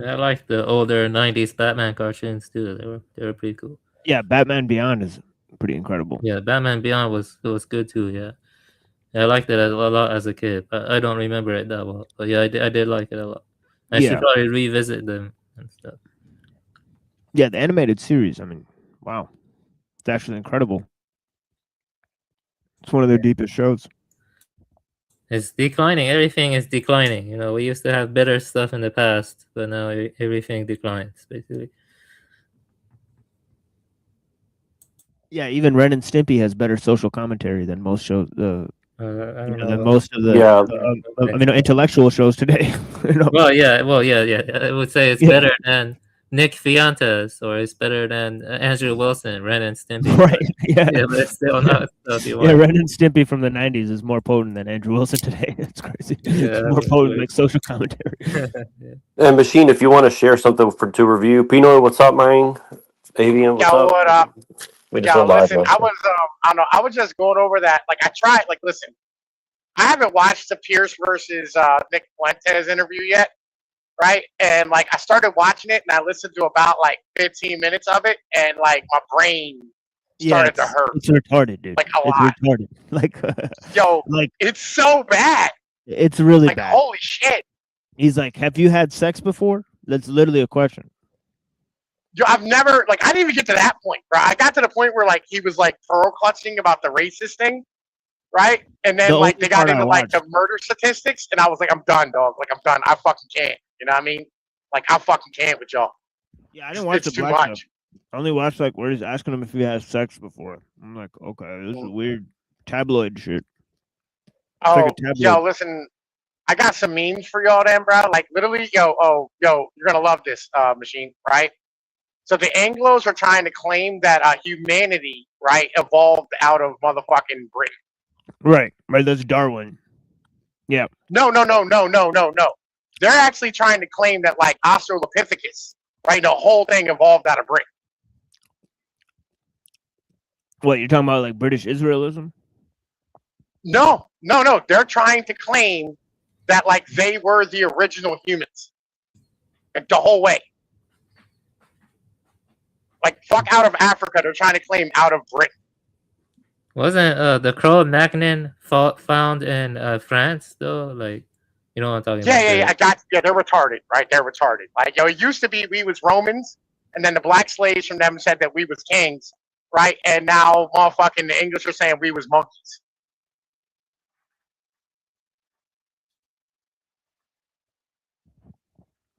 I like the older '90s Batman cartoons too. They were pretty cool. Yeah, Batman Beyond is pretty incredible. Yeah, Batman Beyond was good too. Yeah, I liked it a lot as a kid. I don't remember it that well, but yeah, I did like it a lot. I should Yeah, probably revisit them and stuff. yeah, the animated series. I mean, wow, it's actually incredible. It's one of their deepest shows. It's declining. Everything is declining. We used to have better stuff in the past, but now everything declines basically. Yeah, even Ren and Stimpy has better social commentary than most shows. I don't Than know. most of the Yeah. intellectual shows today. Well, yeah. I would say it's Yeah. better than Nick Fiantes, or it's better than Andrew Wilson, Ren and Stimpy. Right. Yeah. Yeah, but it's still not stuff you Yeah, want. Ren and Stimpy from the '90s is more potent than Andrew Wilson today. It's crazy. Yeah, It's more that's potent, weird. like social commentary. Yeah. And Machine, if you want to share something to review, Pino, what's up, man? Avian, what's Yo, up? what up? We just Yo, went live, listen, bro. I don't know, I was just going over that. Like, I tried. Like, listen, I haven't watched the Pierce versus Nick Fuentes interview yet, right? And like, I started watching it, and I listened to about like 15 minutes of it, and like my brain started to hurt. It's retarded, dude. Like, a it's lot. retarded. Like, Yo, like it's so bad. it's really Like, bad. holy shit. He's like, "Have you had sex before?" That's literally a question. Yo, I've never, like, I didn't even get to that point, bro. I got to the point where like he was like pearl clutching about the racist thing, right? And then The like only they got part I into like watched. the murder statistics, and I was like, I'm done, dog. Like, I'm done. I fucking can't. You know what I mean? Like, I fucking can't with y'all. Yeah, I didn't watch It's the too black much. stuff. I only watched like where he's asking him if he has sex before. I'm like, okay, this is weird tabloid shit. Oh, like a tabloid. yo, listen, I got some memes for y'all, then, bro. Like, literally, yo, you're gonna love this, Machine, right? So the Anglos are trying to claim that humanity, right, evolved out of motherfucking Britain. Right, that's Darwin. Yeah. No. They're actually trying to claim that like Australopithecus, right, the whole thing evolved out of Britain. What, you're talking about like British Israelism? No. They're trying to claim that like they were the original humans, like the whole way. Like, fuck out of Africa, they're trying to claim out of Britain. Wasn't the Cro-Magnon found in France though? Like, you know what I'm talking about? Yeah, they're retarded, right? They're retarded. Like, yo, it used to be we was Romans, and then the black slaves from them said that we was kings, right? And now motherfucking the English are saying we was monkeys.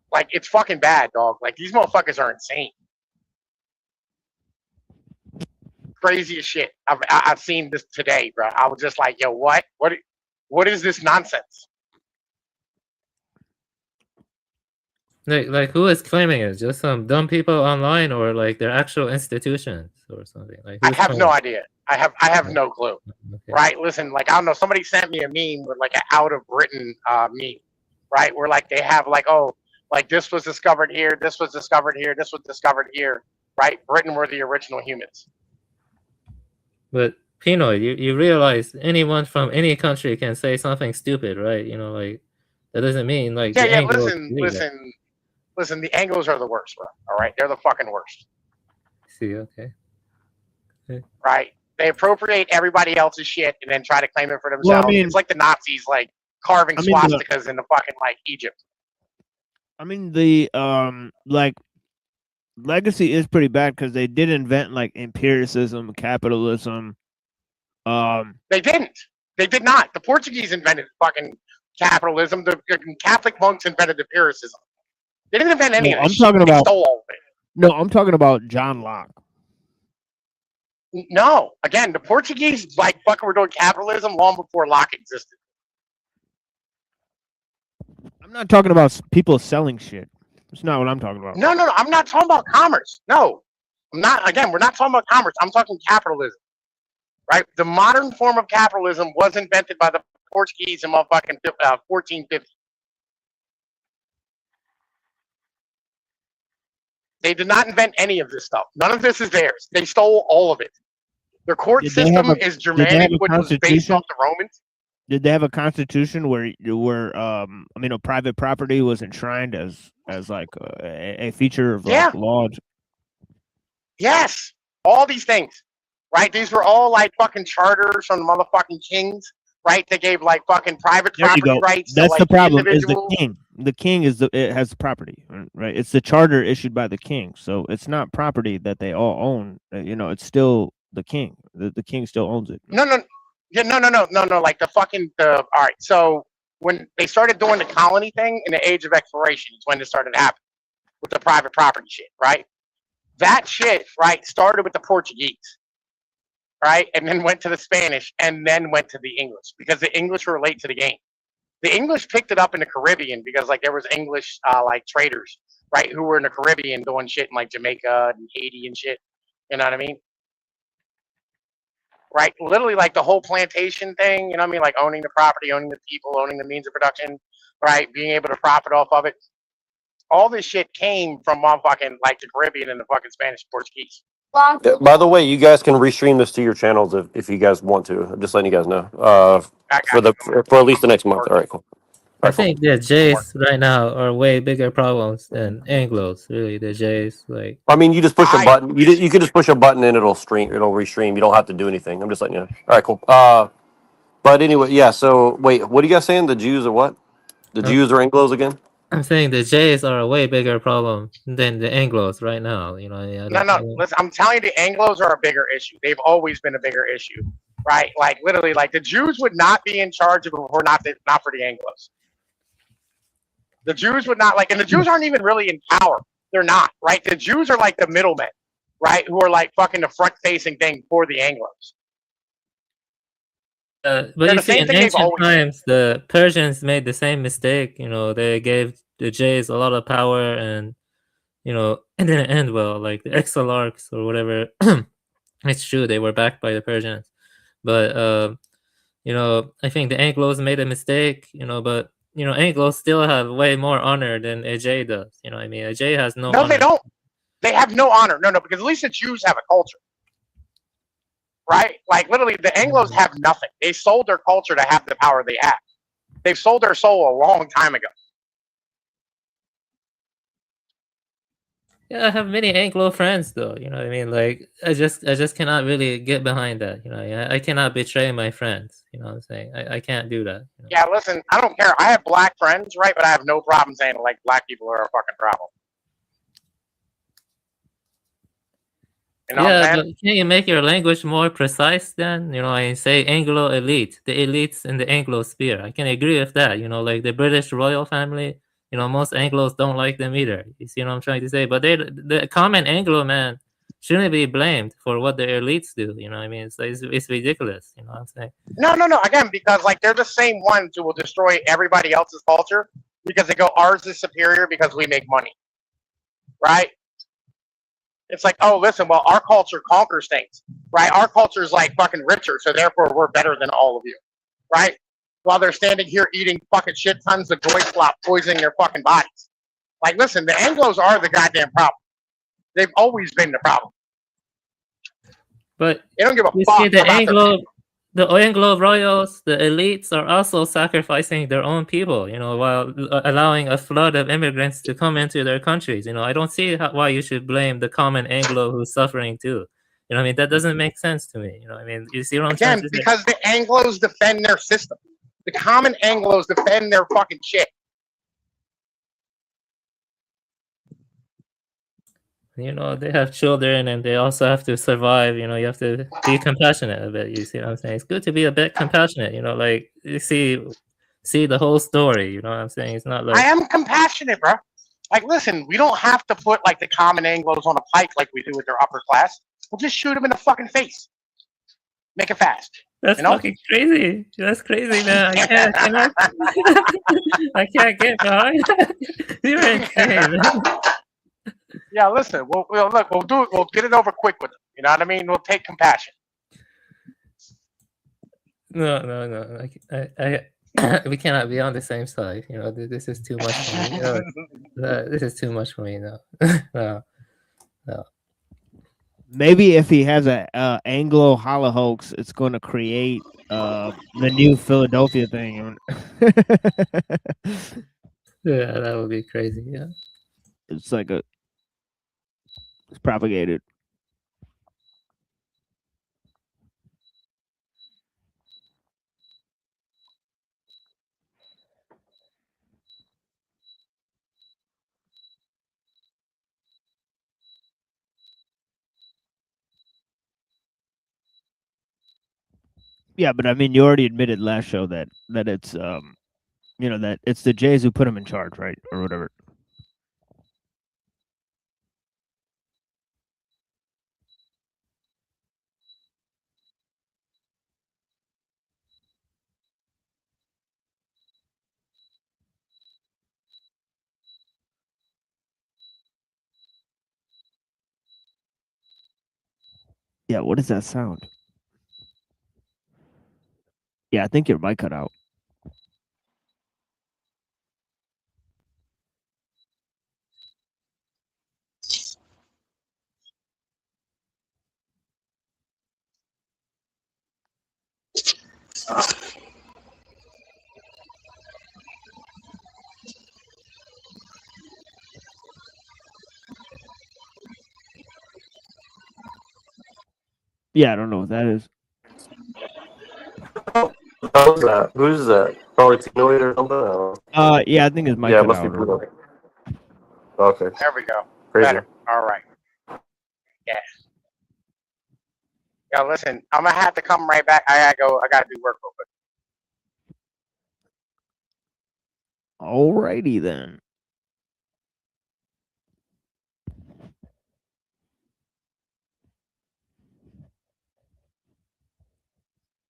Like, it's fucking bad, dog. Like, these motherfuckers are insane. Crazy as shit. I've seen this today, bro. I was just like, yo, what is this nonsense? Like who is claiming it? Just some dumb people online, or like their actual institutions or something? Like, I who's have no claiming it? idea. I have no clue. Okay. Right? Listen, like, I don't know. Somebody sent me a meme with like an out of Britain meme, right? Where like they have like, oh, like this was discovered here, this was discovered here, this was discovered here, right? Britain were the original humans. But Pino, you realize anyone from any country can say something stupid, right? Like that doesn't mean like the Yeah. Anglos believe that. Listen. The Anglos are the worst, bro. All right, they're the fucking worst. See, okay. Right? They appropriate everybody else's shit and then try to claim it for themselves. Well, I mean, it's like the Nazis, like carving swastikas in the fucking like Egypt. I mean, the like legacy is pretty bad because they did invent like empiricism, capitalism. They didn't. They did not. The Portuguese invented fucking capitalism. The Catholic monks invented empiricism. They didn't invent any of this. I'm talking They about. stole all of it. No, I'm talking about John Locke. No, again, the Portuguese like fucking were doing capitalism long before Locke existed. I'm not talking about people selling shit. That's not what I'm talking about. No, I'm not talking about commerce. No, I'm not. Again, we're not talking about commerce. I'm talking capitalism. Right? The modern form of capitalism was invented by the Portuguese in motherfucking 1450. They did not invent any of this stuff. None of this is theirs. They stole all of it. Their court system is Germanic, which was based off the Romans. Did they have a constitution where private property was enshrined as like a feature of Yeah. like laws? Yes, all these things, right? These were all like fucking charters from the motherfucking kings, right? They gave like fucking private There you property go. rights That's to the like problem. Is the individuals. king? The king is it has the property, right? It's the charter issued by the king, so it's not property that they all own. It's still the king. The king still owns it. No. Like all right. So when they started doing the colony thing in the age of exploration, is when it started happening with the private property shit, right? That shit, right, started with the Portuguese, right, and then went to the Spanish, and then went to the English because the English were late to the game. The English picked it up in the Caribbean because like there was English like traders, right, who were in the Caribbean doing shit in like Jamaica and Haiti and shit. You know what I mean? Right, literally like the whole plantation thing. You know what I mean? Like owning the property, owning the people, owning the means of production, right? Being able to profit off of it. All this shit came from motherfucking like the Caribbean and the fucking Spanish Portuguese. By the way, you guys can restream this to your channels if you guys want to. I'm just letting you guys know. For at least the next month. All right, cool. I think the Jays right now are way bigger problems than Anglos. Really, the Jays, like. I mean, you just push a button. You could just push a button and it'll restream. You don't have to do anything. I'm just letting you know. All right, cool. But anyway, yeah. So wait, what are you guys saying? The Jews are what? The Jews are Anglos again? I'm saying the Jays are a way bigger problem than the Anglos right now. No. Listen, I'm telling you, the Anglos are a bigger issue. They've always been a bigger issue, right? Like literally, like the Jews would not be in charge if it were not for the Anglos. The Jews would not and the Jews aren't even really in power. They're not, right? The Jews are like the middlemen, right? Who are like fucking the front-facing thing for the Anglos. But you see, in ancient times, the Persians made the same mistake. They gave the Jays a lot of power, and it didn't end well. Like the Exilarchs or whatever. It's true, they were backed by the Persians, but I think the Anglos made a mistake. But Anglos still have way more honor than a Jay does. I mean, a Jay has no. No, honor. they don't. They have no honor. No, because at least the Jews have a culture. Right? Like literally the Anglos have nothing. They sold their culture to have the power they have. They've sold their soul a long time ago. Yeah, I have many Anglo friends though. You know what I mean? Like I just cannot really get behind that. I cannot betray my friends. You know what I'm saying? I can't do that. Yeah, listen, I don't care. I have black friends, right? But I have no problem saying like black people are a fucking problem. Yeah, but can you make your language more precise then? I say Anglo elite, the elites in the Anglo sphere. I can agree with that. Like the British royal family, most Anglos don't like them either. You see what I'm trying to say? But the common Anglo man shouldn't be blamed for what the elites do. You know what I mean? It's ridiculous. You know what I'm saying? No. Again, because like they're the same ones who will destroy everybody else's culture because they go, ours is superior because we make money. Right? It's like, oh, listen, well, our culture conquers things, right? Our culture is like fucking richer, so therefore we're better than all of you, right? While they're standing here eating fucking shit tons of joy slop, poisoning their fucking bodies. Like, listen, the Anglos are the goddamn problem. They've always been the problem. But they don't give a fuck see, about the Anglo royals, the elites are also sacrificing their own people, while allowing a flood of immigrants to come into their countries. I don't see why you should blame the common Anglo who's suffering too. I mean, that doesn't make sense to me. I mean, you see what I'm trying to say? Because the Anglos defend their system. The common Anglos defend their fucking shit. They have children and they also have to survive. You have to be compassionate a bit. You see what I'm saying? It's good to be a bit compassionate. Like you see the whole story. You know what I'm saying? It's not like I am compassionate, bro. Like, listen, we don't have to put like the common Anglos on a pike like we do with their upper class. We'll just shoot them in the fucking face. Make it fast. That's fucking crazy. That's crazy, man. I can't get behind. You're insane. Yeah, listen. We'll do it. We'll get it over quick with them. You know what I mean? We'll take compassion. No. We cannot be on the same side. This is too much for me. This is too much for me now. No. Maybe if he has a Anglo holocaust, it's going to create the new Philadelphia thing. Yeah, that would be crazy. Yeah. It's like it's propagated. Yeah, but I mean, you already admitted last show that it's you know, that it's the Jays who put him in charge, right, or whatever. Yeah, what is that sound? Yeah, I think your mic cut out. Yeah, I don't know what that is. How's that? Who's that? Probably Tinoid or something? I don't know. Yeah, I think his mic Yeah, it cut must be out. Tinoid. Okay. There we go. Crazy. Better. All right. Yeah. Yo, listen, I'm gonna have to come right back. I gotta go. I gotta do work real quick. Alrighty then.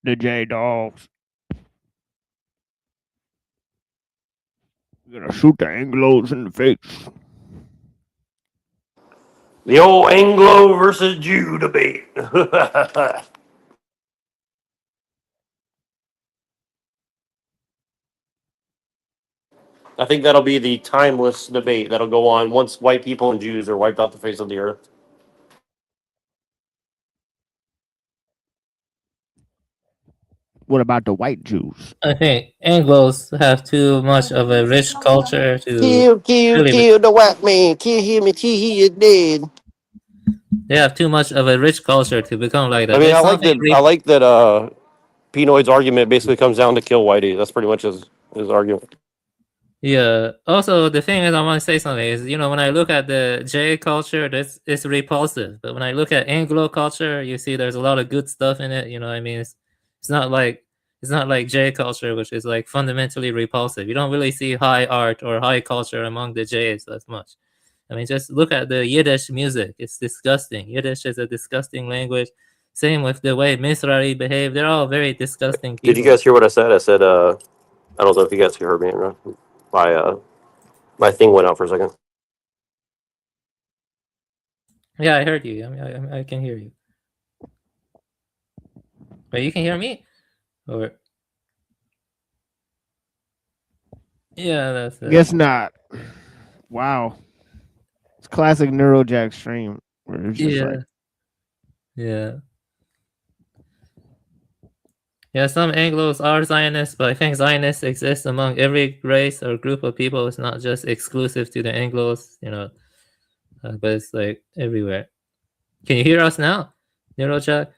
The J Dogs. We're gonna shoot the Anglos in the face. The old Anglo versus Jew debate. I think that'll be the timeless debate that'll go on once white people and Jews are wiped off the face of the earth. What about the white Jews? I think Anglos have too much of a rich culture to really kill the white man. Kill him until he is dead. they have too much of a rich culture to become like that. I mean, There's I like something that. I like that. Pinoid's argument basically comes down to kill Whitey. That's pretty much his argument. Yeah. Also, the thing is, I want to say something is, you know, when I look at the J culture, it's repulsive. But when I look at Anglo culture, you see there's a lot of good stuff in it. You know what I mean? It's not like J culture, which is like fundamentally repulsive. You don't really see high art or high culture among the J's as much. I mean, just look at the Yiddish music. It's disgusting. Yiddish is a disgusting language. Same with the way Mizrahi behave. They're all very disgusting people. Did you guys hear what I said? I said, I don't know if you guys heard me or not. My thing went out for a second. Yeah, I heard you. I mean, I can hear you. But you can hear me? Or yeah, that's it. Guess not. Wow. It's classic Neurojack stream. Where it's just like, Yeah. Yeah, some Anglos are Zionists, but I think Zionists exist among every race or group of people. It's not just exclusive to the Anglos, you know, but it's like everywhere. Can you hear us now, Neurojack?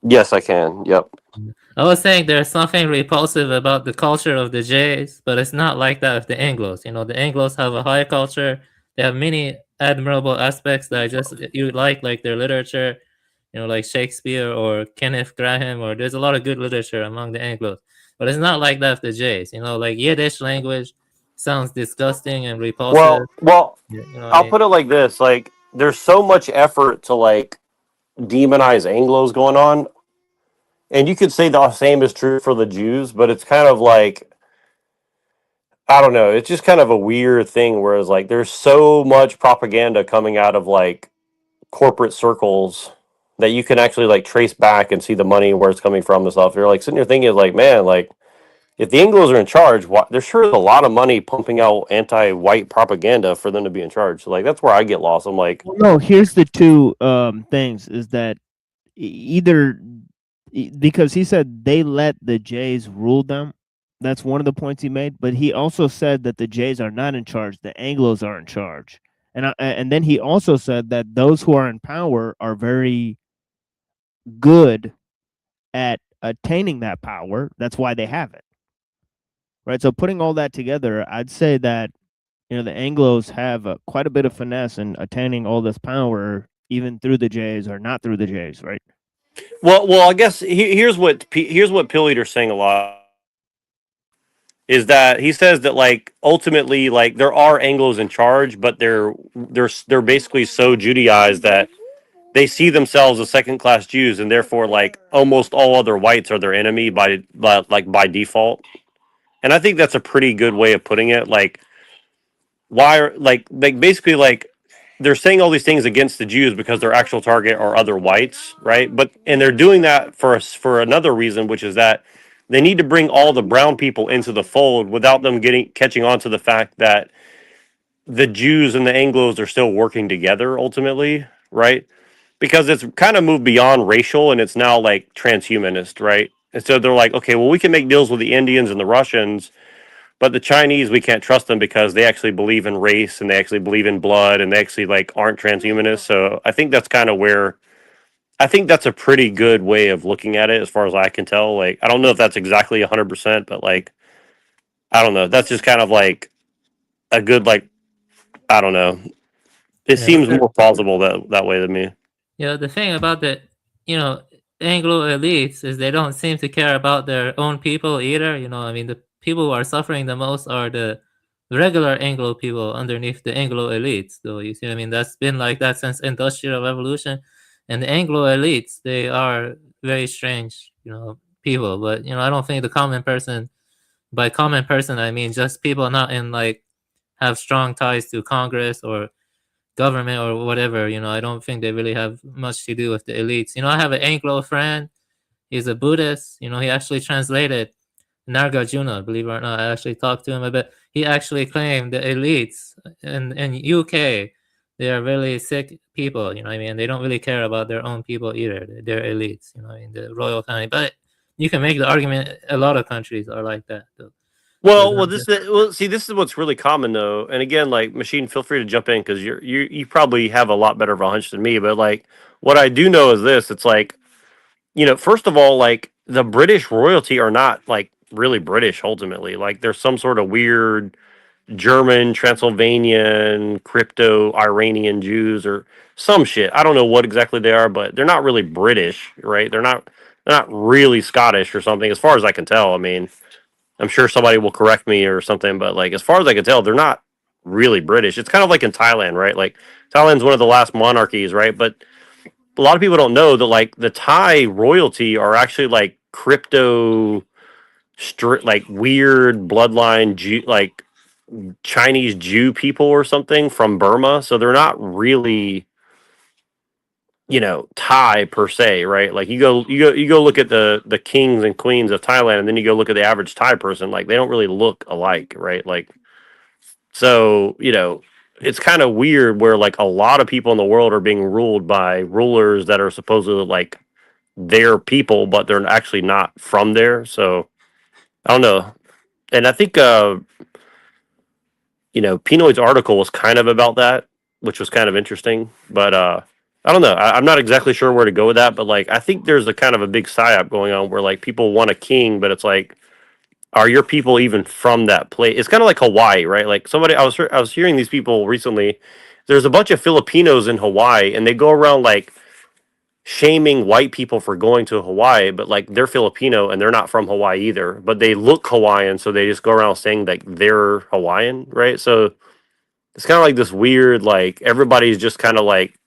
Yes, I can. Yep. I was saying there's something repulsive about the culture of the Jays, but it's not like that of the Anglos. You know, the Anglos have a high culture. They have many admirable aspects that you like their literature, you know, like Shakespeare or Kenneth Graham, or there's a lot of good literature among the Anglos. But it's not like that of the Jays. You know, like Yiddish language sounds disgusting and repulsive. Well, you know I'll put it like this: like, there's so much effort to like demonize Anglos going on. And you could say the same is true for the Jews, but it's kind of like, I don't know, it's just kind of a weird thing, whereas like there's so much propaganda coming out of like corporate circles that you can actually like trace back and see the money where it's coming from and stuff. You're like sitting here thinking like, man, like if the Anglos are in charge, there's sure is a lot of money pumping out anti-white propaganda for them to be in charge. So like that's where I get lost. I'm like, well, no, here's the two things is that either because he said they let the Jays rule them. That's one of the points he made. But he also said that the Jays are not in charge. The Anglos are in charge. And then he also said that those who are in power are very good at attaining that power. That's why they have it. Right. So putting all that together, I'd say that the Anglos have quite a bit of finesse in attaining all this power, even through the Jays or not through the Jays, right? Well, I guess here's what Pill Eater's saying a lot is that he says that like ultimately like there are Anglos in charge, but they're basically so Judaized that they see themselves as second class Jews, and therefore like almost all other whites are their enemy by default. And I think that's a pretty good way of putting it. Like why are like basically like they're saying all these things against the Jews because their actual target are other whites, right? But and they're doing that for another reason, which is that they need to bring all the brown people into the fold without them catching on to the fact that the Jews and the Anglos are still working together ultimately, right? Because it's kind of moved beyond racial and it's now like transhumanist, right? And so they're like, okay, well, we can make deals with the Indians and the Russians, but the Chinese, we can't trust them because they actually believe in race and they actually believe in blood and they actually like aren't transhumanists. So I think that's kind of where I think that's a pretty good way of looking at it as far as I can tell. Like, I don't know if that's exactly 100%, but like, I don't know. That's just kind of like a good, like, I don't know. It seems more plausible that way to me. The thing about the, Anglo elites is they don't seem to care about their own people either. I mean, the people who are suffering the most are the regular Anglo people underneath the Anglo elites. So you see what I mean? That's been like that since Industrial Revolution. And the Anglo elites, they are very strange, people. But, I don't think the common person, by common person, I mean just people not in like have strong ties to Congress or government or whatever. I don't think they really have much to do with the elites. I have an Anglo friend. He's a Buddhist. He actually translated Nagarjuna, believe it or not. I actually talked to him a bit. He actually claimed the elites in UK, they are really sick people. I mean, they don't really care about their own people either. They're elites. In the royal family. But you can make the argument a lot of countries are like that. Though. See, this is what's really common though, and again, like Machine, feel free to jump in because you probably have a lot better of a hunch than me. But like, what I do know is this: it's like, first of all, like the British royalty are not like really British ultimately. Like, there's some sort of weird German, Transylvanian, crypto Iranian Jews or some shit. I don't know what exactly they are, but they're not really British, right? They're not really Scottish or something, as far as I can tell. I mean, I'm sure somebody will correct me or something, but like as far as I can tell, they're not really British. It's kind of like in Thailand, right? Like Thailand's one of the last monarchies, right? But a lot of people don't know that like the Thai royalty are actually like crypto like weird bloodline like Chinese Jew people or something from Burma. So they're not really Thai per se, right? Like you go look at the kings and queens of Thailand, and then you go look at the average Thai person, like they don't really look alike, right? Like, so it's kind of weird where like a lot of people in the world are being ruled by rulers that are supposedly like their people, but they're actually not from there. So I don't know, and I think Pinoy's article was kind of about that, which was kind of interesting, but I don't know. I'm not exactly sure where to go with that, but like I think there's a kind of a big psyop going on where like people want a king, but it's like, are your people even from that place? It's kind of like Hawaii, right? Like I was hearing these people recently. There's a bunch of Filipinos in Hawaii, and they go around like shaming white people for going to Hawaii, but like they're Filipino and they're not from Hawaii either, but they look Hawaiian, so they just go around saying like they're Hawaiian, right? So it's kind of like this weird, like everybody's just kind of like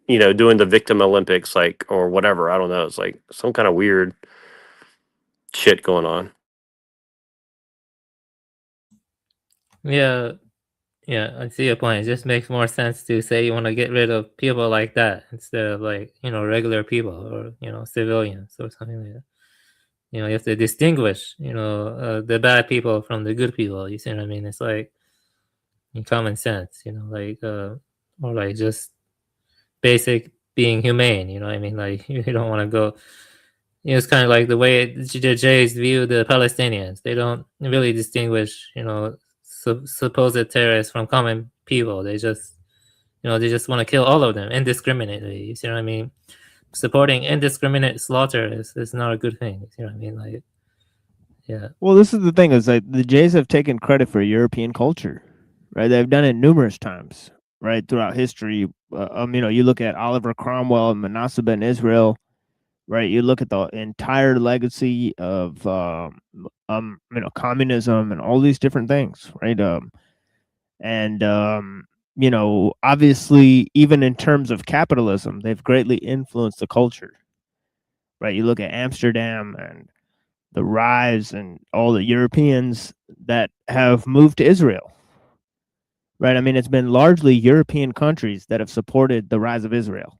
doing the victim Olympics, like, or whatever. I don't know. It's like some kind of weird shit going on. Yeah, I see your point. It just makes more sense to say you want to get rid of people like that instead of like, regular people or, civilians or something like that. You have to distinguish, the bad people from the good people. You see what I mean? It's like in common sense, like, or like just basic being humane. You know what I mean? Like you don't want to go. It's kind of like the way the Jays view the Palestinians. They don't really distinguish, supposed terrorists from common people. They just, they just want to kill all of them indiscriminately. You see what I mean? Supporting indiscriminate slaughter is not a good thing. You see what I mean? Like, yeah. Well, this is the thing: is like the Jays have taken credit for European culture, right? They've done it numerous times, right, throughout history. You look at Oliver Cromwell and Manasseh ben Israel, right? You look at the entire legacy of communism and all these different things, right? Obviously, even in terms of capitalism, they've greatly influenced the culture, right? You look at Amsterdam and the rise and all the Europeans that have moved to Israel, right? I mean, it's been largely European countries that have supported the rise of Israel,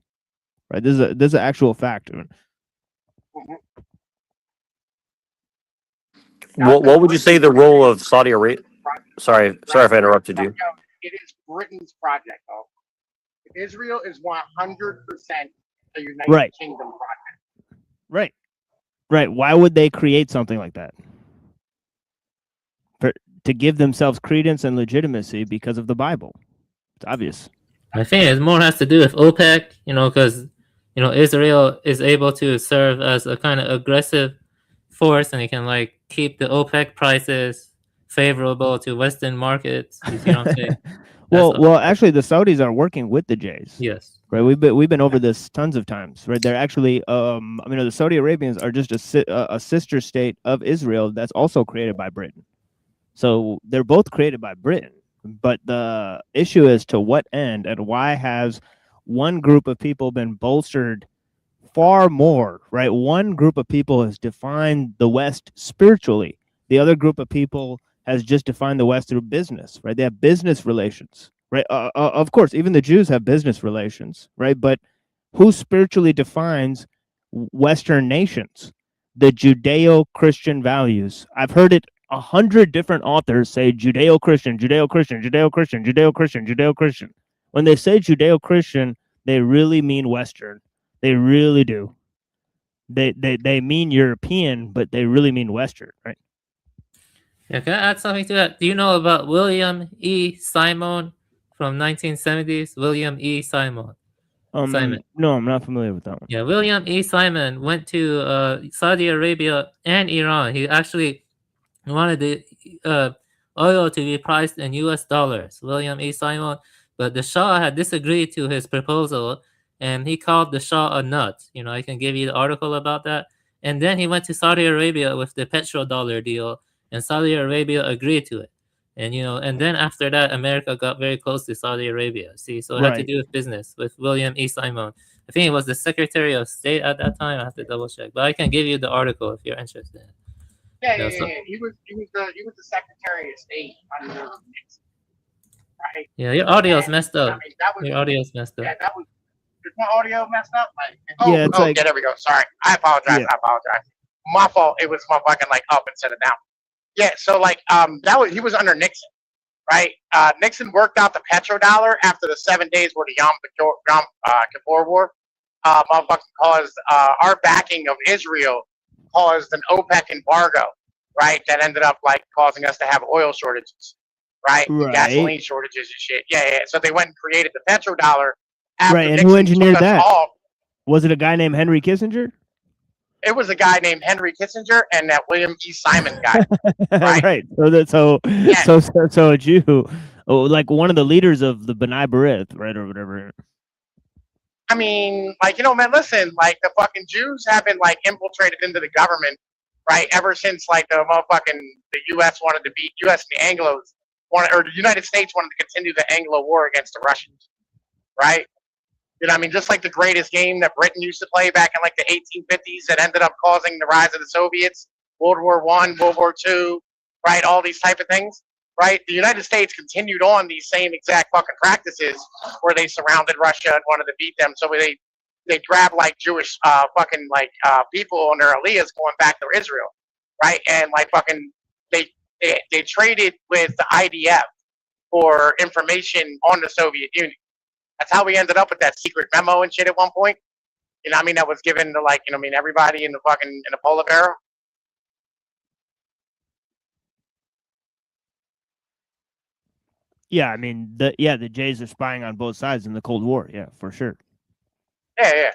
right? This is an actual fact. What would you say the role of Saudi Arabia? Sorry if I interrupted you. It is Britain's project, though. Israel is 100% a United Kingdom project. Right. Why would they create something like that? To give themselves credence and legitimacy because of the Bible. It's obvious. I think it more has to do with OPEC, because Israel is able to serve as a kind of aggressive force, and it can like keep the OPEC prices favorable to Western markets. You see what I'm saying? Well, actually, the Saudis are working with the Jays. Yes. Right. We've been over this tons of times. Right. They're actually, the Saudi Arabians are just a sister state of Israel that's also created by Britain. So they're both created by Britain. But the issue is to what end and why has one group of people been bolstered far more, right? One group of people has defined the West spiritually. The other group of people has just defined the West through business, right? They have business relations, right? Of course, even the Jews have business relations, right? But who spiritually defines Western nations? The Judeo-Christian values. I've heard it 100 different authors say Judeo-Christian, Judeo-Christian, Judeo-Christian, Judeo-Christian, Judeo-Christian. When they say Judeo-Christian, they really mean Western. They really do. They mean European, but they really mean Western, right? Yeah, can I add something to that? Do you know about William E. Simon from 1970s? William E. Simon. Simon. No, I'm not familiar with that one. Yeah, William E. Simon went to Saudi Arabia and Iran. He actually wanted the oil to be priced in U.S. dollars. William E. Simon, but the Shah had disagreed to his proposal, and he called the Shah a nut. I can give you the article about that. And then he went to Saudi Arabia with the petrodollar deal, and Saudi Arabia agreed to it. And then after that, America got very close to Saudi Arabia. See, so it had to do with business with William E. Simon. I think he was the Secretary of State at that time. I have to double check, but I can give you the article if you're interested. Yeah. He was the Secretary of State under Nixon, right? Yeah, your audio's messed up. Your audio's messed up. Yeah, is my audio messed up? Yeah, there we go. Sorry, I apologize. Yeah. I apologize. My fault. It was motherfucking up instead of down. Yeah, so he was under Nixon, right? Nixon worked out the petrodollar after the 7 days where the Yom Kippur War. Motherfucking caused our backing of Israel caused an OPEC embargo, right? That ended up causing us to have oil shortages, right? Gasoline shortages and shit. Yeah. So they went and created the petrodollar. Right, and who engineered that? Was it a guy named Henry Kissinger? It was a guy named Henry Kissinger and that William E. Simon guy. Right. So a Jew, one of the leaders of the B'nai B'rith, right, or whatever. I mean, man, listen, the fucking Jews have been infiltrated into the government, right? Ever since the U.S. wanted to beat U.S. and the Anglos the United States wanted to continue the Anglo war against the Russians, right? Just like the greatest game that Britain used to play back in the 1850s that ended up causing the rise of the Soviets, World War I, World War II, right? All these type of things, right? The United States continued on these same exact fucking practices where they surrounded Russia and wanted to beat them. So they grabbed Jewish people on their aliyahs going back to Israel, right? And they traded with the IDF for information on the Soviet Union. That's how we ended up with that secret memo and shit at one point. You know what I mean? That was given to, like, you know what I mean, everybody in the polar bear. Yeah, I mean, the Jays are spying on both sides in the Cold War. Yeah, for sure. Yeah.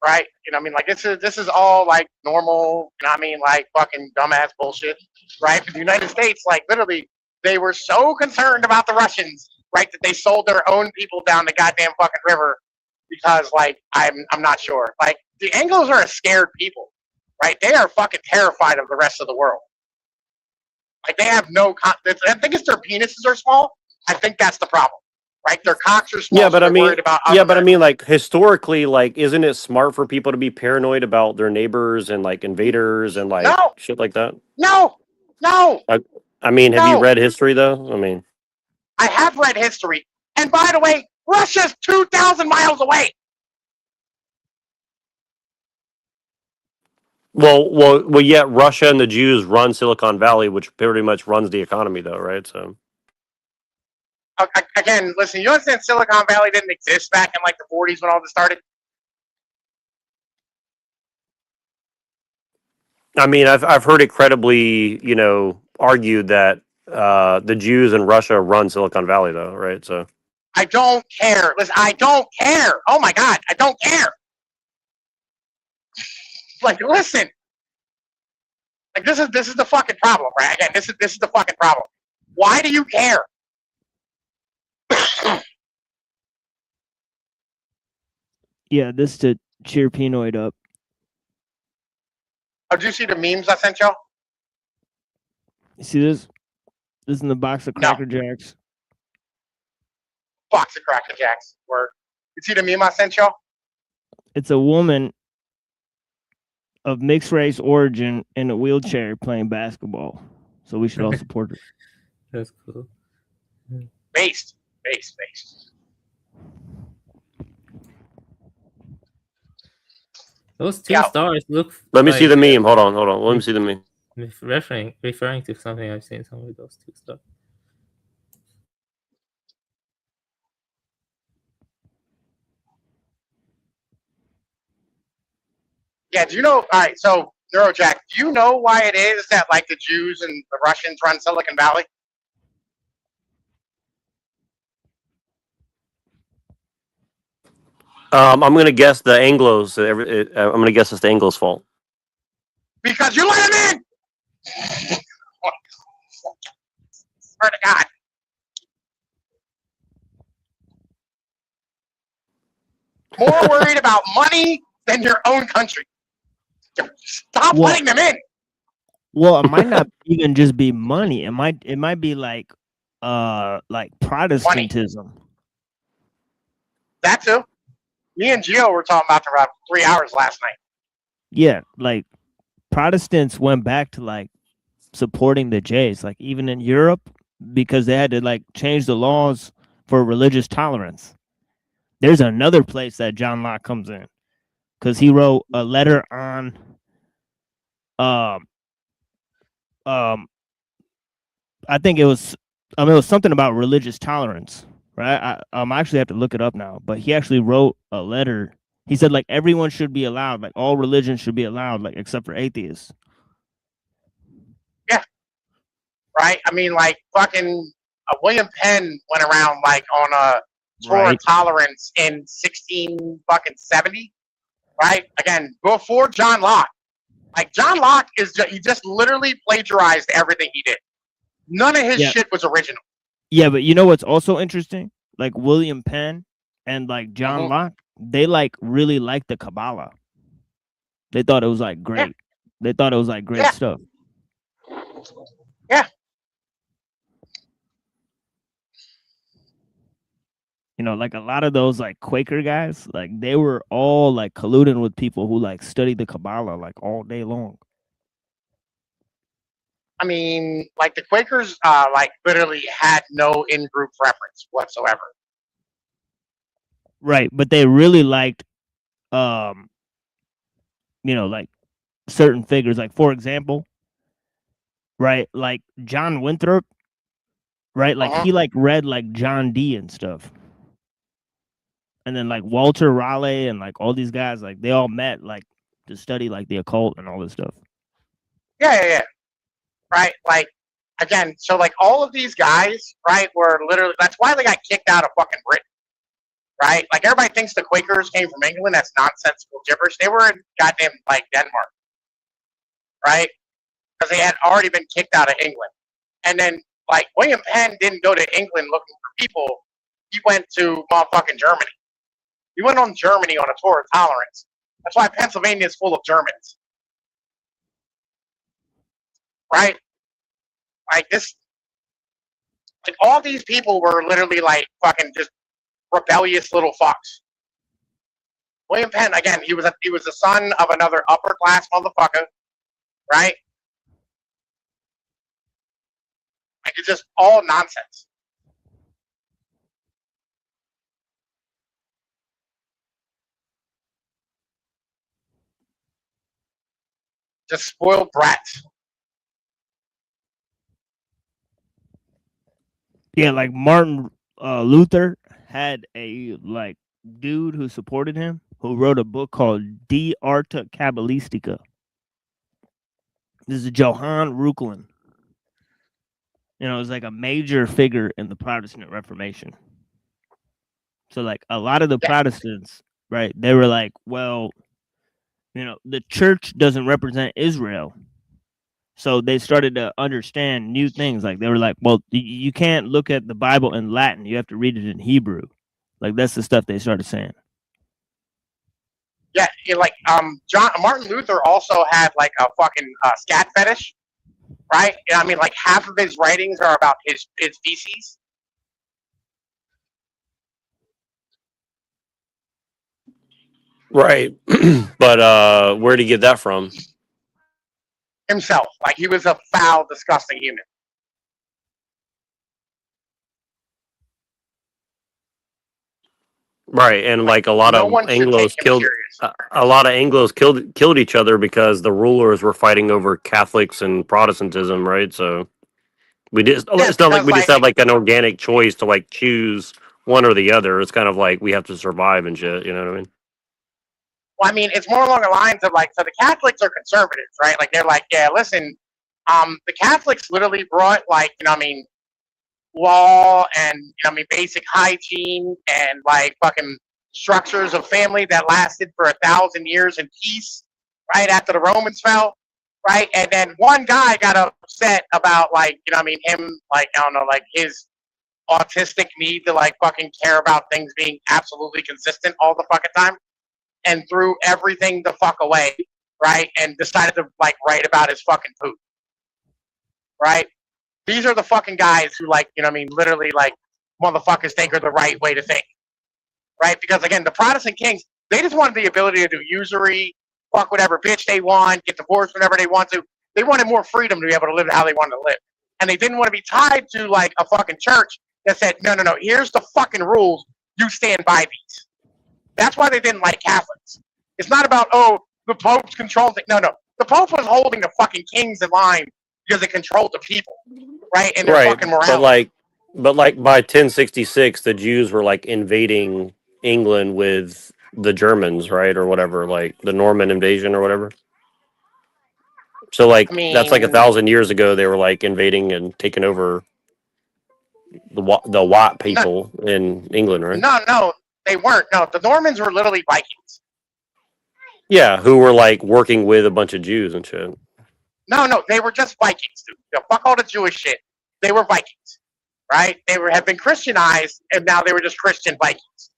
Right? You know what I mean? Like, this is all, like, normal, you know what I mean? Like, fucking dumbass bullshit, right? For the United States, like, literally, they were so concerned about the Russians, right, that they sold their own people down the goddamn fucking river because, like, I'm not sure. Like, the Anglos are a scared people, right? They are fucking terrified of the rest of the world. Like, they have no confidence. I think it's their penises are small. I think that's the problem. Right, their cocks are small. Yeah, but so I mean, about like historically, like, isn't it smart for people to be paranoid about their neighbors and like invaders and like shit like that? No. I mean, have you read history though? I mean, I have read history, and by the way, Russia's 2,000 miles away. Well. Yet Russia and the Jews run Silicon Valley, which pretty much runs the economy, though, right? So. Again, listen, you understand Silicon Valley didn't exist back in like the 40s when all this started? I mean, I've heard it credibly, argued that the Jews in Russia run Silicon Valley, though, right? So I don't care. Listen, I don't care. Oh my God, I don't care. Like, listen. Like, this is the fucking problem, right? Again, this is the fucking problem. Why do you care? Yeah, this to cheer Pinoid up. Oh, did you see the memes I sent y'all? You see this? This is in the box of Cracker Jacks. Box of Cracker Jacks. Word. You see the meme I sent y'all? It's a woman of mixed race origin in a wheelchair playing basketball. So we should all support her. That's cool. Based. Those two stars look. Let me see the meme. Hold on. Let me see the meme. Referring to something I've seen. Some of those two stars. Yeah, do you know? All right, so Neurojack, do you know why it is that like the Jews and the Russians run Silicon Valley? I'm gonna guess the Anglos. I'm gonna guess it's the Anglos' fault. Because you let them in. Swear to God. More worried about money than your own country. Stop letting them in. Well, it might not even just be money. It might be like Protestantism. Money. That too. Me and Gio were talking about for about 3 hours last night. Yeah, like Protestants went back to like supporting the Jays, like even in Europe, because they had to like change the laws for religious tolerance. There's another place that John Locke comes in because he wrote a letter on I think it was something about religious tolerance, right? I actually have to look it up now, but he actually wrote a letter. He said like everyone should be allowed, like all religions should be allowed, like except for atheists. Yeah. Right? I mean, like fucking William Penn went around like on a tour of tolerance in 1670, right? Again, before John Locke. Like John Locke he just literally plagiarized everything he did. None of his shit was original. Yeah, but you know what's also interesting? Like William Penn and like John Locke, they like really liked the Kabbalah. They thought it was like great. Yeah. They thought it was like great stuff. Yeah. You know, like a lot of those like Quaker guys, like they were all like colluding with people who like studied the Kabbalah like all day long. I mean, like the Quakers, like literally had no in-group reference whatsoever. Right, but they really liked, you know, like certain figures. Like for example, right, like John Winthrop, right, like he like read like John Dee and stuff. and then like Walter Raleigh and like all these guys, like they all met like to study like the occult and all this stuff. Yeah. Right? Like, again, so like all of these guys, right, were literally, that's why they got kicked out of fucking Britain. Right? Like everybody thinks the Quakers came from England. That's nonsensical gibberish. They were in goddamn like Denmark. Right? Because they had already been kicked out of England. And then like William Penn didn't go to England looking for people. He went to motherfucking Germany. He went on Germany on a tour of tolerance. That's why Pennsylvania is full of Germans. Right? Like this, like all these people were literally like fucking just rebellious little fucks. William Penn, again, he was the son of another upper class motherfucker, right? Like it's just all nonsense. Just spoiled brats. Yeah, like Martin Luther had a like dude who supported him who wrote a book called De Arta Kabbalistica. This is Johann Reuchlin. You know, it was like a major figure in the Protestant Reformation. So like a lot of the Protestants, right, they were like, well, you know, the church doesn't represent Israel. So they started to understand new things. Like they were like, well, you can't look at the Bible in Latin. You have to read it in Hebrew. Like that's the stuff they started saying. Yeah, like Martin Luther also had like a fucking scat fetish, right? I mean, like half of his writings are about his feces. Right. But where'd he get that from? Himself. Like he was a foul, disgusting human. Right, and like a lot of Anglos killed killed each other because the rulers were fighting over Catholics and Protestantism, right? So it's not like we just have like an organic choice to like choose one or the other. It's kind of like we have to survive and shit, you know what I mean? Well, I mean, it's more along the lines of like, so the Catholics are conservatives, right? Like they're like, yeah, listen, the Catholics literally brought like, you know what I mean, law and, you know what I mean, basic hygiene and like fucking structures of family that lasted for 1,000 years in peace, right after the Romans fell, right? And then one guy got upset about like, you know what I mean, him like, I don't know, like his autistic need to like fucking care about things being absolutely consistent all the fucking time, and threw everything the fuck away, right? And decided to like write about his fucking poop, right? These are the fucking guys who like, you know what I mean, literally like motherfuckers think are the right way to think, right? Because again, the Protestant kings, they just wanted the ability to do usury, fuck whatever bitch they want, get divorced whenever they want to. They wanted more freedom to be able to live how they wanted to live. And they didn't want to be tied to like a fucking church that said, no, here's the fucking rules, you stand by these. That's why they didn't like Catholics. It's not about, oh, the Pope's controlling it. No. The Pope was holding the fucking kings in line because it controlled the people, right? And their fucking morality. But like by 1066, the Jews were like invading England with the Germans, right, or whatever, like the Norman invasion or whatever. So like that's like 1,000 years ago. They were like invading and taking over the white people in England, right? No, they weren't. No, the Normans were literally Vikings. Yeah, who were like working with a bunch of Jews and shit. No, they were just Vikings, dude. You know, fuck all the Jewish shit. They were Vikings, right? They had been Christianized, and now they were just Christian Vikings.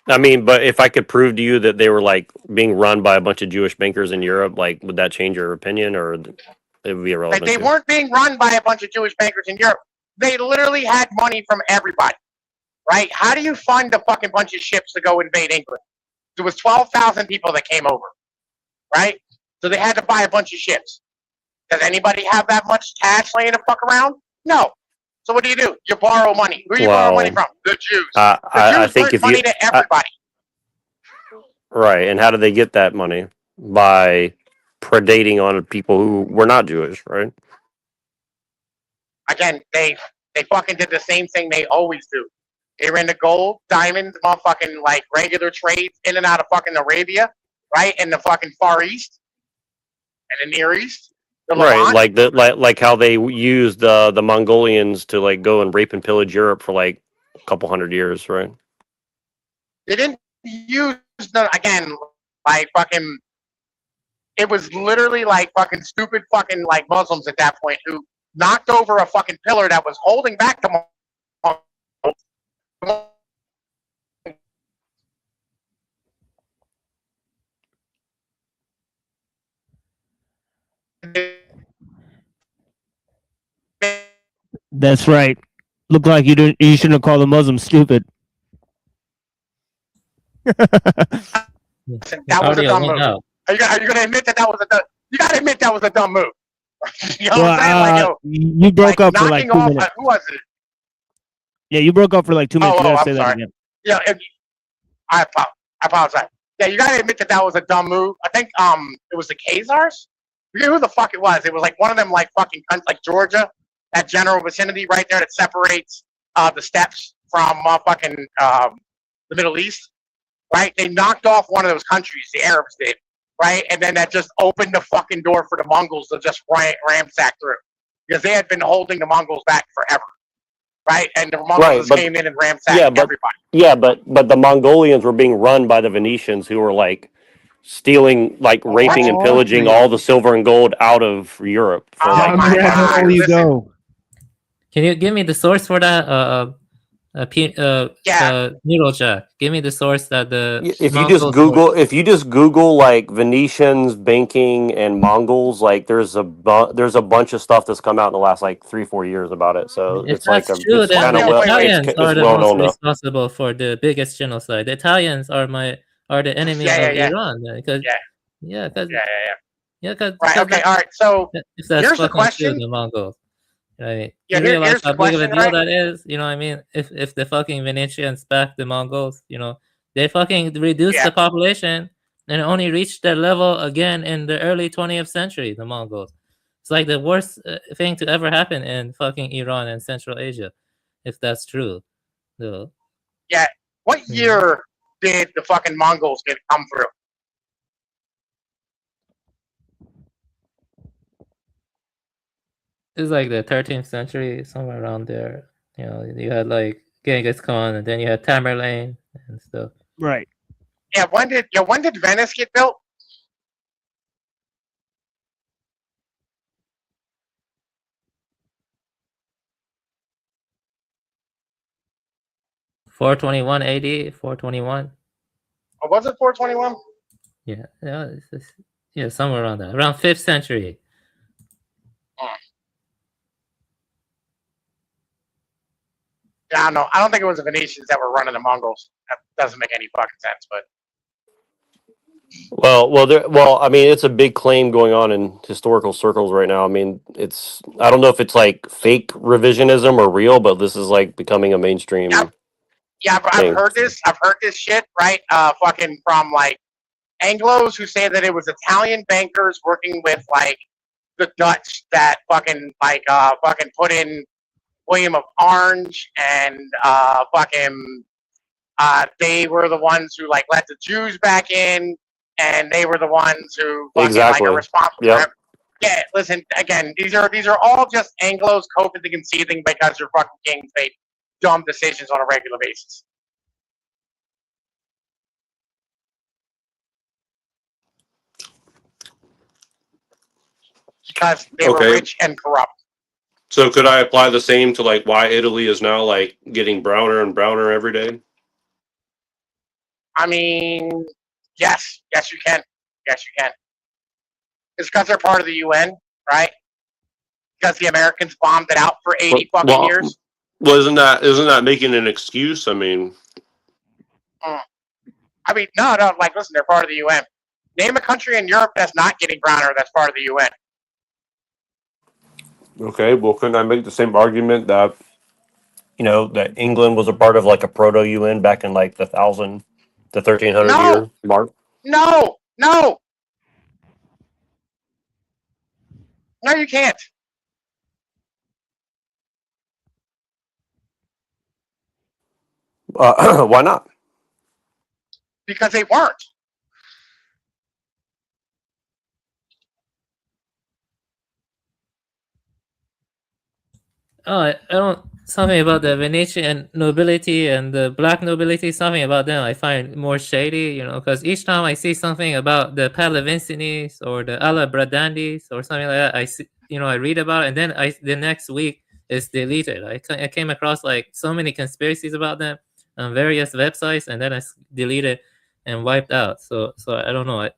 I mean, but if I could prove to you that they were like being run by a bunch of Jewish bankers in Europe, like would that change your opinion, or it would be irrelevant? Like, they weren't being run by a bunch of Jewish bankers in Europe. They literally had money from everybody, right? How do you fund a fucking bunch of ships to go invade England? There was 12,000 people that came over, right? So they had to buy a bunch of ships. Does anybody have that much cash laying the fuck around? No. So what do? You borrow money. Who do you borrow money from? The Jews. The Jews lent money to everybody. Right, and how do they get that money? By predating on people who were not Jewish, right? Again, they fucking did the same thing they always do. They were into gold, diamonds, motherfucking like regular trades in and out of fucking Arabia, right, in the fucking Far East and the Near East. The Right, Levant. like how they used the Mongolians to like go and rape and pillage Europe for like a couple hundred years, right? They didn't use again like fucking. It was literally like fucking stupid fucking like Muslims at that point who knocked over a fucking pillar that was holding back the That's right. Look like you didn't. You shouldn't have called the Muslims stupid. That was a Audio dumb went move. out. Are you gonna admit that was a dumb? You gotta admit that was a dumb move. You know what I'm saying? Like, yo, you broke up for like 2 knocking minutes. off. Who was it? Yeah, you broke up for like 2 minutes. You gotta say I'm that sorry. again. Yeah, I apologize. Yeah, you gotta admit that was a dumb move. I think it was the Khazars. I forget who the fuck it was. It was like one of them like fucking like Georgia, that general vicinity right there that separates the steppes from fucking the Middle East. Right? They knocked off one of those countries, the Arabs did, right? And then that just opened the fucking door for the Mongols to just ramsack through. Because they had been holding the Mongols back forever. Right? And the Mongols just came in and ramsacked everybody. Yeah, but the Mongolians were being run by the Venetians who were like stealing, like raping and pillaging all the silver and gold out of Europe. Oh my God. you go. Can you give me the source for that? Noodle Jack. Give me the source that the If you just Google like Venetians, banking, and Mongols, like there's a bunch of stuff that's come out in the last like 3-4 years about it. So If it's like that's true, it's then kind the of Italians it's are the well most known. responsible for the biggest genocide. The Italians are the enemy of Iran. Because Right. Okay. All right. So if that's here's the fucking question. true, the Mongols. Right? Yeah, You realize here's how the big of a question, deal right? that is? You know what I mean? If the fucking Venetians back the Mongols, they fucking reduced the population and only reached that level again in the early 20th century, the Mongols. It's like the worst thing to ever happen in fucking Iran and Central Asia, if that's true. Though. Yeah. What year did the fucking Mongols come through? It's like the 13th century, somewhere around there. You had like Genghis Khan, and then you had Tamerlane and stuff. Right. Yeah. When did Venice get built? $421 AD, 421. Or was it 421? Yeah, somewhere around that, around 5th century. Yeah, no, I don't think it was the Venetians that were running the Mongols. That doesn't make any fucking sense, but. Well, I mean, it's a big claim going on in historical circles right now. I mean, I don't know if it's like fake revisionism or real, but this is like becoming a mainstream. Yeah, I've heard this. I've heard this shit, right? Fucking from like Anglos who say that it was Italian bankers working with like the Dutch that fucking put in William of Orange and they were the ones who like let the Jews back in, and they were the ones who fucking like are responsible for it. Yeah, listen, again, these are all just Anglos coping and conceiving because their fucking kings made dumb decisions on a regular basis. Because they were rich and corrupt. So could I apply the same to like why Italy is now like getting browner and browner every day? I mean, yes, you can. Yes, you can. It's because they're part of the UN, right? Because the Americans bombed it out for 80 fucking years. Well, isn't that making an excuse? I mean, no. Like, listen, they're part of the UN. Name a country in Europe that's not getting browner that's part of the UN. Okay, well, couldn't I make the same argument that that England was a part of like a proto UN back in like the 1300 year mark? No, you can't. Why not? Because they weren't. Oh, I don't. Something about the Venetian nobility and the black nobility. Something about them I find more shady. You know, because each time I see something about the Pahlavincinis or the Alabradandis or something like that, I see. You know, I read about it, and then the next week it's deleted. I came across like so many conspiracies about them on various websites, and then it's deleted and wiped out. So I don't know.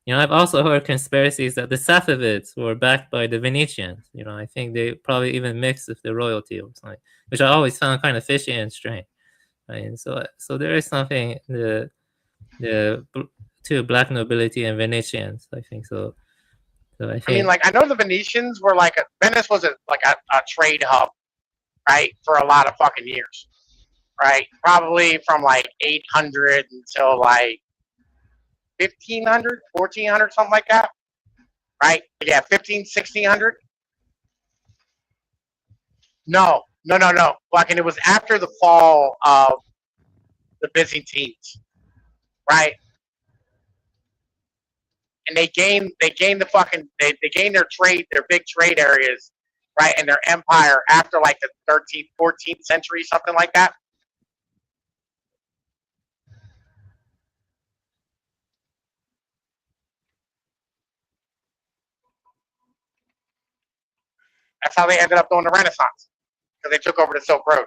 You know, I've also heard conspiracies that the Safavids were backed by the Venetians. You know, I think they probably even mixed with the royalty or something, which I always found kind of fishy and strange. I mean, so there is something the to black nobility and Venetians. I think so. So I I mean, think like I know the Venetians were like Venice was a trade hub, right, for a lot of fucking years, right? Probably from like 800 until like 1500, 1400, something like that, right? Yeah, 1600. No. Fucking, it was after the fall of the Byzantines, right? And they gained the fucking they gained their big trade areas, right, and their empire after like the 13th, 14th century, something like that. That's how they ended up doing the Renaissance, because they took over the Silk Road.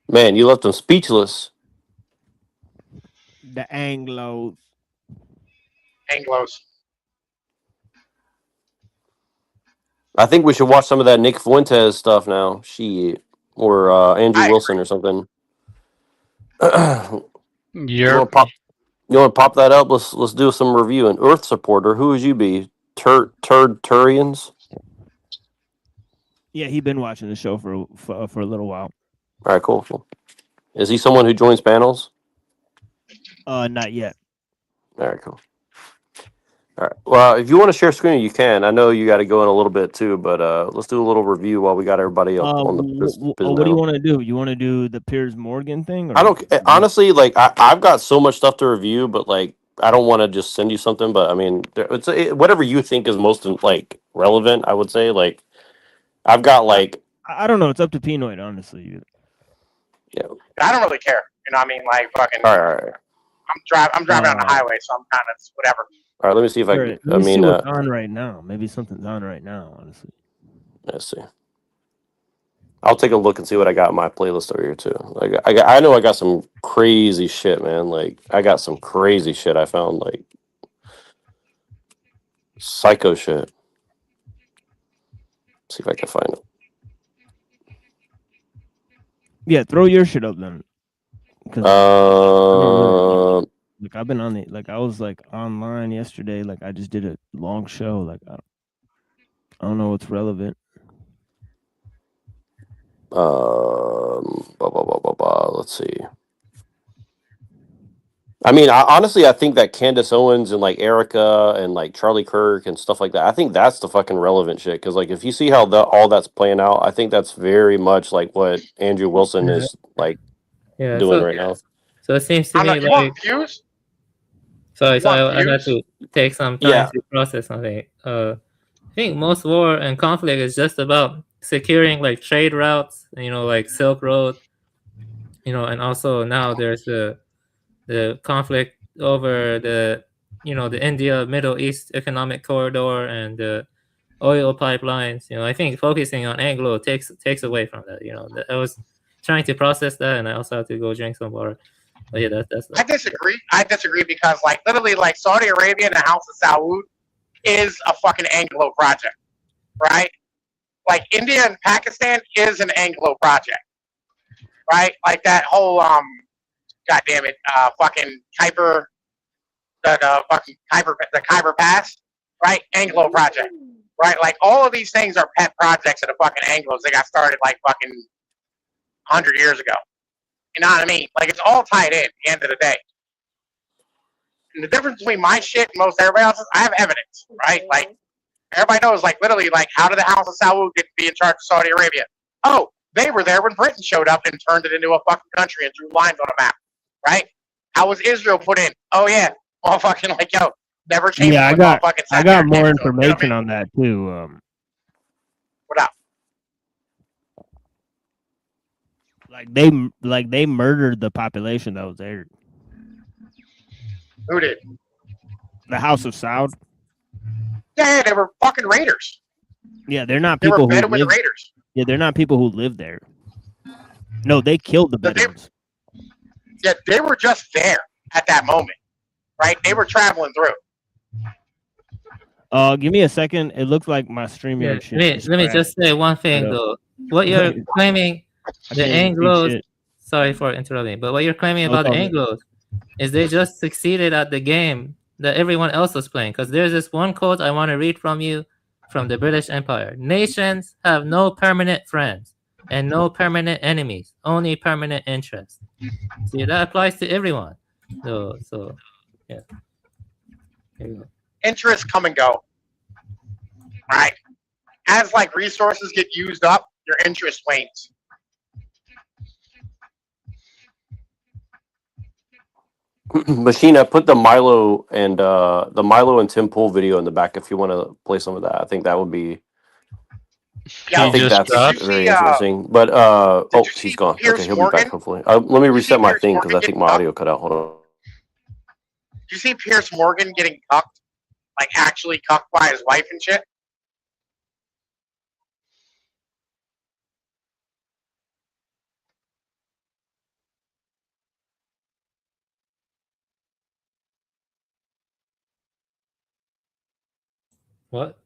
Man, you left them speechless. The Anglos. I think we should watch some of that Nick Fuentes stuff now. Shit. Or Andrew Wilson or something. You want to pop that up? Let's do some review. An Earth supporter. Who would you be? Turians? Yeah, he's been watching the show for a little while. All right, cool. Is he someone who joins panels? Not yet. All right, cool. All right. Well, if you want to share screen, you can. I know you got to go in a little bit too, but let's do a little review while we got everybody up on the what do you want to do? You want to do the Piers Morgan thing? Or I don't honestly like. I've got so much stuff to review, but like I don't want to just send you something. But I mean, whatever you think is most like relevant. I would say like I've got like I don't know. It's up to Pinoid, honestly. Yeah. I don't really care. You know what I mean? Like fucking. All right. I'm driving on the highway, so I'm kind of whatever. All right, let me see if I can. Let me see what's on right now. Maybe something's on right now, honestly. Let's see. I'll take a look and see what I got in my playlist over here too. Like I know I got some crazy shit, man. Like I got some crazy shit I found, like psycho shit. Let's see if I can find it. Yeah, throw your shit up then. Like I've been on it. Like I was like online yesterday. Like I just did a long show. Like I don't know what's relevant. Let's see. I mean, honestly, I think that Candace Owens and like Erica and like Charlie Kirk and stuff like that, I think that's the fucking relevant shit. Because like if you see how all that's playing out, I think that's very much like what Andrew Wilson is like doing right now. So it seems to me like views. Sorry, I had to take some time to process something. I think most war and conflict is just about securing like trade routes, you know, like Silk Road, you know, and also now there's the conflict over the India Middle East economic corridor and the oil pipelines. You know, I think focusing on Anglo takes away from that. You know, I was trying to process that, and I also have to go drink some water. But yeah, that's. I disagree because like literally like Saudi Arabia and the House of Saud is a fucking Anglo project, right? Like India and Pakistan is an Anglo project, right? Like that whole God damn it, fucking Khyber, the Khyber Pass, right? Anglo project, right? Like all of these things are pet projects of the fucking Anglos. They got started like fucking 100 years ago. You know what I mean? Like, it's all tied in at the end of the day. And the difference between my shit and most everybody else's, I have evidence, right? Like, everybody knows, like, literally, like, how did the House of Saud get to be in charge of Saudi Arabia? Oh, they were there when Britain showed up and turned it into a fucking country and drew lines on a map, right? How was Israel put in? Oh, yeah. Motherfucking, like, yo, never changed. Yeah, I got more information on that, too. What up? Like they murdered the population that was there. Who did? The House of Saud. Yeah, they were fucking raiders. Yeah, they're not They people were who bedded with the raiders. Yeah, they're not people who live there. No, they killed the Bedouins. Yeah, they were just there at that moment, right? They were traveling through. Give me a second. It looks like my StreamYard shit. Let me just say one thing though. What you're claiming, the Anglos. Sorry for interrupting, but what you're claiming about the Anglos is they just succeeded at the game that everyone else was playing. Because there's this one quote I want to read from you from the British Empire. Nations have no permanent friends and no permanent enemies, only permanent interests. See, that applies to everyone. So yeah. There you go. Interests come and go, right? As like resources get used up, your interest wanes. Machine, I put the Milo and Tim Pool video in the back if you want to play some of that. I think that would be. Yeah, I think that's very interesting. But he's gone. Okay, he'll be back hopefully. Let me reset my thing because I think my audio cut out. Hold on. Did you see Piers Morgan getting cucked? Like actually cucked by his wife and shit? What?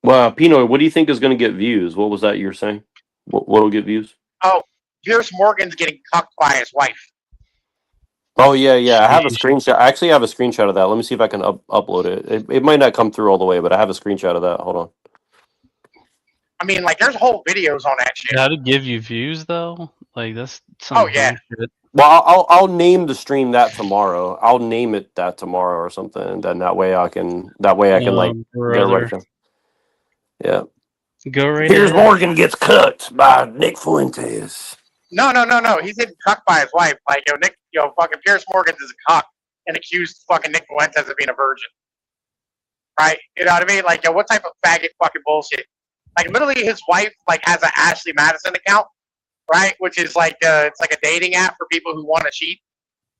Well, Pino, what do you think is going to get views? What was that you were saying? What will get views? Oh, Piers Morgan's getting cucked by his wife. Oh yeah. I have a screenshot. I actually have a screenshot of that. Let me see if I can upload it. It might not come through all the way, but I have a screenshot of that. Hold on. I mean, like, there's whole videos on that shit. How to give you views though? Like that's some yeah. bullshit. Well, I'll name the stream that tomorrow. I'll name it that tomorrow or something, and then that way I can like get right there. Yeah. Go right. Piers Morgan gets cooked by Nick Fuentes. No. He's getting cucked by his wife. Like, fucking Piers Morgan is a cuck and accused fucking Nick Fuentes of being a virgin. Right? You know what I mean? Like, what type of faggot fucking bullshit? Like, literally, his wife like has an Ashley Madison account, right? Which is like it's like a dating app for people who want to cheat,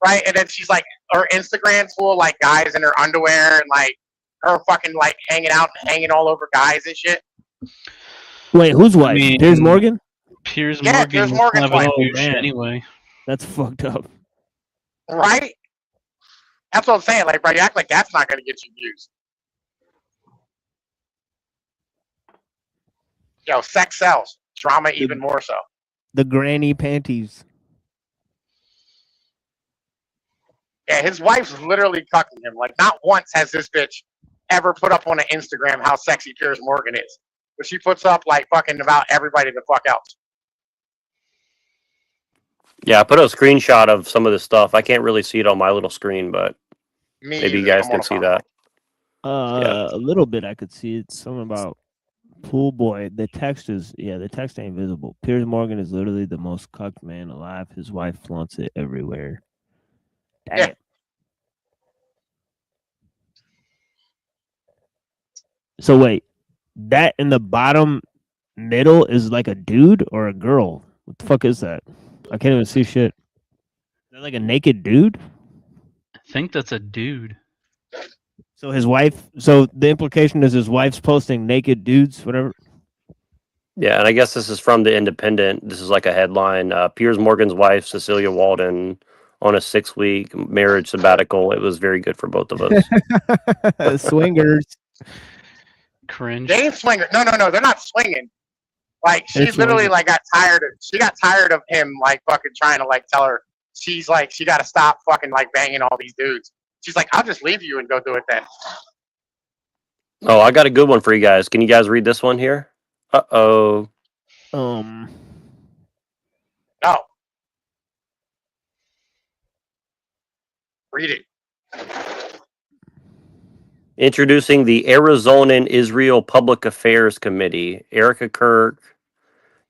right? And then she's like, her Instagram's full of like guys in her underwear and like her fucking like hanging out and hanging all over guys and shit. Wait, whose wife? Piers Morgan? Piers Morgan's wife. Anyway, that's fucked up. Right? That's what I'm saying. Like, bro, you act like that's not going to get you views. Yo, sex sells. Drama even more so. The granny panties. Yeah, his wife's literally cucking him. Like, not once has this bitch ever put up on an Instagram how sexy Piers Morgan is. But she puts up, like, fucking about everybody the fuck else. Yeah, I put a screenshot of some of this stuff. I can't really see it on my little screen, but maybe you guys can see that. A little bit I could see it. Something about Pool Boy. The text ain't visible. Piers Morgan is literally the most cucked man alive. His wife flaunts it everywhere. Damn. Yeah. So wait, that in the bottom middle is like a dude or a girl? What the fuck is that? I can't even see shit. Is that like a naked dude? I think that's a dude. So his wife. So the implication is his wife's posting naked dudes, whatever. Yeah, and I guess this is from the Independent. This is like a headline. Piers Morgan's wife, Cecilia Walden, on a 6-week marriage sabbatical. It was very good for both of us. Swingers. Cringe. They ain't swingers. No, they're not swinging. Like, she's literally like got tired of him like fucking trying to like tell her she's like she got to stop fucking like banging all these dudes. She's like, I'll just leave you and go do it then. Oh, I got a good one for you guys. Can you guys read this one here? Uh-oh. No. Read it. Introducing the Arizonan Israel Public Affairs Committee. Erica Kirk,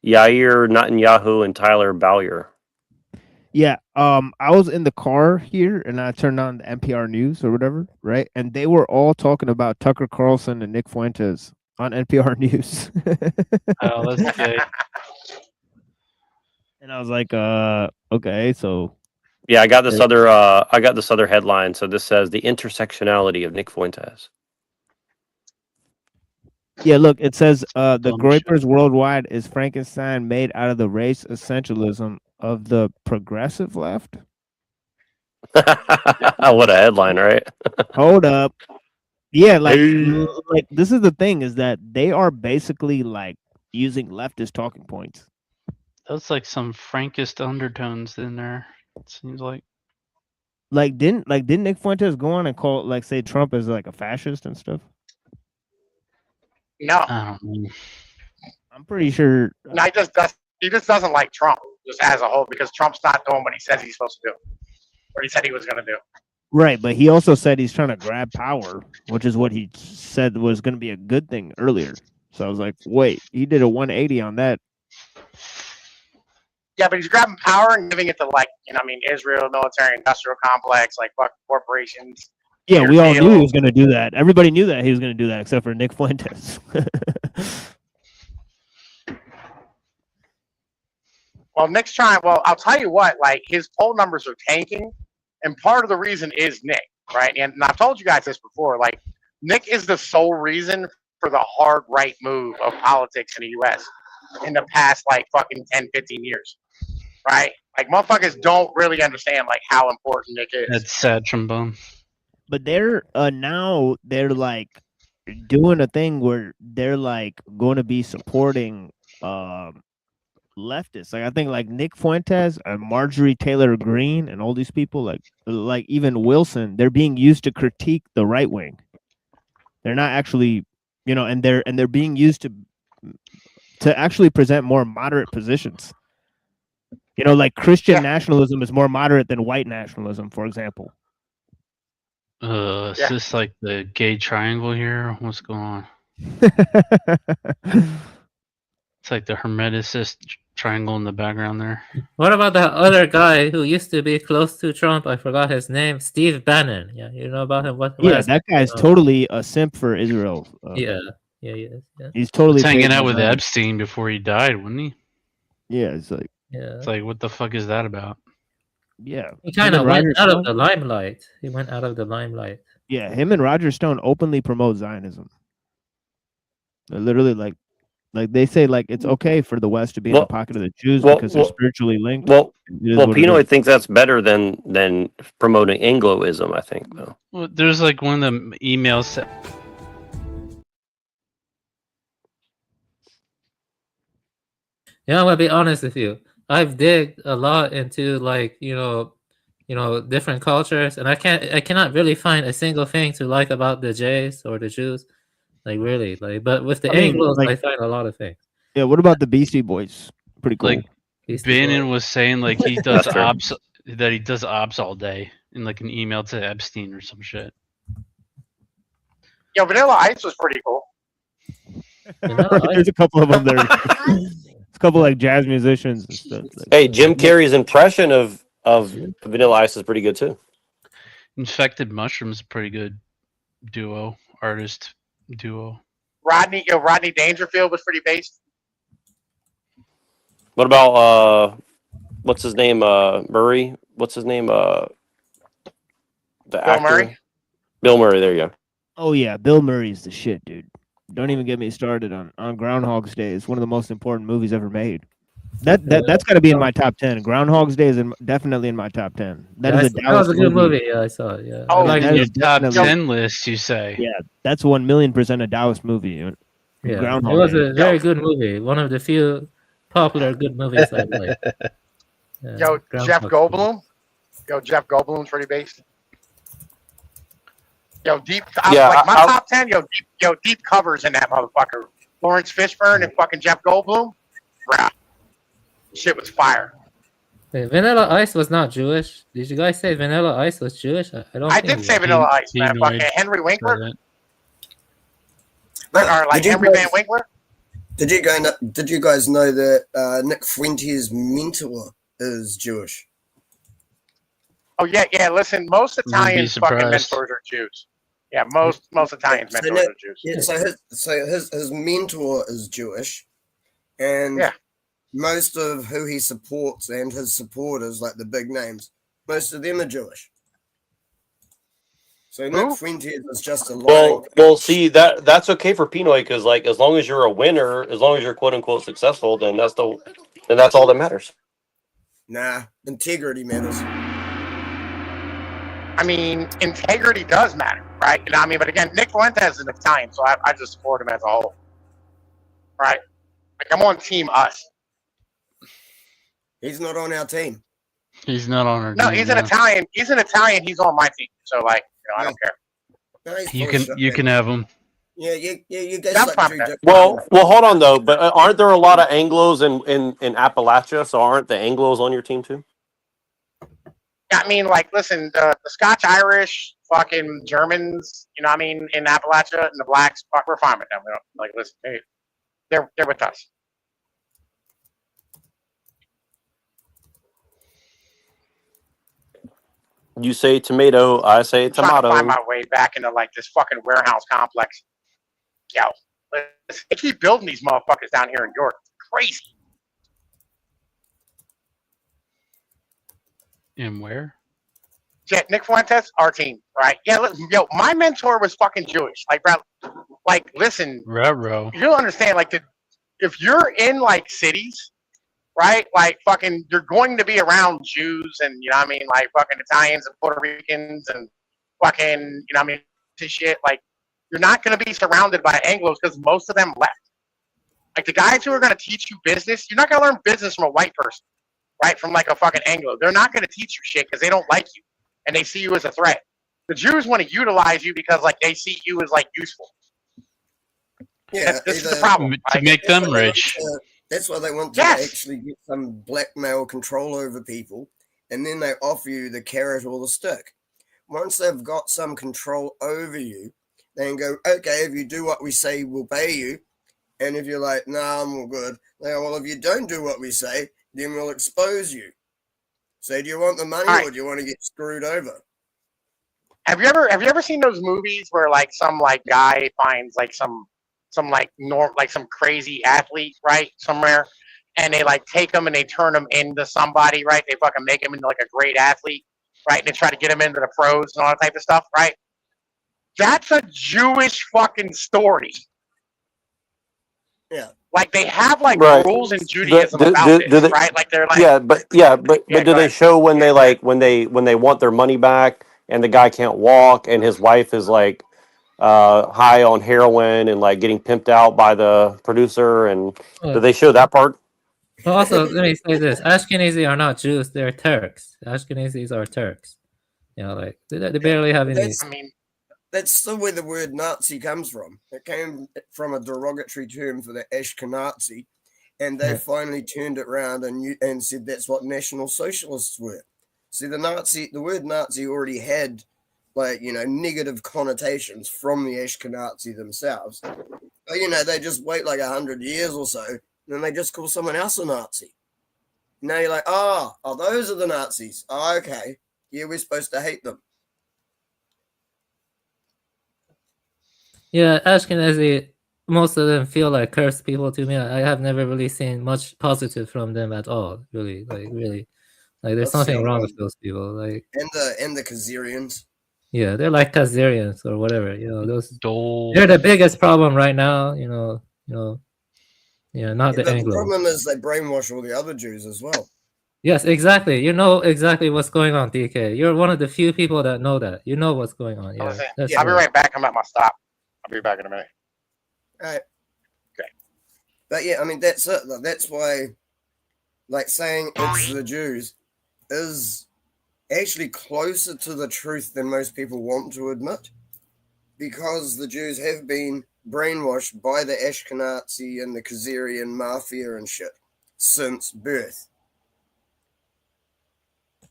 Yair Netanyahu, and Tyler Bowyer. Yeah. I was in the car here and I turned on the NPR news or whatever, right? And they were all talking about Tucker Carlson and Nick Fuentes on NPR news. Oh, that's gay. And I was like, okay, so Yeah, I got this other headline. So this says the intersectionality of Nick Fuentes. yeah, look, it says the Dumb Groypers worldwide is Frankenstein made out of the race essentialism of the progressive left. What a headline, right? Hold up. Yeah, like, Hey. like this is the thing is that they are basically like using leftist talking points. That's like some Frankist undertones in there. It seems like. Like didn't Nick Fuentes go on and call like say Trump as like a fascist and stuff? No. I don't know. I'm pretty sure. No, he just doesn't like Trump, just as a whole, because Trump's not doing what he says he's supposed to do, or he said he was going to do. Right, but he also said he's trying to grab power, which is what he said was going to be a good thing earlier. So I was like, wait, he did a 180 on that. Yeah, but he's grabbing power and giving it to, like, Israel, military industrial complex, like fucking corporations. Yeah, we all knew he was going to do that. Everybody knew that he was going to do that, except for Nick Fuentes. Well, Nick's trying. Well, I'll tell you what. Like, his poll numbers are tanking, and part of the reason is Nick, right? And I've told you guys this before. Like, Nick is the sole reason for the hard right move of politics in the U.S. in the past, like, fucking 10, 15 years, right? Like, motherfuckers don't really understand, like, how important Nick is. That's sad, trombone. But they're now they're like doing a thing where they're like going to be supporting leftists. Like I think like Nick Fuentes and Marjorie Taylor Greene and all these people, like even Wilson, they're being used to critique the right wing. They're not actually, and they're being used to actually present more moderate positions. Like Christian nationalism is more moderate than white nationalism, for example. Is this like the gay triangle here? What's going on? It's like the Hermeticist triangle in the background there. What about that other guy who used to be close to Trump? I forgot his name. Steve Bannon. Yeah, you know about him? That guy's totally a simp for Israel. Yeah. He's totally hanging out with Epstein before he died, wasn't he? Yeah, it's like. Yeah. It's like, what the fuck is that about? Yeah. He kind of went out of the limelight. He went out of the limelight. Yeah, him and Roger Stone openly promote Zionism. They're literally like they say like it's okay for the West to be in the pocket of the Jews because they're spiritually linked. Well, Pinoy thinks that's better than promoting Angloism, I think, though. Well, there's like one of the emails. Yeah, I'm gonna be honest with you. I've digged a lot into like different cultures, and I cannot really find a single thing to like about the Jays or the Jews, like really. Like, but with the Anglos, I find a lot of things. Yeah, what about the Beastie Boys? Pretty cool. Like Bannon was saying, like he does ops that he does ops all day in like an email to Epstein or some shit. Yeah, Vanilla Ice was pretty cool. There's a couple of them there. A couple like jazz musicians and stuff. Hey, Jim Carrey's impression of Vanilla Ice is pretty good too. Infected Mushrooms, pretty good artist duo. Rodney Dangerfield was pretty based. What about what's his name? Murray. What's his name? The actor. Murray. Bill Murray. There you go. Oh yeah, Bill Murray's the shit, dude. Don't even get me started on Groundhog's Day. It's one of the most important movies ever made. That's got to be in my top 10. Groundhog's Day is definitely in my top 10. That was a good movie. Yeah, I saw it. Yeah. Oh, like your top 10 list, you say? Yeah, that's 1,000,000% a Dallas movie. Yeah, it was a very good movie. One of the few popular good movies I like. Yo, Jeff Goldblum. Jeff Goldblum's pretty based. Yo, deep. Like my top 10. Deep covers in that motherfucker. Lawrence Fishburne and fucking Jeff Goldblum. bruh, shit was fire. Wait, Vanilla Ice was not Jewish. Did you guys say Vanilla Ice was Jewish? I don't I think did say Vanilla Ice, man. Pinoid Fucking Henry Winkler, said it. or like Henry Van Winkler. Did you guys know that Nick Fuentes' mentor is Jewish? Oh yeah. Listen, most Wouldn't be Italians fucking surprised. mentors are Jews. Yeah, most Italians So mentors are Jews. Yeah, so his mentor is Jewish, and Yeah. most of who he supports and his supporters, like the big names, most of them are Jewish. So Nick Fuentes is just a Well, see that's okay for Pinoy because like as long as you're a winner, as long as you're quote unquote successful, then that's all that matters. Nah, integrity matters. I mean, integrity does matter, right? You know what I mean? But again, Nick Fuentes is an Italian, so I just support him as a whole. Right? Like, I'm on team us. He's not on our team. He's not on our No, team, he's an Italian. He's an Italian. He's on my team. So, like, I don't care. No, he's You full of can shit, you man. can have him. Yeah, you guys That's like fine. Well, hold on though. But aren't there a lot of Anglos in Appalachia? So aren't the Anglos on your team too? I mean, like, listen, the Scotch Irish, fucking Germans, you know what I mean, in Appalachia, and the blacks, fuck, we're fine with them. We don't, like, listen, they're with us. You say tomato, I say I'm trying to tomato. find my way back into, like, this fucking warehouse complex. Yo, they keep building these motherfuckers down here in York. It's crazy. And where? Yeah, Nick Fuentes, our team, right? Yeah, listen, yo, my mentor was fucking Jewish. Like, bro, like, listen, Ruh-roh. you'll understand, like, if you're in, like, cities, right, like, fucking, you're going to be around Jews and, you know what I mean, like, fucking Italians and Puerto Ricans and fucking, you know what I mean, this shit, like, you're not going to be surrounded by Anglos because most of them left. Like, the guys who are going to teach you business, you're not going to learn business from a white person, right, from, like, a fucking Anglo. They're not going to teach you shit because they don't like you and they see you as a threat. The Jews want to utilize you because, like, they see you as, like, useful. Yeah, this is the problem. To make them rich. That's why they want to actually get some blackmail control over people, and then they offer you the carrot or the stick. Once they've got some control over you, they can go, okay, if you do what we say, we'll pay you. And if you're like, nah, I'm all good, they go, well, if you don't do what we say, then we'll expose you. So do you want the money or do you want to get screwed over? Have you ever seen those movies where, like, some, like, guy finds, like, some like some crazy athlete, right, somewhere, and they, like, take him and they turn him into somebody, right? They fucking make him into, like, a great athlete, right? And they try to get him into the pros and all that type of stuff, right? That's a Jewish fucking story. Yeah. Like, they have, like, Right. rules in Judaism about this, right? Like, they're like, but do they show when they like when they want their money back and the guy can't walk and his wife is like high on heroin and like getting pimped out by the producer, and do they show that part? Well, also, let me say this: Ashkenazi are not Jews; they're Turks. Ashkenazis are Turks. You know, like they barely have any. I mean, that's still where the word Nazi comes from. It came from a derogatory term for the Ashkenazi, and they finally turned it around and said that's what National Socialists were. See, the word Nazi already had, like, you know, negative connotations from the Ashkenazi themselves. But, you know, they just wait like 100 years or so, and then they just call someone else a Nazi. Now you're like, oh, those are the Nazis. Oh, okay. Yeah, we're supposed to hate them. Yeah, Ashkenazi, most of them feel like cursed people to me. I have never really seen much positive from them at all. Really, like there's something wrong with those people. Like and the Khazarians. Yeah, they're like Khazarians or whatever. You know, they're the biggest problem right now. You know, not the Anglo. The problem is they brainwash all the other Jews as well. Yes, exactly. You know exactly what's going on, DK. You're one of the few people that know that. You know what's going on. Yeah, I'll be right back. I'm at my stop. I'll be back in a minute. All right. Okay. But yeah, I mean, that's it. That's why, like, saying it's the Jews is actually closer to the truth than most people want to admit, because the Jews have been brainwashed by the Ashkenazi and the Khazarian mafia and shit. since birth.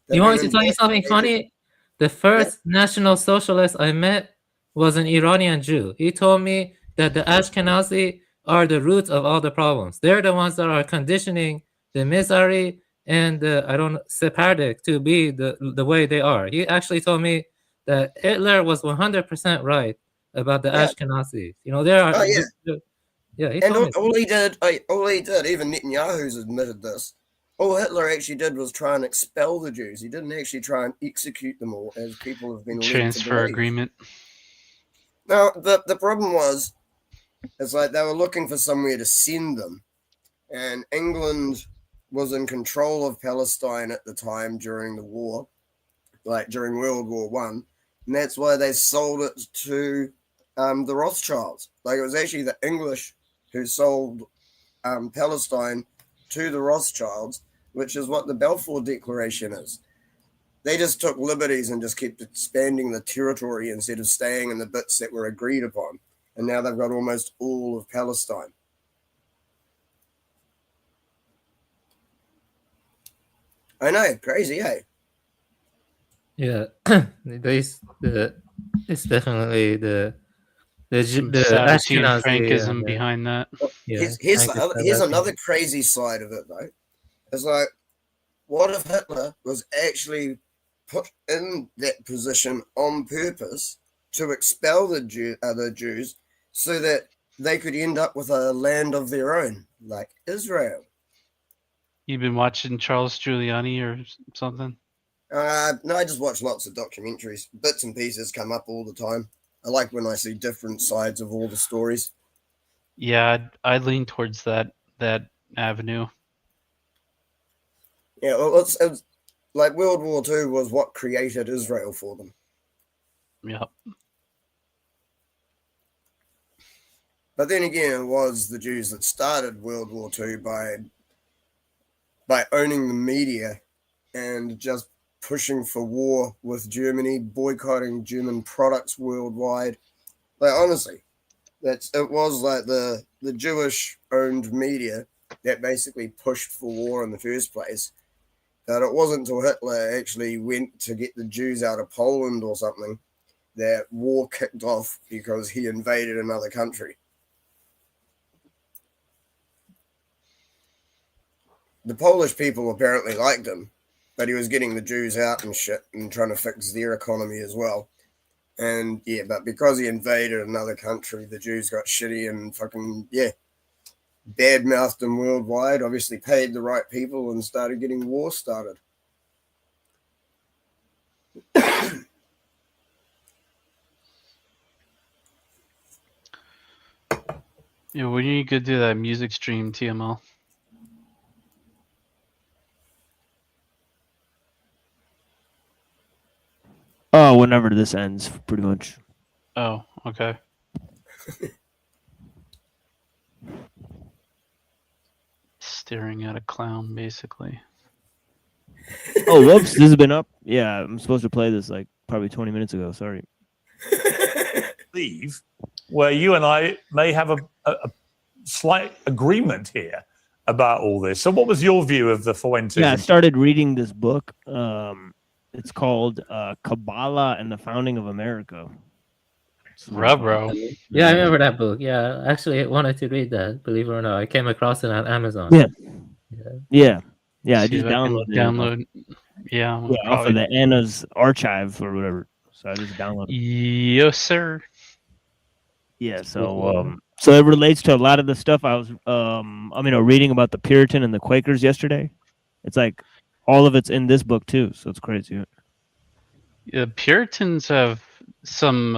You want me to tell you something funny? The first National Socialist I met was an Iranian Jew. He told me that the Ashkenazi are the roots of all the problems. They're the ones that are conditioning the Mizrahi and the Sephardic to be the way they are. He actually told me that Hitler was 100% right about the Ashkenazis. You know, there are. Oh, yeah. Yeah, he And told me. all he did, even Netanyahu's admitted this. All Hitler actually did was try and expel the Jews. He didn't actually try and execute them all, as people have been led to Transfer believe. agreement. Now, the problem was, it's like they were looking for somewhere to send them. And England was in control of Palestine at the time during the war, like during World War One. And that's why they sold it to the Rothschilds. Like, it was actually the English who sold Palestine to the Rothschilds, which is what the Balfour Declaration is. They just took liberties and just kept expanding the territory instead of staying in the bits that were agreed upon. And now they've got almost all of Palestine. I know, crazy, eh? Yeah, it's definitely the Savage and Ashkenazi, Frankism behind that. Yeah, Here's another crazy side of it, though. It's like, what if Hitler was actually put in that position on purpose to expel the Jews so that they could end up with a land of their own, like Israel? You've been watching Charles Giuliani or something? No, I just watch lots of documentaries. Bits and pieces come up all the time. I like when I see different sides of all the stories. Yeah, I lean towards that avenue. Yeah, well, it's like World War II was what created Israel for them. Yep. But then again, it was the Jews that started World War II by owning the media and just pushing for war with Germany, boycotting German products worldwide. Like, honestly, it was like the Jewish-owned media that basically pushed for war in the first place. That it wasn't until Hitler actually went to get the Jews out of Poland or something that war kicked off because he invaded another country. The Polish people apparently liked him, but he was getting the Jews out and shit and trying to fix their economy as well. And yeah, but because he invaded another country, the Jews got shitty and fucking, bad-mouthed them worldwide, obviously paid the right people and started getting war started. Yeah, when you could do that music stream, TML? Oh, whenever this ends, pretty much. Oh, okay. Staring at a clown, basically. Oh, whoops! This has been up. Yeah, I'm supposed to play this like probably 20 minutes ago. Sorry. Leave, where you and I may have a slight agreement here about all this. So, what was your view of the Fuentes? Yeah, I started reading this book. It's called Kabbalah and the Founding of America. Rubro. Yeah, I remember that book. Yeah, I actually wanted to read that. Believe it or not, I came across it on Amazon. Yeah. I See just if I can downloaded it. download. Yeah, Off of the Anna's archive or whatever. So I just downloaded it. Yes, sir. Yeah, so it relates to a lot of the stuff I was reading about the Puritan and the Quakers yesterday. It's like all of it's in this book too, so it's crazy. Yeah, Puritans have some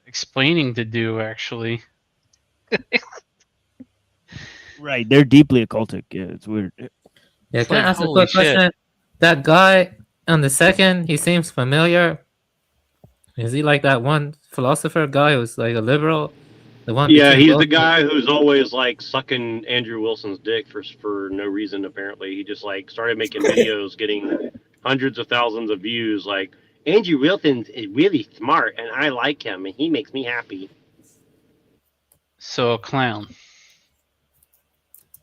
explaining to do, actually. Right, they're deeply occultic. Yeah, it's weird. Yeah, It's can I like, ask a holy quick question? That guy on the second, he seems familiar. Is he like that one philosopher guy who's like a liberal? The one? Yeah, between he's both? the guy who's always like sucking Andrew Wilson's dick for no reason. Apparently, he just like started making videos, getting hundreds of thousands of views. Like, Andrew Wilson is really smart, and I like him, and he makes me happy. So a clown.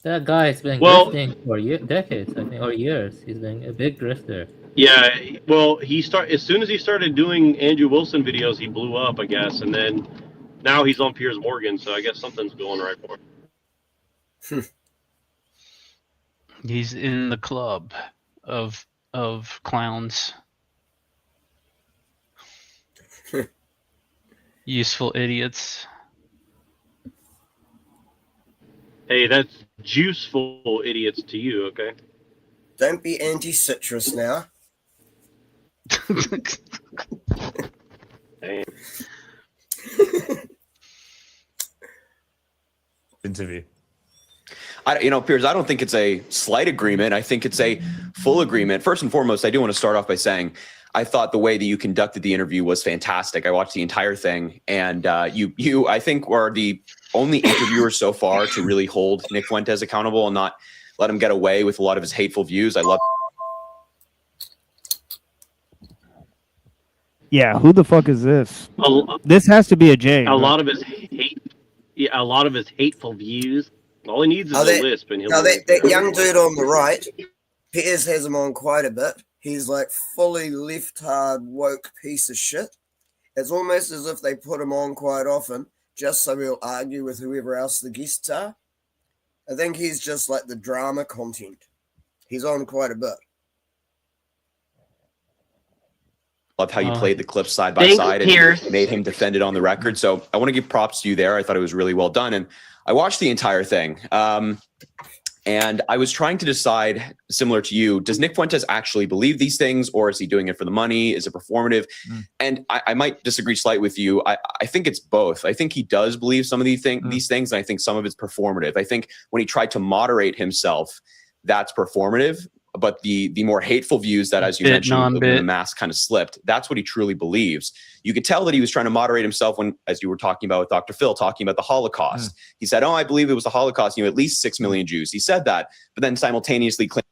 That guy's been Well- grifting for decades, I think, or years. He's been a big grifter. Yeah, well, as soon as he started doing Andrew Wilson videos, he blew up, I guess, and then now he's on Piers Morgan, so I guess something's going right for him. He's in the club of clowns. Useful idiots. Hey, that's juiceful idiots to you, okay? Don't be anti-citrus now. Damn. Interview. Piers, I don't think it's a slight agreement. I think it's a full agreement. First and foremost, I do want to start off by saying I thought the way that you conducted the interview was fantastic. I watched the entire thing, and you, I think, were the only interviewer so far to really hold Nick Fuentes accountable and not let him get away with a lot of his hateful views. I love. Yeah, who the fuck is this? A This has to be a J. lot of his hateful views. All he needs is a lisp, and he'll. Now that young dude on the right, Piers has him on quite a bit. He's like fully left-hard woke piece of shit. It's almost as if they put him on quite often just so he'll argue with whoever else the guests are. I think he's just like the drama content. He's on quite a bit. Loved how you played the clips side by side and made him defend it on the record. So I want to give props to you there. I thought it was really well done. And I watched the entire thing. And I was trying to decide, similar to you, does Nick Fuentes actually believe these things, or is he doing it for the money? Is it performative? And I might disagree slightly with you. I think it's both. I think he does believe some of these things, and I think some of it's performative. I think when he tried to moderate himself, that's performative. But the more hateful views that, as you mentioned, when the mask kind of slipped, that's what he truly believes. You could tell that he was trying to moderate himself when, as you were talking about with Dr. Phil, talking about the Holocaust. He said, I believe it was the Holocaust, at least 6 million Jews. He said that, but then simultaneously claimed.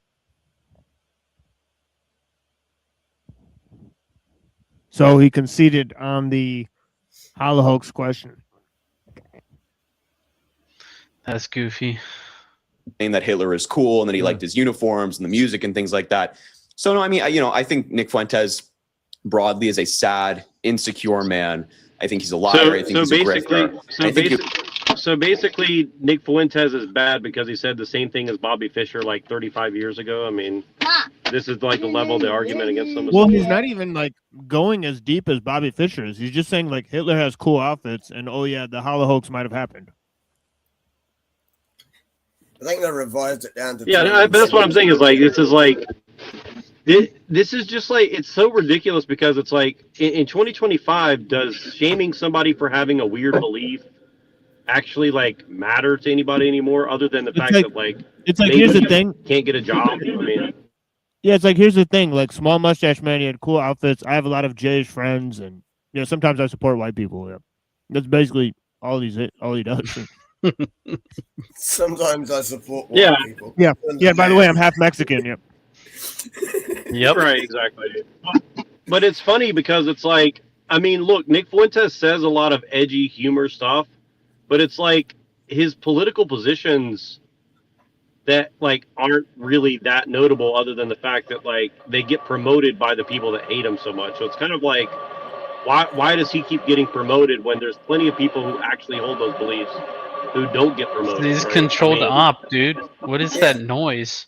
So he conceded on the Holocaust question. That's goofy. Saying that Hitler is cool and that he liked his uniforms and the music and things like that. So no, I mean, I think Nick Fuentes broadly is a sad, insecure man. I think he's a liar. I think he's a grifter. So basically, Nick Fuentes is bad because he said the same thing as Bobby Fischer like 35 years ago. I mean, this is like the level of the argument against him. Well, he's not even like going as deep as Bobby Fischer is. He's just saying like Hitler has cool outfits and the Holocaust might have happened. I think they revised it down to. Yeah, but that's what I'm saying is like this is just like it's so ridiculous because it's like in 2025, does shaming somebody for having a weird belief actually like matter to anybody anymore, other than the fact that like it's like here's the thing, can't get a job. I mean, yeah, it's like here's the thing, like Small Mustache Man, he had cool outfits. I have a lot of Jewish friends, and sometimes I support white people. Yeah, that's basically all he does. Sometimes I support white people. Yeah. By the way, I'm half Mexican. Yep. Yep. Right. Exactly. But it's funny because it's like, I mean, look, Nick Fuentes says a lot of edgy humor stuff, but it's like his political positions that like aren't really that notable, other than the fact that like they get promoted by the people that hate him so much. So it's kind of like, why does he keep getting promoted when there's plenty of people who actually hold those beliefs who don't get promoted? He's controlled op, dude. What is that noise?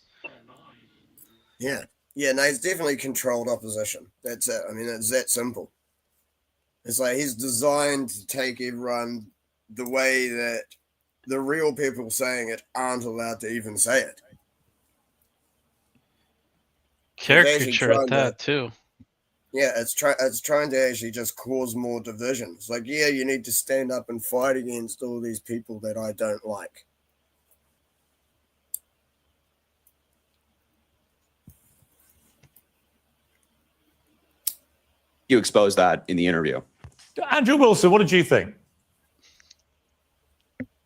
Yeah. No, he's definitely controlled opposition. That's it. I mean, it's that simple. It's like he's designed to take everyone the way that the real people saying it aren't allowed to even say it. Caricature at that, too. Yeah, it's trying to actually just cause more division. It's like, yeah, you need to stand up and fight against all these people that I don't like. You exposed that in the interview. Andrew Wilson, what did you think?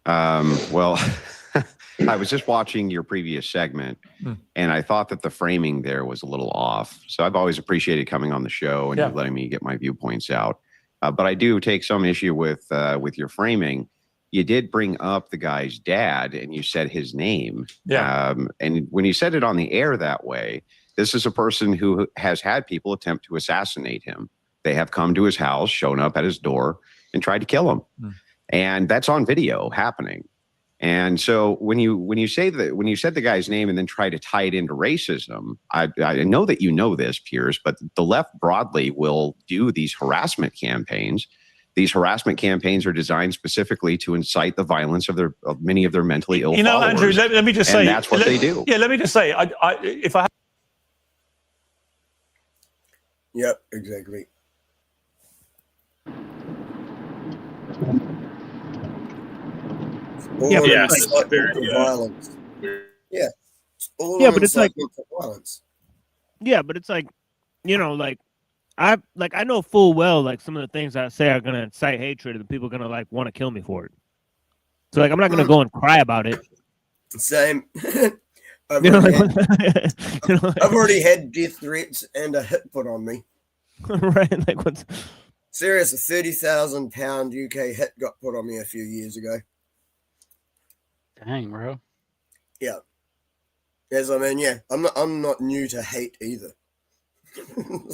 Well, I was just watching your previous segment, and I thought that the framing there was a little off. So I've always appreciated coming on the show and you letting me get my viewpoints out. But I do take some issue with your framing. you did bring up the guy's dad and you said his name. Yeah. And when you said it on the air that way, this is a person who has had people attempt to assassinate him. They have come to his house, shown up at his door, and tried to kill him. And that's on video happening. And so when you said the guy's name and then try to tie it into racism, I know that you know this, Piers, but the left broadly will do these harassment campaigns. These harassment campaigns are designed specifically to incite the violence of many of their mentally ill followers. Andrew, let me just say, that's what they do. Yeah, let me just say, if I. Yep, exactly. Yeah, violence. Yeah. Yeah, but it's like violence. Yeah, but it's like, you know, like I know full well like some of the things I say are gonna incite hatred and people are gonna like want to kill me for it. So like I'm not gonna go and cry about it. Same. I've I've already had death threats and a hit put on me. Right, like what's serious? A £30,000 UK hit got put on me a few years ago. Dang, bro. Yeah. Yes, I mean, yeah, I'm not new to hate either.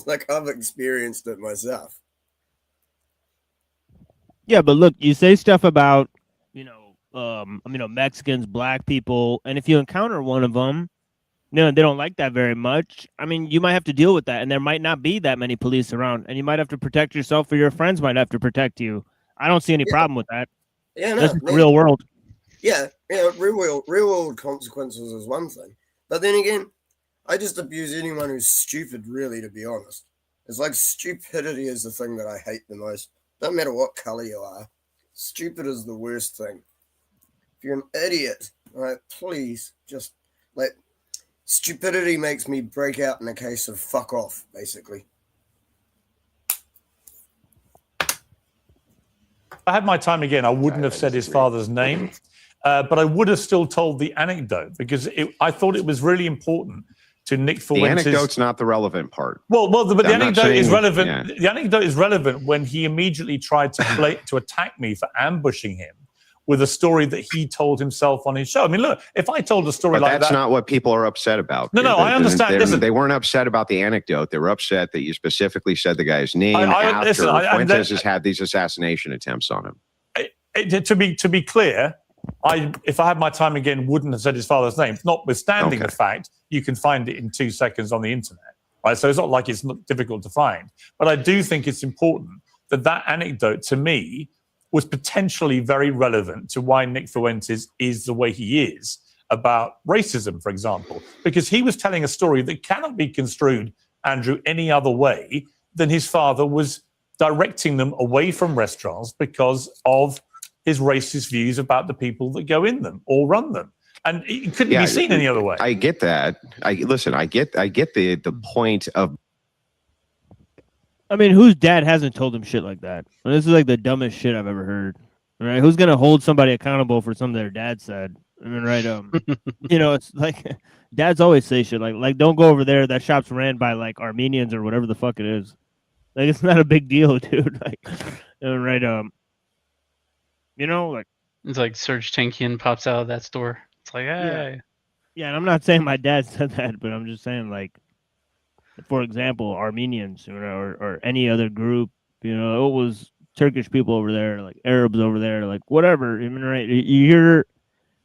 Like I've experienced it myself. Yeah, but look, you say stuff about, Mexicans, black people, and if you encounter one of them, they don't like that very much. I mean, you might have to deal with that, and there might not be that many police around, and you might have to protect yourself, or your friends might have to protect you. I don't see any problem with that. Yeah, no, that's the real world. Yeah, real world consequences is one thing, but then again, I just abuse anyone who's stupid. Really, to be honest, it's like stupidity is the thing that I hate the most. No matter what color you are, stupid is the worst thing. If you're an idiot, right, please just stupidity makes me break out in a case of fuck off, basically. If I had my time again, I wouldn't have said his father's name, but I would have still told the anecdote because I thought it was really important to Nick Fuentes. The anecdote's not the relevant part. But the anecdote is relevant. Yeah. The anecdote is relevant when he immediately tried to attack me for ambushing him with a story that he told himself on his show. I mean, look, if I told a story like that... that's not what people are upset about. No, I understand. They weren't upset about the anecdote. They were upset that you specifically said the guy's name after Fuentes has had these assassination attempts on him. To be clear, if I had my time again, wouldn't have said his father's name, notwithstanding the fact you can find it in 2 seconds on the internet. Right? So it's not like it's not difficult to find. But I do think it's important that anecdote, to me, was potentially very relevant to why Nick Fuentes is the way he is about racism, for example, because he was telling a story that cannot be construed, Andrew, any other way than his father was directing them away from restaurants because of his racist views about the people that go in them or run them. And it couldn't be seen any other way. I get that. I get the point of... I mean, whose dad hasn't told him shit like that? This is like the dumbest shit I've ever heard. All right, who's gonna hold somebody accountable for something their dad said? I mean, right? It's like dads always say shit like don't go over there. That shop's ran by like Armenians or whatever the fuck it is. Like it's not a big deal, dude. Like, right? Like it's like Serge Tankian pops out of that store. It's like, hey, yeah. And I'm not saying my dad said that, but I'm just saying like. For example, Armenians, or any other group, it was Turkish people over there, like Arabs over there, like whatever. I mean, right?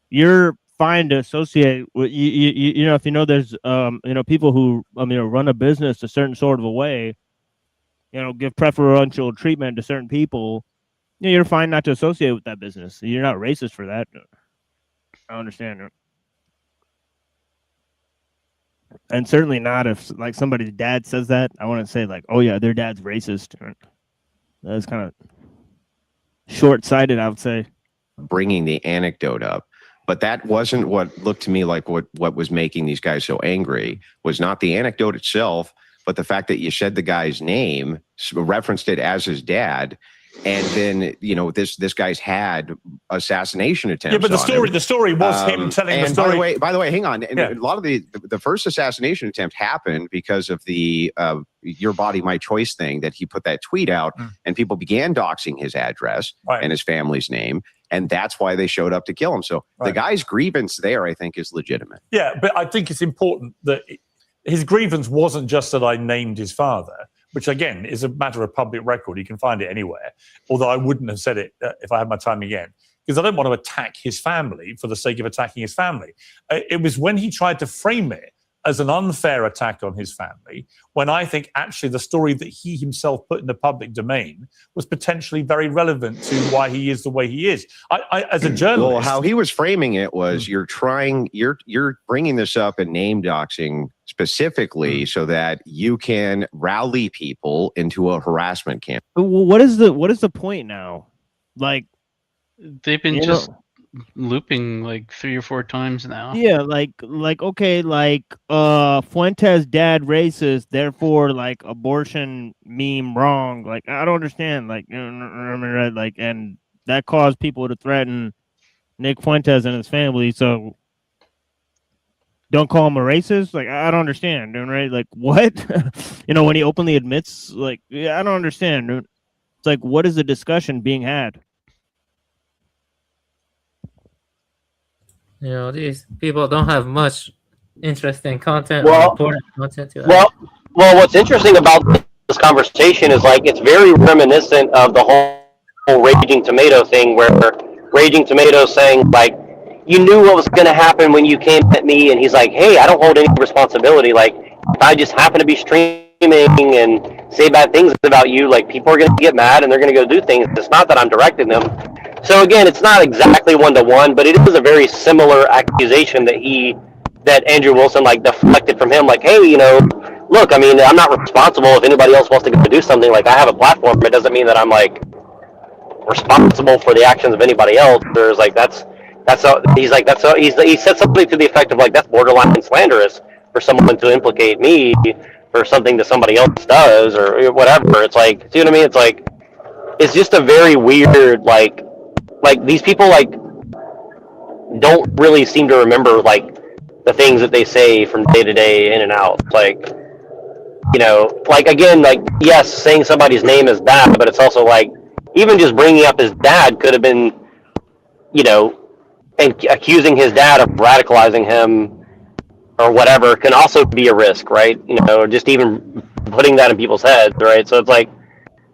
You're fine to associate with if there's people who run a business a certain sort of a way, give preferential treatment to certain people. You're fine not to associate with that business. You're not racist for that. I understand it. And certainly not if like somebody's dad says that. I want to say like, oh yeah, their dad's racist. That's kind of short-sighted, I would say. Bringing the anecdote up, but that wasn't what looked to me like what was making these guys so angry. Was not the anecdote itself, but the fact that you said the guy's name, referenced it as his dad. And then this guy's had assassination attempts. Yeah, but the story was him telling the story. By the way, hang on. And a lot of the first assassination attempt happened because of the "Your Body, My Choice" thing that he put that tweet out, and people began doxing his address and his family's name. and that's why they showed up to kill him. So the guy's grievance there, I think, is legitimate. Yeah, but I think it's important that his grievance wasn't just that I named his father, which again is a matter of public record. You can find it anywhere. Although I wouldn't have said it if I had my time again, because I don't want to attack his family for the sake of attacking his family. It was when he tried to frame it as an unfair attack on his family, when I think actually the story that he himself put in the public domain was potentially very relevant to why he is the way he is. I as a journalist, well, how he was framing it was you're bringing this up and name doxing specifically so that you can rally people into a harassment camp. What is the point now? Like, they've been just looping like 3 or 4 times now. Yeah, like okay, like Fuentes' dad racist, therefore like abortion meme wrong. Like I don't understand. Like like, and that caused people to threaten Nick Fuentes and his family. So don't call him a racist. Like I don't understand, dude. Right? Like what? When he openly admits, like I don't understand, dude. It's like what is the discussion being had? These people don't have much interesting content. Well, well, what's interesting about this conversation is like it's very reminiscent of the whole Raging Tomato thing, where Raging Tomato saying like, "You knew what was going to happen when you came at me," and he's like, "Hey, I don't hold any responsibility. Like, if I just happen to be streaming and say bad things about you, like people are going to get mad and they're going to go do things. It's not that I'm directing them." So again, it's not exactly 1-to-1, but it is a very similar accusation that Andrew Wilson like deflected from him. Like, hey, look, I mean, I'm not responsible if anybody else wants to go do something. Like, I have a platform. It doesn't mean that I'm like responsible for the actions of anybody else. There's like he said something to the effect of like that's borderline slanderous for someone to implicate me for something that somebody else does or whatever. It's like, see what I mean? It's like it's just a very weird like these people like don't really seem to remember like the things that they say from day to day in and out. Like, like again, like yes, saying somebody's name is bad, but it's also like even just bringing up his dad could have been, and accusing his dad of radicalizing him or whatever can also be a risk, right? Or just even putting that in people's heads, right? So it's like,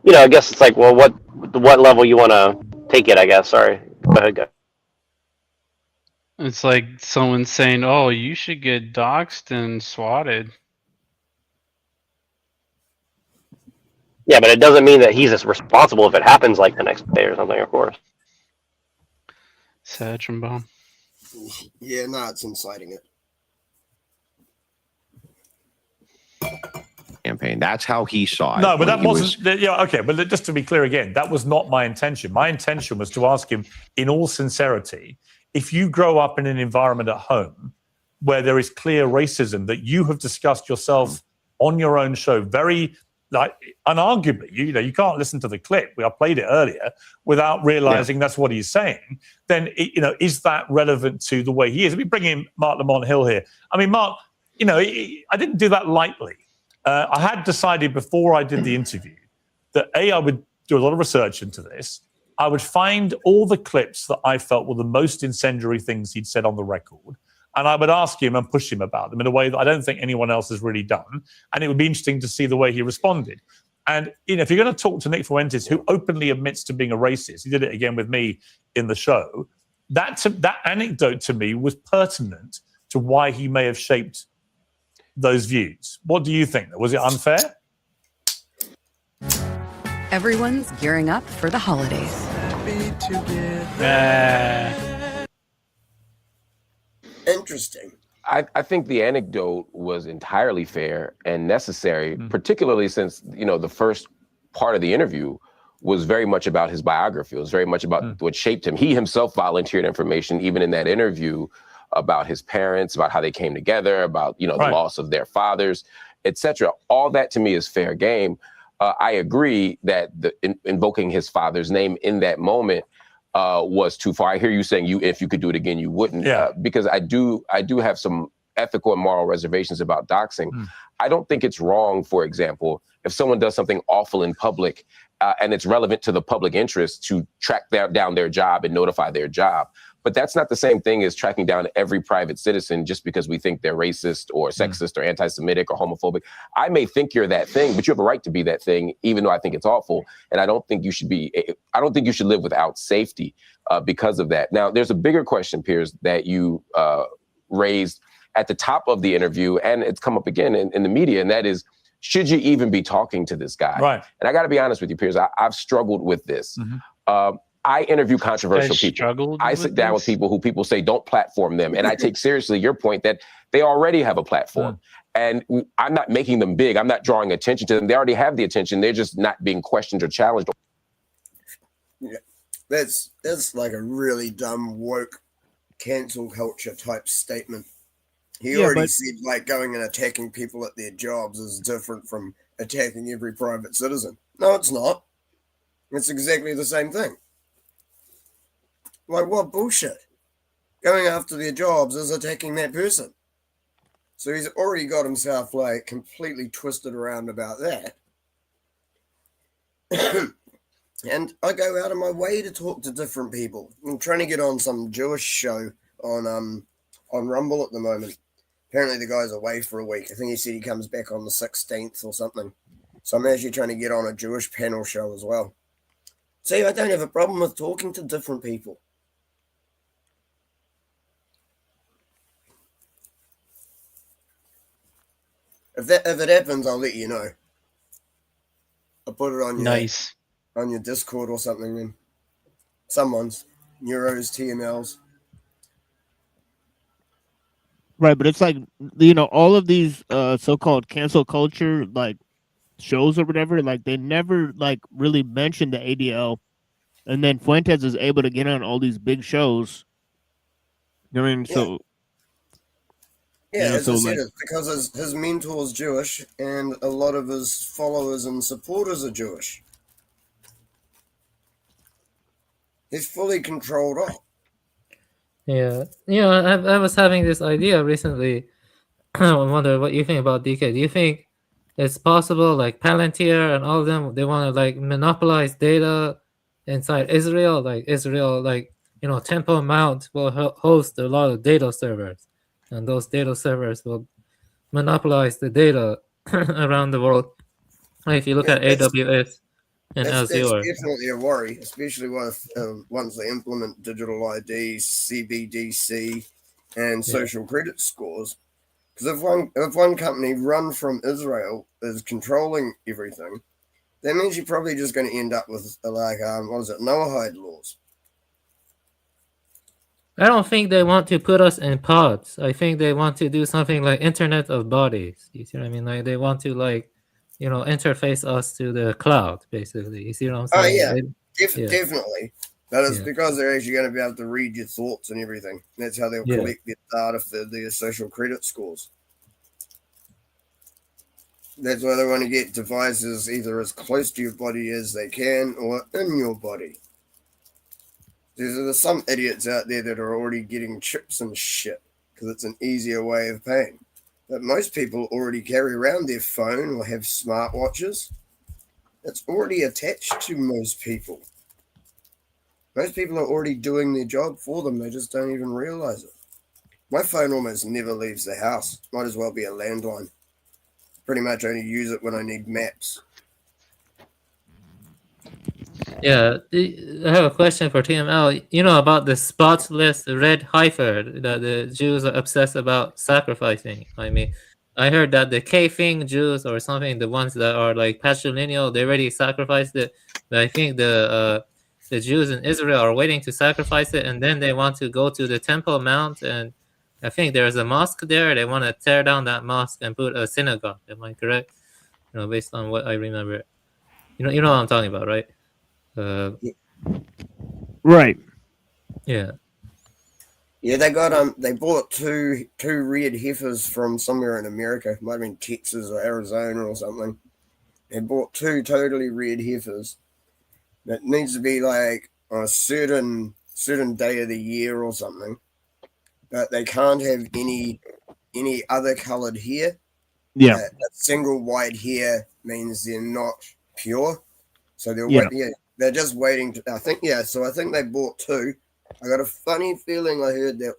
I guess it's like, well, what level you want to take it, I guess. Sorry. Go ahead, guys. It's like someone saying, "Oh, you should get doxxed and swatted." Yeah, but it doesn't mean that he's responsible if it happens like the next day or something, of course. Sad trombone. Yeah, no, it's inciting it. Campaign. That's how he saw it. No, but that wasn't. Yeah, okay. But just to be clear again, that was not my intention. My intention was to ask him, in all sincerity, if you grow up in an environment at home where there is clear racism that you have discussed yourself on your own show, very like unarguably, you can't listen to the clip. I played it earlier without realizing that's what he's saying. Then is that relevant to the way he is? We bring in Mark Lamont Hill here. I mean, Mark, I didn't do that lightly. I had decided before I did the interview that I would do a lot of research into this. I would find all the clips that I felt were the most incendiary things he'd said on the record, and I would ask him and push him about them in a way that I don't think anyone else has really done. And it would be interesting to see the way he responded. And if you're going to talk to Nick Fuentes, who openly admits to being a racist, he did it again with me in the show, that anecdote to me was pertinent to why he may have shaped those views. What do you think? Was it unfair? Everyone's gearing up for the holidays. Interesting. I think the anecdote was entirely fair and necessary, particularly since, the first part of the interview was very much about his biography. It was very much about what shaped him. He himself volunteered information, even in that interview, about his parents, about how they came together, about, the loss of their fathers, etc. All that to me is fair game. I agree that invoking his father's name in that moment was too far. I hear you saying if you could do it again, you wouldn't. Because I do have some ethical and moral reservations about doxing. I don't think it's wrong, for example, if someone does something awful in public and it's relevant to the public interest to track down their job and notify their job. But that's not the same thing as tracking down every private citizen just because we think they're racist or sexist or anti-Semitic or homophobic. I may think you're that thing, but you have a right to be that thing, even though I think it's awful. And I don't think you should live without safety because of that. Now, there's a bigger question, Piers, that you raised at the top of the interview, and it's come up again in the media, and that is, should you even be talking to this guy? Right. And I got to be honest with you, Piers, I've struggled with this. I interview controversial people. I sit down with people who people say don't platform them. And I take seriously your point that they already have a platform. And I'm not making them big. I'm not drawing attention to them. They already have the attention. They're just not being questioned or challenged. Yeah. That's like a really dumb woke cancel culture type statement. He already said like going and attacking people at their jobs is different from attacking every private citizen. No, it's not. It's exactly the same thing. Like, what bullshit? Going after their jobs is attacking that person. So he's already got himself like completely twisted around about that. And I go out of my way to talk to different people. I'm trying to get on some Jewish show on Rumble at the moment. Apparently the guy's away for a week. I think he said he comes back on the 16th or something. So I'm actually trying to get on a Jewish panel show as well. See, I don't have a problem with talking to different people. If it happens, I'll let you know. I'll put it on on your Discord or something. Then someone's Neuros, TMLs. Right, but it's like, you know, all of these so-called cancel culture like shows or whatever, like they never like really mention the ADL, and then Fuentes is able to get on all these big shows. You know what I mean? So. Yeah, as I said, it's because his mentor is Jewish and a lot of his followers and supporters are Jewish. He's fully controlled off. Yeah. You know, I was having this idea recently. I wonder what you think about DK. Do you think it's possible, like Palantir and all of them, they want to like monopolize data inside Israel? Like Israel, like, you know, Temple Mount will host a lot of data servers. And those data servers will monopolize the data around the world. Like if you look at AWS and Azure. That's definitely a worry, especially once they implement digital ID, CBDC, and social credit scores. Because if one company run from Israel is controlling everything, that means you're probably just going to end up with like Noahide laws. I don't think they want to put us in pods. I think they want to do something like Internet of Bodies. You see what I mean? Like they want to, like, you know, interface us to the cloud, basically. You see what I'm saying? Oh yeah, definitely. But it's because they're actually going to be able to read your thoughts and everything. That's how they'll collect their data for their social credit scores. That's why they want to get devices either as close to your body as they can or in your body. There's some idiots out there that are already getting chips and shit because it's an easier way of paying. But most people already carry around their phone or have smartwatches. It's already attached to most people. Most people are already doing their job for them. They just don't even realize it. My phone almost never leaves the house. Might as well be a landline. Pretty much only use it when I need maps. Yeah, I have a question for TML. You know about the spotless red heifer that the Jews are obsessed about sacrificing. I mean, I heard that the Kafing Jews or something, the ones that are like patrilineal, they already sacrificed it. But I think the Jews in Israel are waiting to sacrifice it, and then they want to go to the Temple Mount, and I think there's a mosque there. They want to tear down that mosque and put a synagogue. Am I correct? You know, based on what I remember. You know what I'm talking about, right? Right. Yeah. Yeah, they bought two red heifers from somewhere in America. It might have been Texas or Arizona or something. They bought two totally red heifers. It needs to be like on a certain day of the year or something. But they can't have any other colored hair. Yeah. A single white hair means they're not pure. So they're Yeah. they're just waiting. I think they bought 2. I got a funny feeling I heard that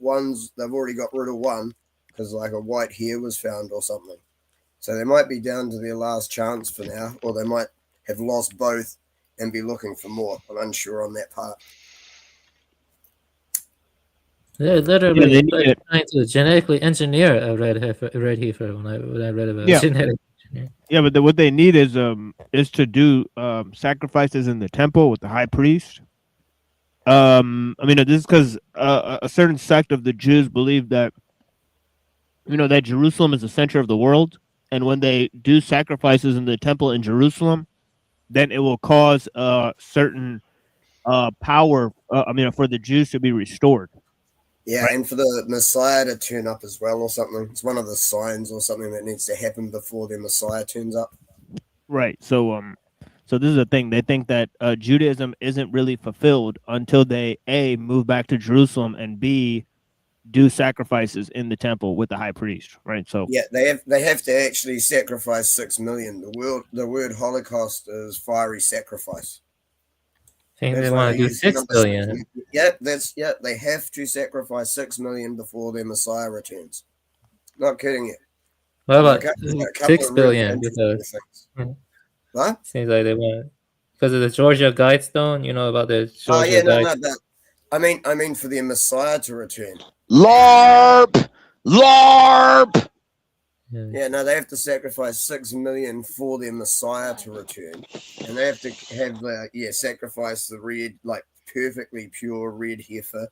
they've already got rid of one because like a white hair was found or something. So they might be down to their last chance for now, or they might have lost both and be looking for more. I'm unsure on that part. They're literally trying to genetically engineer a red heifer when I read about genetic engineering. Yeah, but what they need is to do sacrifices in the temple with the high priest. I mean, this is because a certain sect of the Jews believe that that Jerusalem is the center of the world, and when they do sacrifices in the temple in Jerusalem, then it will cause certain power. For the Jews to be restored. Yeah, Right. and for the Messiah to turn up as well or something. It's one of the signs or something that needs to happen before the Messiah turns up. Right. So this is the thing. They think that Judaism isn't really fulfilled until they A, move back to Jerusalem, and B, do sacrifices in the temple with the high priest. Right. So Yeah, they have to actually sacrifice 6 million. The word Holocaust is fiery sacrifice. I think they want to do 6 billion. They have to sacrifice 6 million before their Messiah returns. Not kidding you. What about 6 billion? Because what? Seems like they want because of the Georgia Guidestone. You know about the Georgia no. I mean for the Messiah to return. LARP. Yeah, no, they have to sacrifice 6 million for their Messiah to return, and they have to have sacrifice the red, like perfectly pure red heifer.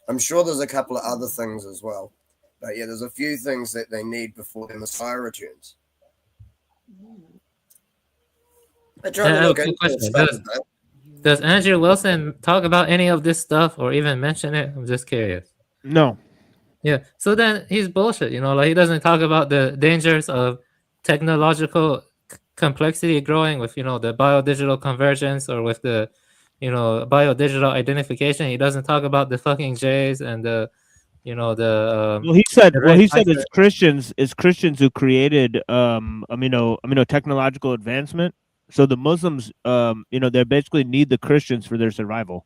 I'm sure there's a couple of other things as well, but yeah, there's a few things that they need before their Messiah returns. Does Andrew Wilson talk about any of this stuff or even mention it? I'm just curious. No. Yeah, so then he's bullshit, like he doesn't talk about the dangers of technological complexity growing with, the biodigital convergence or with the, biodigital identification. He doesn't talk about the fucking Jays and the, well, he said it's Christians who created technological advancement. So the Muslims, they basically need the Christians for their survival.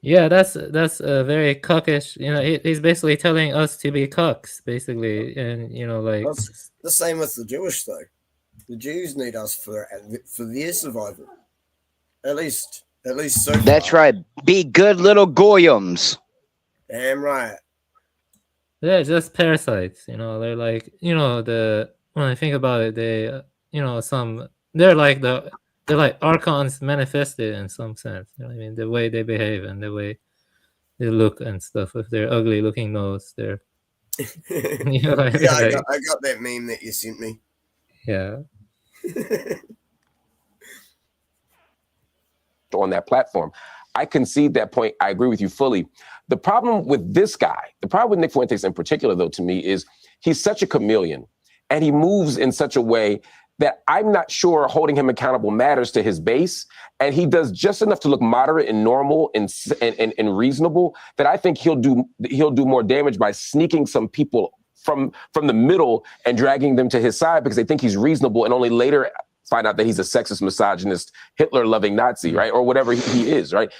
Yeah, that's very cuckish. He's basically telling us to be cucks, basically, and like that's the same with the Jewish though. The Jews need us for their survival. At least so far. That's right. Be good little goyams. Damn right. They're just parasites. They're like when I think about it, they they're like archons manifested in some sense. You know what I mean? The way they behave and the way they look and stuff. With their ugly looking nose, they're I got that meme that you sent me. Yeah. On that platform, I concede that point. I agree with you fully. The problem with this guy, the problem with Nick Fuentes in particular, though, to me, is he's such a chameleon and he moves in such a way that I'm not sure holding him accountable matters to his base. And he does just enough to look moderate and normal and reasonable that I think he'll do more damage by sneaking some people from the middle and dragging them to his side because they think he's reasonable and only later find out that he's a sexist, misogynist, Hitler-loving Nazi, right? Or whatever he is, right?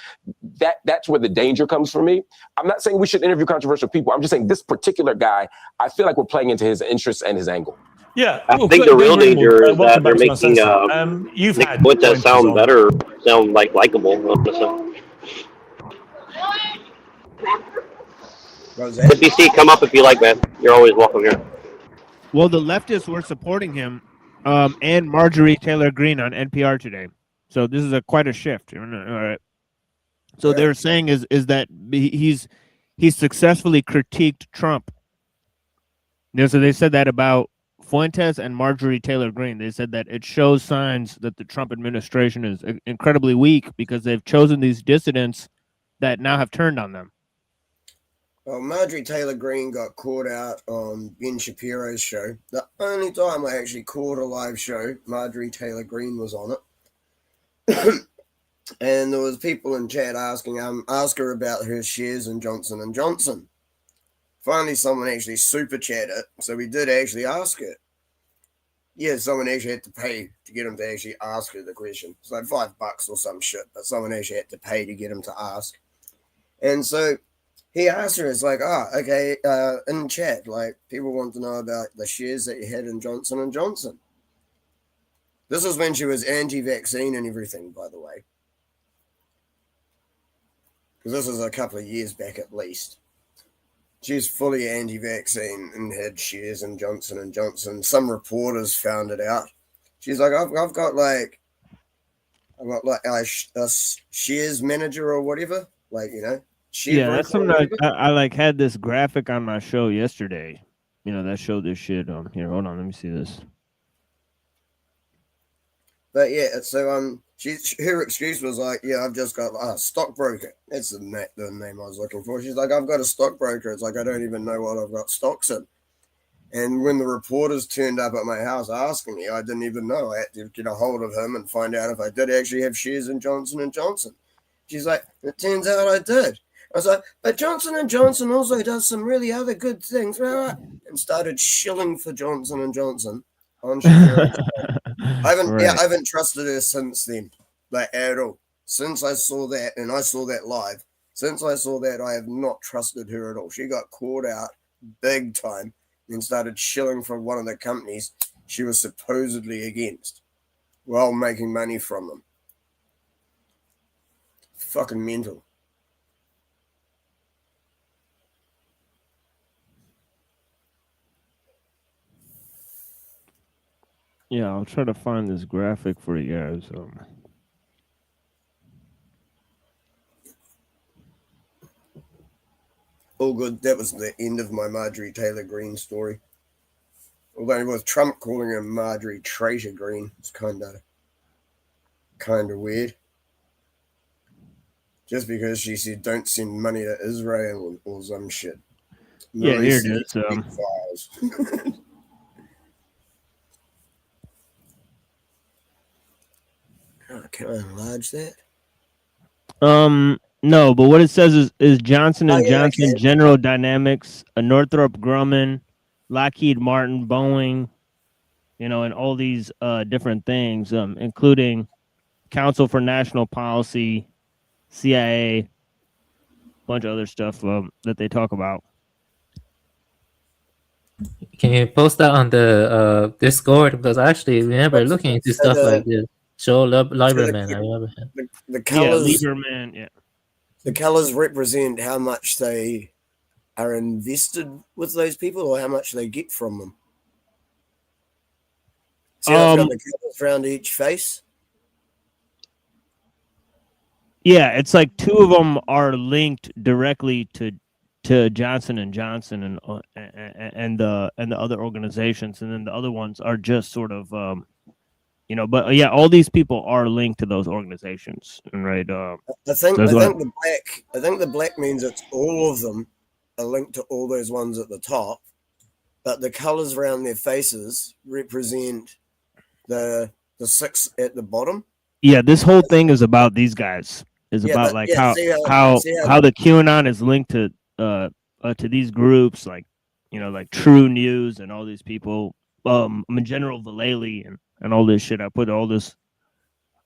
That's where the danger comes for me. I'm not saying we should interview controversial people. I'm just saying this particular guy, I feel like we're playing into his interests and his angle. Yeah, I think the real danger is that they're making Nick Fuentes sound better, sound like likable. BC, come up if you like, man. You're always welcome here. Well, the leftists were supporting him, and Marjorie Taylor Greene on NPR today. So this is quite a shift. All right. So they're saying is that he's successfully critiqued Trump. So they said that about Fuentes and Marjorie Taylor Greene. They said that it shows signs that the Trump administration is incredibly weak because they've chosen these dissidents that now have turned on them. Well, Marjorie Taylor Greene got caught out on Ben Shapiro's show. The only time I actually caught a live show, Marjorie Taylor Greene was on it. And there was people in chat asking ask her about her shares in Johnson & Johnson. Finally, someone actually super chatted, so we did actually ask her. Yeah, someone actually had to pay to get him to actually ask her the question. It's like $5 or some shit, but someone actually had to pay to get him to ask. And so he asked her, it's like, okay, in chat, like, people want to know about the shares that you had in Johnson & Johnson. This was when she was anti-vaccine and everything, by the way. Because this was a couple of years back at least. She's fully anti-vaccine and had shares in Johnson & Johnson. Some reporters found it out. She's like, I've got a shares manager or whatever, like, you know. Yeah, that's something I like had this graphic on my show yesterday. You know, that showed this shit. Here, hold on, let me see this. But yeah, so her excuse was like, yeah, I've just got a stockbroker. That's the name I was looking for. She's like, I've got a stockbroker. It's like, I don't even know what I've got stocks in. And when the reporters turned up at my house asking me, I didn't even know. I had to get a hold of him and find out if I did actually have shares in Johnson & Johnson. She's like, it turns out I did. I was like, but Johnson & Johnson also does some really other good things. And started shilling for Johnson & Johnson on Shakira. I haven't trusted her since then, like at all. Since I saw that, and I saw that live, since I saw that, I have not trusted her at all. She got caught out big time and started shilling for one of the companies she was supposedly against while making money from them. Fucking mental. Yeah, I'll try to find this graphic for you guys. All good. That was the end of my Marjorie Taylor Greene story. Although with Trump calling her Marjorie Traitor Greene, it's kind of weird. Just because she said don't send money to Israel or some shit. Yeah, here it is. Files. Can I enlarge that? No, but what it says is Johnson & Johnson, General Dynamics, Northrop Grumman, Lockheed Martin, Boeing, you know, and all these different things, including Council for National Policy, CIA, a bunch of other stuff that they talk about. Can you post that on the Discord? Because I actually remember looking into stuff like this. Joe Lieberman, I remember him. The colors, Lieberman, yeah. The colors represent how much they are invested with those people or how much they get from them. See how it's got the colors around each face? Yeah, it's like two of them are linked directly to Johnson & Johnson and the other organizations, and then the other ones are just sort of you know, but yeah, all these people are linked to those organizations, right? I think the black means it's all of them are linked to all those ones at the top, but the colors around their faces represent the 6 at the bottom. Yeah, this whole thing is about these guys. Is about how the QAnon is linked to these groups, like, you know, like True News and all these people, General Vallely and all this shit. I put all this.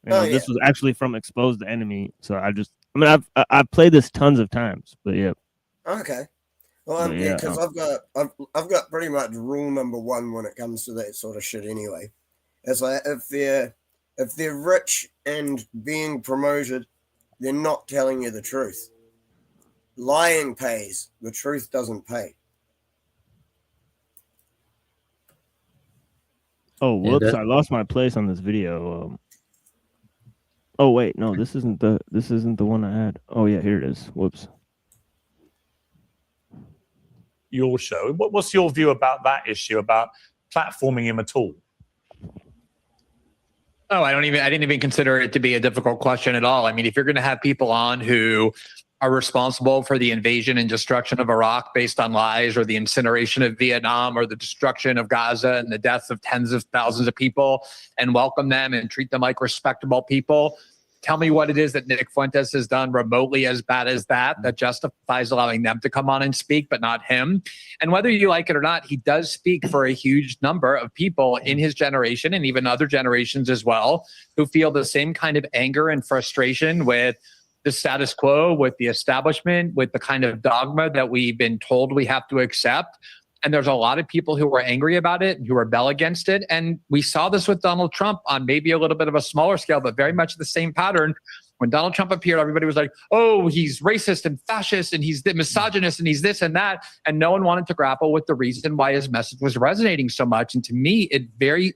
You know, this was actually from Expose the Enemy. So I've played this tons of times, but yeah. Okay. Well, because I've got pretty much rule number 1 when it comes to that sort of shit. Anyway, it's like if they're rich and being promoted, they're not telling you the truth. Lying pays. The truth doesn't pay. Oh, whoops! I lost my place on this video. Oh wait, no, this isn't the one I had. Oh yeah, here it is. Whoops. Your show. What's your view about that issue about platforming him at all? Oh, I didn't even consider it to be a difficult question at all. I mean, if you're going to have people on who are responsible for the invasion and destruction of Iraq based on lies, or the incineration of Vietnam, or the destruction of Gaza and the deaths of tens of thousands of people, and welcome them and treat them like respectable people, Tell me what it is that Nick Fuentes has done remotely as bad as that justifies allowing them to come on and speak, but not him. And whether you like it or not, he does speak for a huge number of people in his generation and even other generations as well, who feel the same kind of anger and frustration with the status quo, with the establishment, with the kind of dogma that we've been told we have to accept. And there's a lot of people who are angry about it, who rebel against it. And we saw this with Donald Trump on maybe a little bit of a smaller scale, but very much the same pattern. When Donald Trump appeared, everybody was like, oh, he's racist and fascist and he's the misogynist and he's this and that. And no one wanted to grapple with the reason why his message was resonating so much. And to me, it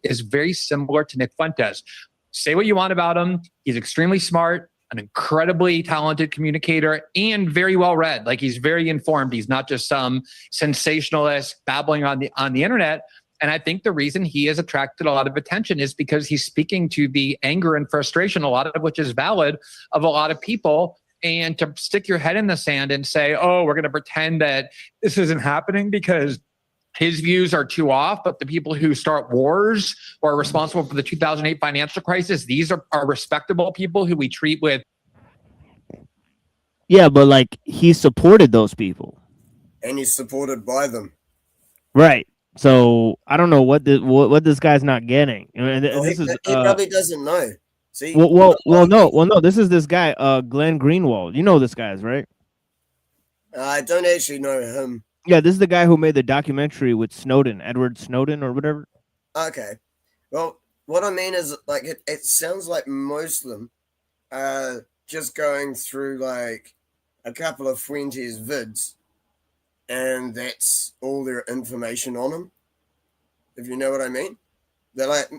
is very similar to Nick Fuentes. Say what you want about him. He's extremely smart, an incredibly talented communicator, and very well read. Like, he's very informed. He's not just some sensationalist babbling on the internet. And I think the reason he has attracted a lot of attention is because he's speaking to the anger and frustration, a lot of which is valid, of a lot of people. And to stick your head in the sand and say, oh, we're going to pretend that this isn't happening because his views are too off, but the people who start wars or are responsible for the 2008 financial crisis, these are respectable people who we treat with. Yeah, but like, he supported those people. And he's supported by them. Right. So I don't know what this guy's not getting. And he probably doesn't know. See? No. This is this guy, Glenn Greenwald. You know this guy's, right? I don't actually know him. Yeah, this is the guy who made the documentary with Snowden, Edward Snowden or whatever. Okay. Well, what I mean is, like, it sounds like most of them are just going through, like, a couple of Fuentes vids, and that's all their information on him, if you know what I mean. They're like,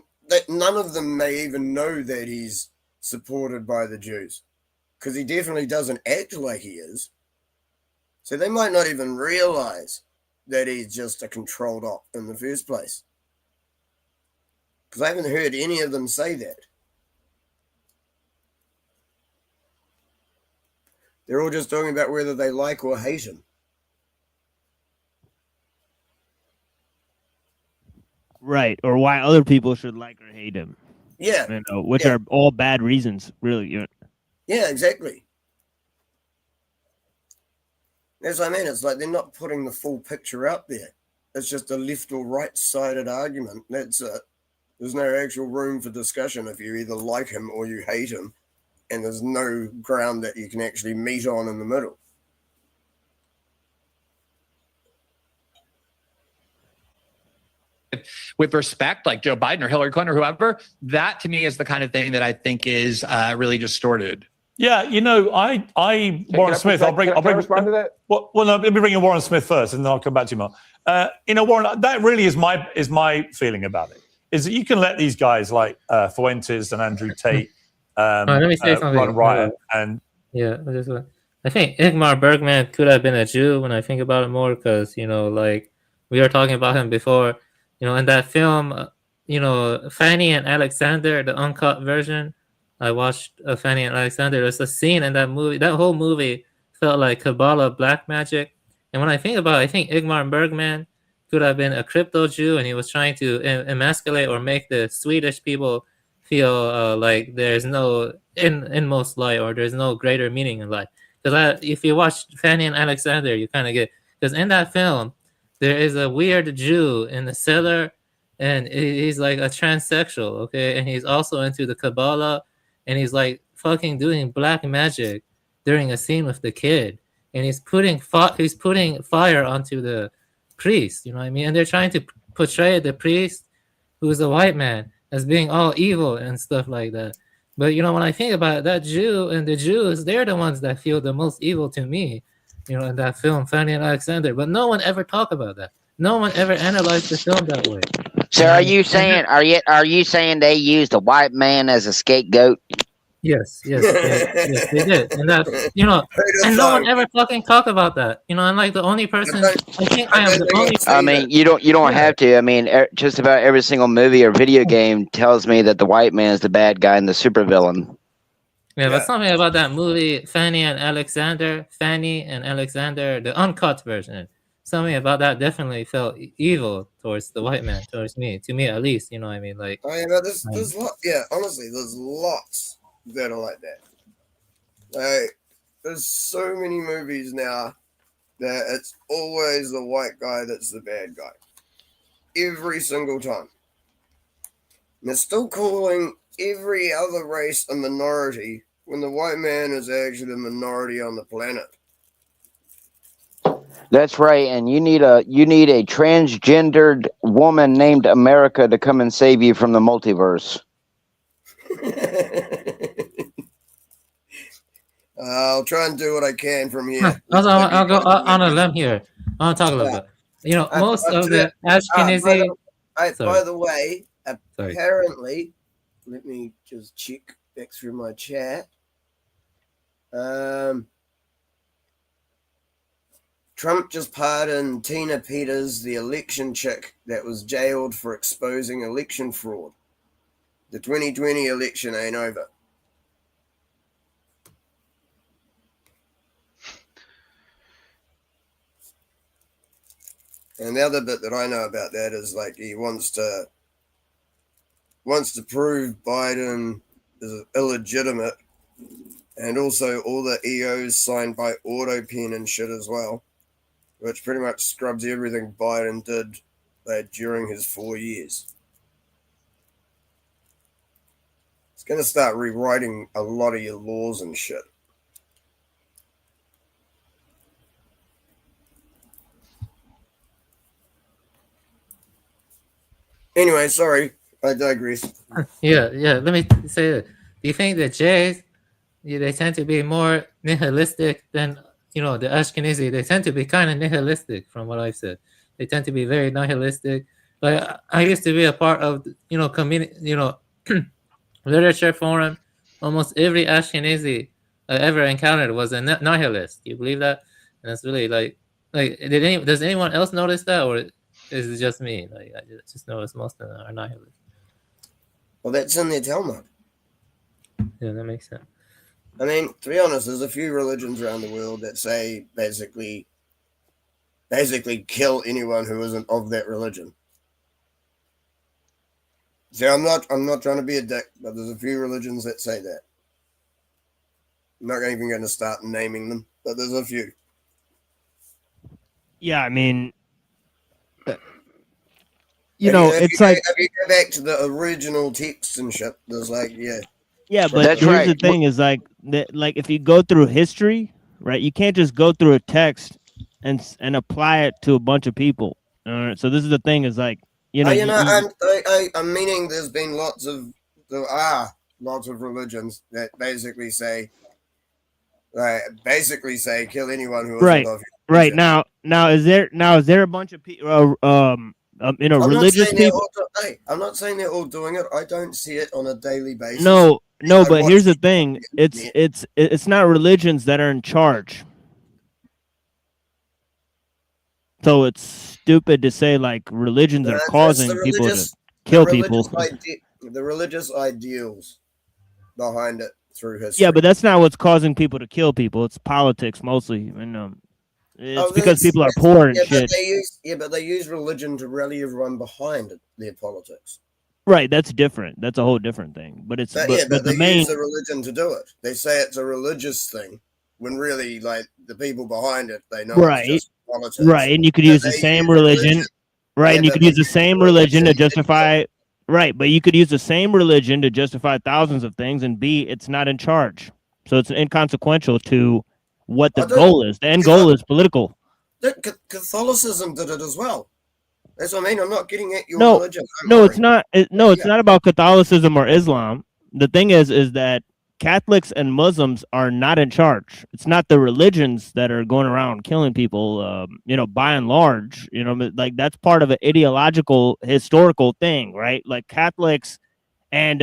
none of them may even know that he's supported by the Jews, because he definitely doesn't act like he is. So they might not even realize that he's just a controlled op in the first place. Because I haven't heard any of them say that. They're all just talking about whether they like or hate him. Right, or why other people should like or hate him. Yeah. You know, which are all bad reasons, really. Yeah, exactly. That's what I mean. It's like they're not putting the full picture out there. It's just a left or right-sided argument. That's it. There's no actual room for discussion if you either like him or you hate him, and there's no ground that you can actually meet on in the middle. With respect, like Joe Biden or Hillary Clinton or whoever, that to me is the kind of thing that I think is really distorted. Yeah, you know, Warren Smith. I'll bring respond to that. Well, no, let me bring in Warren Smith first, and then I'll come back to you, Mark. You know, Warren, that really is my feeling about it. Is that you can let these guys like Fuentes and Andrew Tate, let me say something. Ron Ryan, and I think Ingmar Bergman could have been a Jew when I think about it more, because like we were talking about him before. In that film, Fanny and Alexander, the uncut version. I watched Fanny and Alexander. There's a scene in that movie. That whole movie felt like Kabbalah black magic. And when I think about it, I think Ingmar Bergman could have been a crypto Jew, and he was trying to emasculate or make the Swedish people feel like there's no inmost light, or there's no greater meaning in life. Because if you watch Fanny and Alexander, you kind of get... Because in that film, there is a weird Jew in the cellar, and he's like a transsexual, okay? And he's also into the Kabbalah, and he's like fucking doing black magic during a scene with the kid, and he's putting fire onto the priest. You know what I mean? And they're trying to portray the priest, who's a white man, as being all evil and stuff like that. But when I think about it, that Jew and the Jews, they're the ones that feel the most evil to me. In that film, Fanny and Alexander. But no one ever talked about that. No one ever analyzed the film that way. So are you saying they used a white man as a scapegoat? Yes, they did. And that, and no one ever fucking talk about that. I'm like the only person. I think I am the only. I mean, you don't have to. I mean, just about every single movie or video game tells me that the white man is the bad guy and the supervillain. Yeah, but something about that movie, Fanny and Alexander, the uncut version. Something about that definitely felt evil towards the white man, towards me, to me at least. You know what I mean? Like, there's honestly, there's lots that are like that. Like, there's so many movies now that it's always the white guy that's the bad guy. Every single time. And they're still calling every other race a minority when the white man is actually the minority on the planet. That's right, and you need a transgendered woman named America to come and save you from the multiverse. I'll try and do what I can from here. I'll go on a limb here. I want to talk a little bit. You know, most of the Ashkenazi. By the way, apparently, let me just check back through my chat. Trump just pardoned Tina Peters, the election chick that was jailed for exposing election fraud. The 2020 election ain't over. And the other bit that I know about that is like he wants to prove Biden is illegitimate, and also all the EOs signed by AutoPen and shit as well, which pretty much scrubs everything Biden did during his 4 years. It's going to start rewriting a lot of your laws and shit. Anyway, sorry, I digress. Yeah. Let me say that. Do you think that Jays, they tend to be more nihilistic than, the Ashkenazi? They tend to be kind of nihilistic, from what I've said. They tend to be very nihilistic. Like, I used to be a part of, community, literature forum. Almost every Ashkenazi I ever encountered was a nihilist. You believe that? And that's really does anyone else notice that, or is it just me? Like, I just noticed most of them are nihilists. Well, that's in their Talmud. Yeah, that makes sense. I mean, to be honest, there's a few religions around the world that say basically kill anyone who isn't of that religion. See, I'm not trying to be a dick, but there's a few religions that say that. I'm not even going to start naming them, but there's a few. Yeah, I mean, If if you go back to the original text and shit, there's Yeah, but here's the thing: is like if you go through history, right? You can't just go through a text and apply it to a bunch of people. All right. So this is the thing: is like I'm meaning there's been there are lots of religions that basically say kill anyone who isn't of your right religion. now is there a bunch of people religious people? I'm not saying they're all doing it. I don't see it on a daily basis. No, but here's the thing: it's not religions that are in charge. So it's stupid to say like religions are causing people to kill people. The religious ideals behind it through history. Yeah, but that's not what's causing people to kill people. It's politics mostly, and it's because people are poor and shit. But they use religion to rally everyone behind their politics. Right, that's different. That's a whole different thing. But it's but they use the religion to do it. They say it's a religious thing when really, like, the people behind it, they know it's just politics. Right, and you could use the same religion. Right, and you could use the same religion to justify. Right, but you could use the same religion to justify thousands of things, and B, it's not in charge, so it's inconsequential to what the goal is. The end goal is political. Catholicism did it as well. That's what I mean. I'm not getting at your religion. It's not. It's not about Catholicism or Islam. The thing is that Catholics and Muslims are not in charge. It's not the religions that are going around killing people. By and large, like that's part of an ideological, historical thing, right? Like Catholics and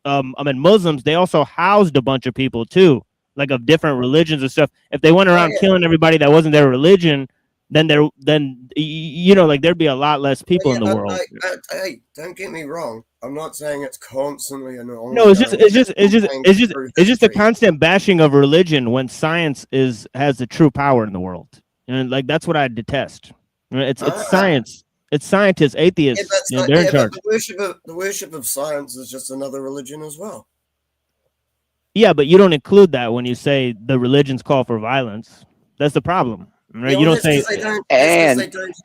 Muslims, they also housed a bunch of people too, like of different religions and stuff. If they went around killing everybody that wasn't their religion, then there'd be a lot less people in the world. Hey, don't get me wrong. I'm not saying it's constantly an ongoing. No, it's just a constant bashing of religion when science has the true power in the world, and like that's what I detest. It's science. It's scientists, atheists. They're in charge. The worship of science is just another religion as well. Yeah, but you don't include that when you say the religions call for violence. That's the problem, right? Yeah, you well, don't say.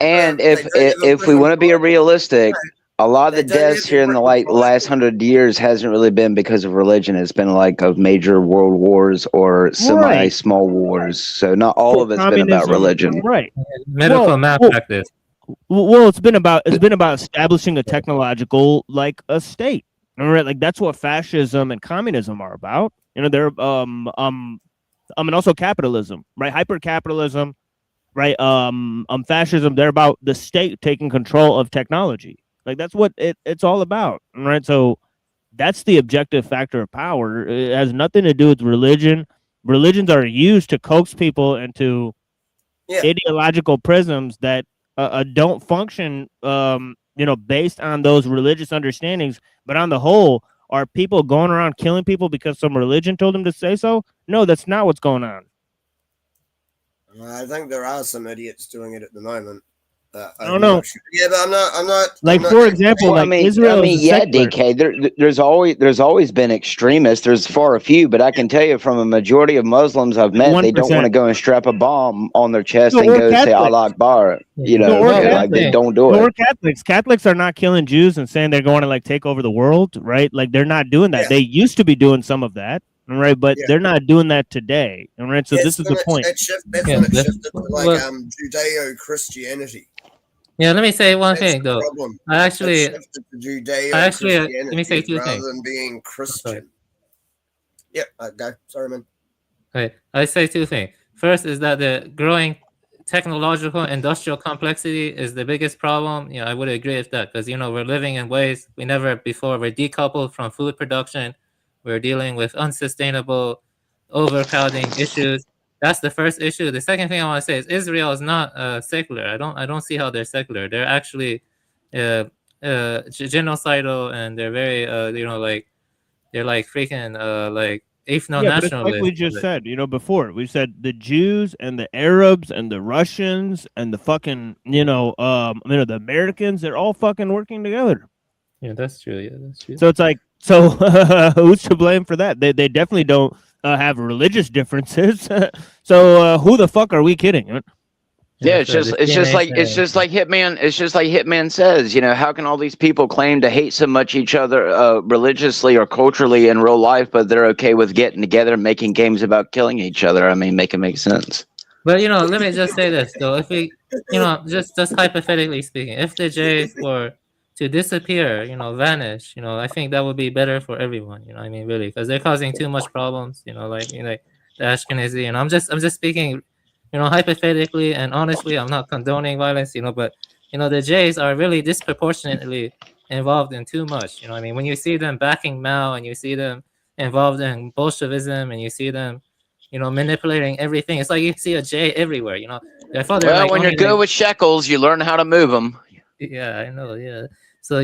And if we want to be realistic, a lot of the deaths here in the last 100 years hasn't really been because of religion. It's been like of major world wars or semi-small wars. So not all of it's been about religion. Right. Medical malpractice. Well, it's been about establishing a technological like a state. All right, like that's what fascism and communism are about. You know, they're and also capitalism, right? Hyper capitalism, right? Fascism. They're about the state taking control of technology. Like that's what it's all about, right? So that's the objective factor of power. It has nothing to do with religion. Religions are used to coax people into ideological prisms that don't function, based on those religious understandings. But on the whole, are people going around killing people because some religion told them to say so? No, that's not what's going on. I think there are some idiots doing it at the moment. I don't know. Yeah, but I'm not. Like, for example, like Israel is DK. There's always been extremists. There's far a few, but I can tell you from a majority of Muslims I've met, 1%. They don't want to go and strap a bomb on their chest and go say Allah Akbar. You know, like they don't do it. Or Catholics are not killing Jews and saying they're going to like take over the world, right? Like they're not doing that. They used to be doing some of that. Right, but they're not doing that today. All right, so this is the point. That's when it shifted to like Judeo-Christianity. Yeah, let me say one thing though. Let me say two things. Rather than being Christian. Yeah, go. Sorry, man. Okay, I say two things. First is that the growing technological industrial complexity is the biggest problem. You know, I would agree with that because we're living in ways we never before. We're decoupled from food production. We're dealing with unsustainable overcrowding issues. That's the first issue. The second thing I want to say is Israel is not secular. I don't see how they're secular. They're actually genocidal, and they're very they're like freaking like ethno-nationalists. Like we just said, before we said the Jews and the Arabs and the Russians and the fucking the Americans, they're all fucking working together. Yeah, that's true. Yeah, that's true. So it's like, who's to blame for that? They definitely don't have religious differences. So who the fuck are we kidding? Yeah, it's just like Hitman says, how can all these people claim to hate so much each other religiously or culturally in real life, but they're okay with getting together and making games about killing each other? I mean, make it make sense. But let me just say this though. If we just hypothetically speaking, if the Jays were to disappear, vanish, I think that would be better for everyone, I mean, really, because they're causing too much problems, like the Ashkenazi, and I'm just speaking, hypothetically and honestly. I'm not condoning violence, but the Jays are really disproportionately involved in too much, I mean, when you see them backing Mao and you see them involved in Bolshevism and you see them, manipulating everything, it's like you see a Jay everywhere, Well, when you're good with shekels, you learn how to move them. Yeah, I know. Yeah. So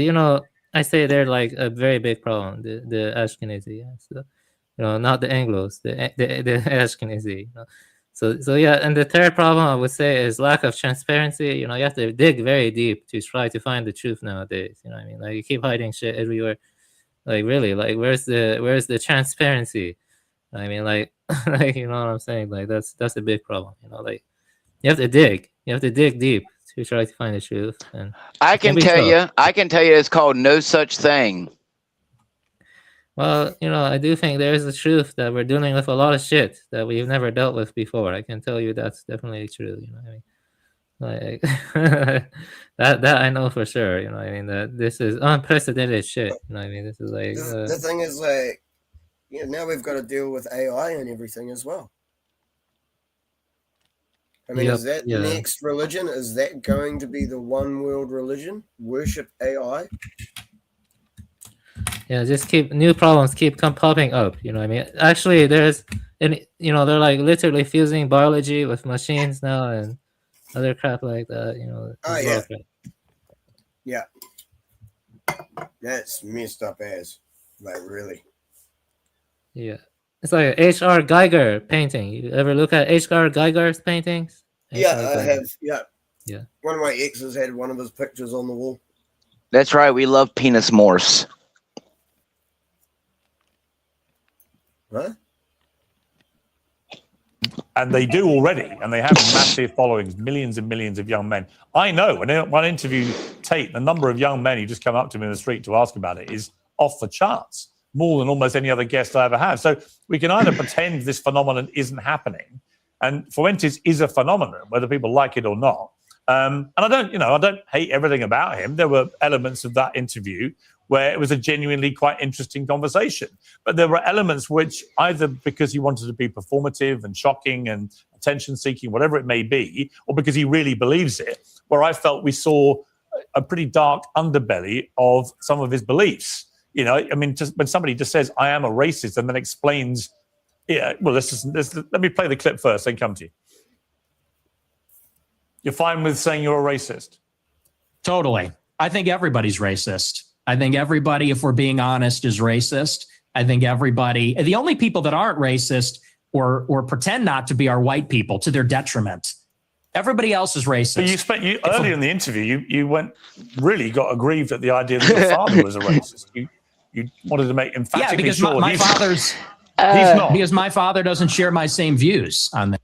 I say they're like a very big problem. The Ashkenazi, yeah. So, not the Anglos, the Ashkenazi. So yeah. And the third problem I would say is lack of transparency. You have to dig very deep to try to find the truth nowadays. I mean, like you keep hiding shit everywhere. Like really, like where's the transparency? I mean, like like what I'm saying. Like that's a big problem. Like you have to dig. You have to dig deep to try to find the truth. And I can tell you it's called no such thing. Well, I do think there is a truth that we're dealing with a lot of shit that we've never dealt with before. I can tell you that's definitely true. I mean, like that I know for sure. I mean, that this is unprecedented shit. I mean, this is like the thing is like, now we've got to deal with AI and everything as well. I mean, is that the next religion? Is that going to be the one world religion? Worship AI? Yeah, just new problems keep popping up. I mean, actually, they're like literally fusing biology with machines now and other crap like that. Oh yeah, yeah. That's messed up as, like really. Yeah. It's like H.R. Geiger painting. You ever look at H.R. Geiger's paintings? Yeah, I have. Yeah. Yeah. One of my exes had one of his pictures on the wall. That's right. We love penis Morse. Huh? And they do already, and they have massive followings, millions and millions of young men. I know, and in one interview tape, the number of young men who just come up to me in the street to ask about it is off the charts, more than almost any other guest I ever have. So we can either pretend this phenomenon isn't happening, and Fuentes is a phenomenon, whether people like it or not. And I don't hate everything about him. There were elements of that interview where it was a genuinely quite interesting conversation. But there were elements which, either because he wanted to be performative and shocking and attention-seeking, whatever it may be, or because he really believes it, where I felt we saw a pretty dark underbelly of some of his beliefs. You know, I mean, just when somebody just says, I am a racist, and then explains, let me play the clip first, then come to you. You're fine with saying you're a racist? Totally. I think everybody's racist. I think everybody, if we're being honest, is racist. I think everybody, the only people that aren't racist or pretend not to be are white people to their detriment. Everybody else is racist. But earlier in the interview, you got aggrieved at the idea that your father was a racist. You wanted to make emphatically because sure my father's he's not. Because my father doesn't share my same views on that.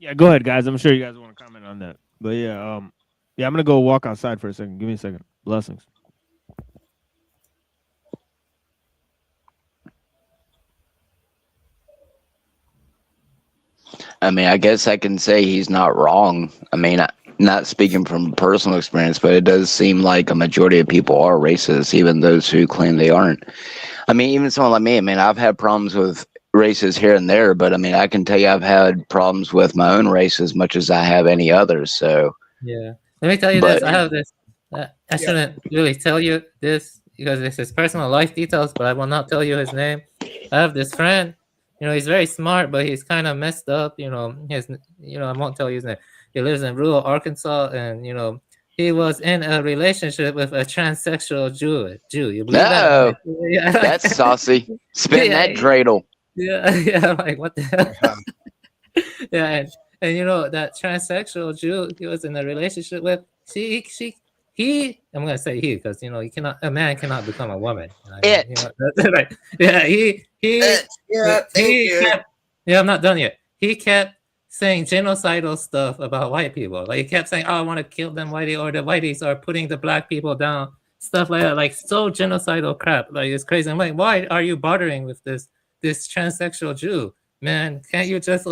Yeah, go ahead, guys. I'm sure you guys want to comment on that. But I'm gonna go walk outside for a second. Give me a second. Blessings. I mean, I guess I can say he's not wrong. I mean, not speaking from personal experience, but it does seem like a majority of people are racist, even those who claim they aren't. I mean, even someone like me, I mean, I've had problems with races here and there, but I mean, I can tell you I've had problems with my own race as much as I have any others. So yeah, let me tell you this. I have this. I shouldn't really tell you this because this is personal life details, but I will not tell you his name. I have this friend. You know, he's very smart, but he's kind of messed up. You know, I won't tell you his name. He lives in rural Arkansas, and he was in a relationship with a transsexual Jew. You believe that? Yeah. That's saucy. Spin that dreidel. Yeah, like what the hell? Yeah, and that transsexual Jew he was in a relationship with. He. I'm gonna say he because a man cannot become a woman. Right. Yeah, he. I'm not done yet. He kept saying genocidal stuff about white people. Like he kept saying, "Oh, I want to kill them, whitey," or the whiteys are putting the black people down. Stuff like that, like so genocidal crap. Like it's crazy. I'm like, why are you bartering with this transsexual Jew, man? Can't you just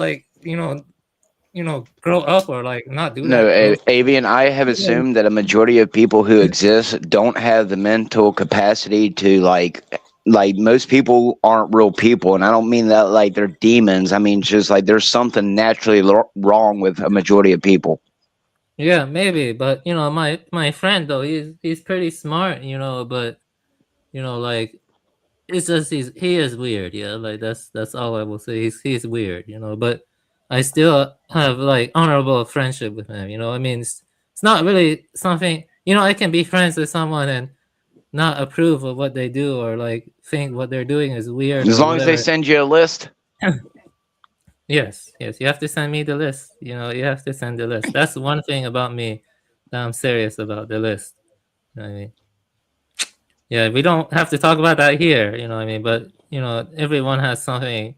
grow up or like not do that? No, Avian, I have assumed that a majority of people who exist don't have the mental capacity to like most people aren't real people, and I don't mean that like they're demons. I mean just like there's something naturally wrong with a majority of people. Yeah, maybe, but my friend though, he's pretty smart, but like it's just he is weird, yeah. Like that's all I will say. He's weird, but I still have like honorable friendship with him. I mean, it's not really something. I can be friends with someone and not approve of what they do or like think what they're doing is weird. As long as they send you a list. Yes, you have to send me the list. You have to send the list. That's one thing about me that I'm serious about, the list. You know what I mean? Yeah, we don't have to talk about that here, you know what I mean? But, everyone has something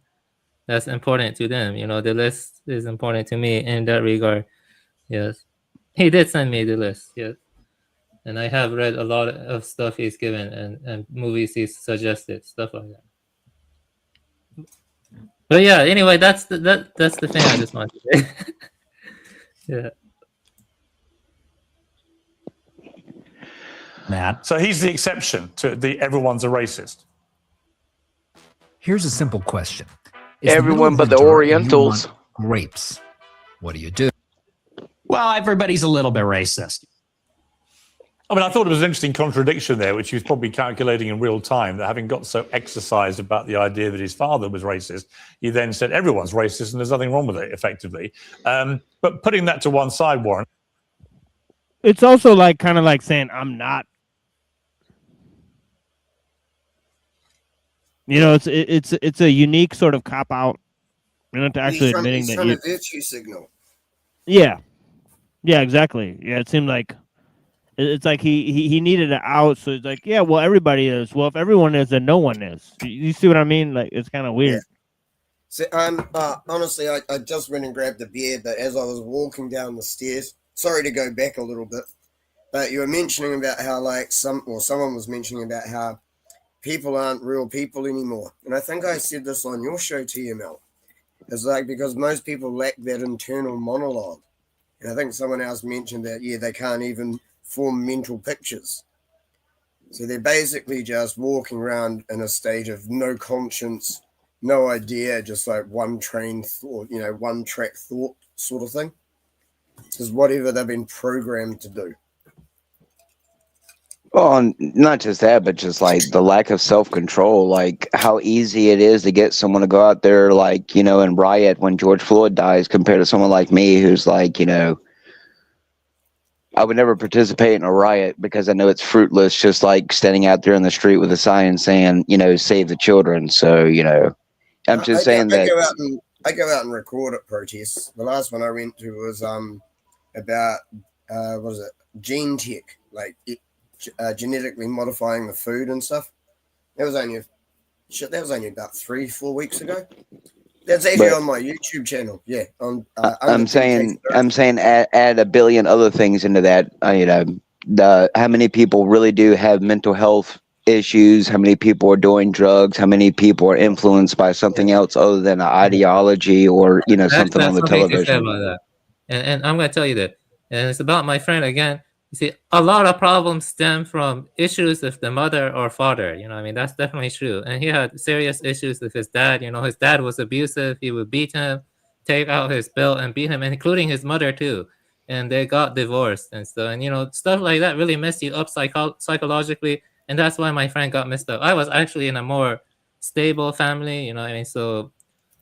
that's important to them. The list is important to me in that regard. Yes. He did send me the list, yes. And I have read a lot of stuff he's given and movies he's suggested, stuff like that. But yeah, anyway, that's the thing I just wanted to say. Yeah. Matt. So he's the exception to the everyone's a racist. Here's a simple question. Everyone but the Orientals. Grapes. What do you do? Well, everybody's a little bit racist. I mean, I thought it was an interesting contradiction there, which he was probably calculating in real time, that having got so exercised about the idea that his father was racist, he then said everyone's racist and there's nothing wrong with it, effectively. But putting that to one side, Warren. It's also like kind of like saying I'm not. It's a unique sort of cop out. To actually admitting that a virtue signal. Yeah, exactly. Yeah, it seemed like. It's like he needed an out, so it's like, yeah, well, everybody is. Well, if everyone is, then no one is. You see what I mean? Like, it's kind of weird. So honestly, I just went and grabbed a beer, but as I was walking down the stairs, sorry to go back a little bit, but you were mentioning about how like someone was mentioning about how people aren't real people anymore, and I think I said this on your show, TML. It's like because most people lack that internal monologue, and I think someone else mentioned that they can't even form mental pictures. So they're basically just walking around in a state of no conscience, no idea, just like one train thought, one track thought sort of thing. Because whatever they've been programmed to do. Well, not just that, but just like the lack of self-control, like how easy it is to get someone to go out there, like, and riot when George Floyd dies compared to someone like me who's like, I would never participate in a riot because I know it's fruitless, just like standing out there in the street with a sign saying, save the children. So, I'm just saying that. I go out and record at protests. The last one I went to was about, what was it, gene tech, like genetically modifying the food and stuff. That was only about 3-4 weeks ago. That's actually on my YouTube channel. Yeah, I'm saying add a billion other things into that. How many people really do have mental health issues? How many people are doing drugs? How many people are influenced by something else other than an ideology or something on the television? About that. And I'm going to tell you that. And it's about my friend again. You see, a lot of problems stem from issues with the mother or father. That's definitely true. And he had serious issues with his dad. His dad was abusive. He would beat him, take out his belt and beat him, including his mother too. And they got divorced and stuff. And, stuff like that really messed you up psychologically. And that's why my friend got messed up. I was actually in a more stable family, so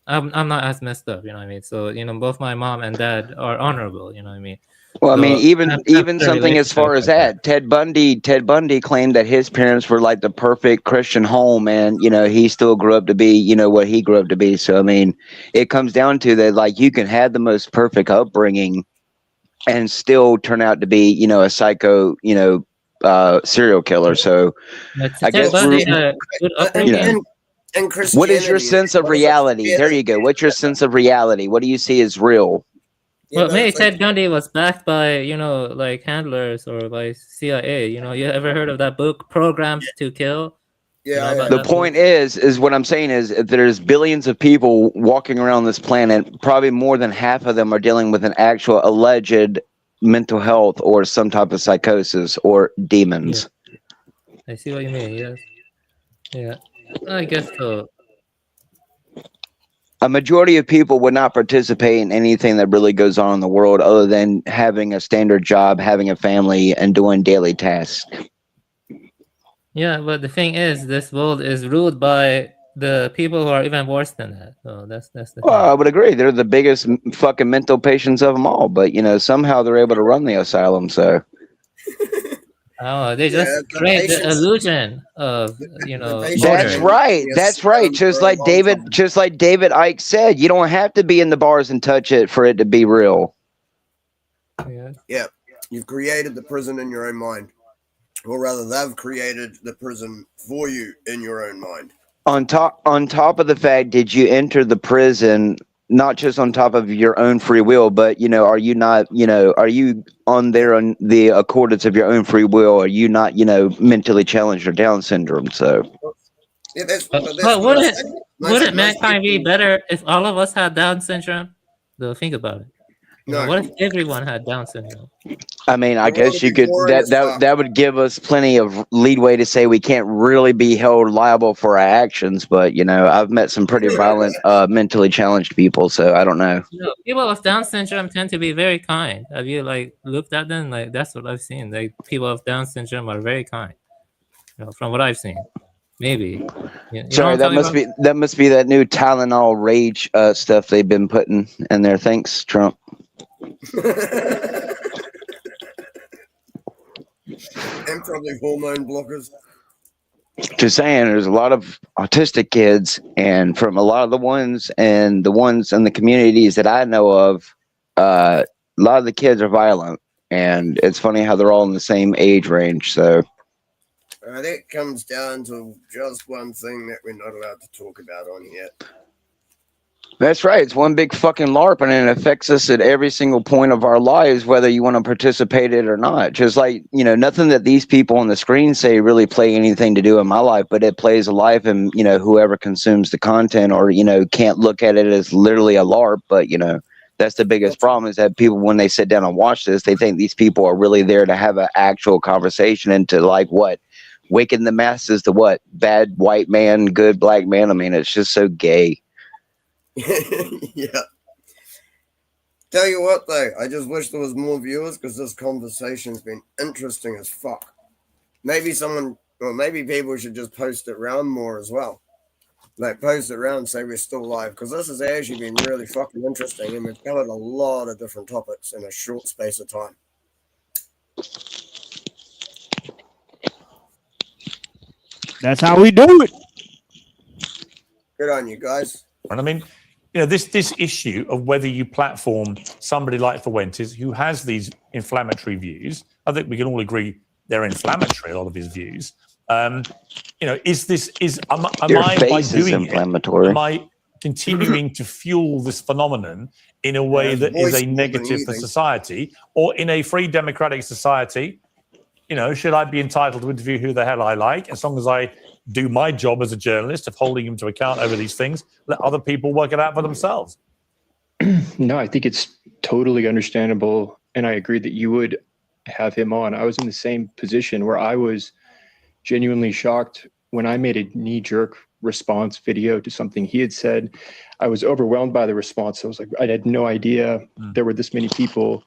I'm not as messed up, So, both my mom and dad are honorable, Well, I mean, even something as far as that, Ted Bundy claimed that his parents were like the perfect Christian home, and he still grew up to be, what he grew up to be. So, I mean, it comes down to that, like, you can have the most perfect upbringing and still turn out to be, a psycho, serial killer. So, I guess what is your sense of reality? There you go. What's your sense of reality? What do you see as real? Well, maybe Ted Bundy was backed by, like handlers or by CIA. You ever heard of that book, Programmed to Kill? Yeah. The point is what I'm saying is if there's billions of people walking around this planet, probably more than half of them are dealing with an actual alleged mental health or some type of psychosis or demons. Yeah. I see what you mean. Yes. Yeah. I guess so. A majority of people would not participate in anything that really goes on in the world other than having a standard job, having a family, and doing daily tasks. Yeah, but the thing is, this world is ruled by the people who are even worse than that. So that's the thing. Well, I would agree. They're the biggest fucking mental patients of them all. But, somehow they're able to run the asylum, so... Oh, they just create the illusion of, That's right. That's right. Just like David Icke said, you don't have to be in the bars and touch it for it to be real. Yeah. You've created the prison in your own mind. Or rather, they've created the prison for you in your own mind. On top of the fact, did you enter the prison not just on top of your own free will, but are you not, are you on there on the accordance of your own free will? Are you not, mentally challenged or Down syndrome? So, but wouldn't mankind be better if all of us had Down syndrome? Though, think about it. What if everyone had Down syndrome? I mean, I guess you could that would give us plenty of leeway to say we can't really be held liable for our actions. But I've met some pretty violent, mentally challenged people, so I don't know. People with Down syndrome tend to be very kind. Have you looked at them? That's what I've seen. People with Down syndrome are very kind. From what I've seen. Maybe. Sorry, that must be that new Tylenol rage stuff they've been putting in there. Thanks, Trump. And probably hormone blockers. Just saying, there's a lot of autistic kids, and from a lot of the ones in the communities that I know of, a lot of the kids are violent, And it's funny how they're all in the same age range. So that comes down to just one thing that we're not allowed to talk about on here. that's right. It's one big fucking LARP, and it affects us at every single point of our lives, whether you want to participate in it or not. Just like, you know, nothing that these people on the screen say really play anything to do in my life, but it plays a life in, you know, whoever consumes the content, or, you know, can't look at it as literally a LARP. But, you know, that's the biggest problem, is that people, when they sit down and watch this, they think these people are really there to have an actual conversation and to, like, what? Waken the masses to what? Bad white man, good black man. I mean, it's just so gay. Yeah. Tell you what, though, I just wish there was more viewers, because this conversation's been interesting as fuck. Maybe someone, or maybe people should just post it around more as well. Like, post it around, say we're still live, because this has actually been really fucking interesting, and we've covered a lot of different topics in a short space of time. That's how we do it. Good on you guys. And I mean, you know, this issue of whether you platform somebody like Fuentes, who has these inflammatory views, I think we can all agree they're inflammatory, a lot of his views. You know, am I, by doing it, am I continuing to fuel this phenomenon in a way that is a negative for society? Or in a free democratic society, you know, should I be entitled to interview who the hell I like, as long as I do my job as a journalist of holding him to account over these things, let other people work it out for themselves? No, I think it's totally understandable, and I agree that you would have him on. I was in the same position where I was genuinely shocked when I made a knee-jerk response video to something he had said. I was overwhelmed by the response. I was like, I had no idea there were this many people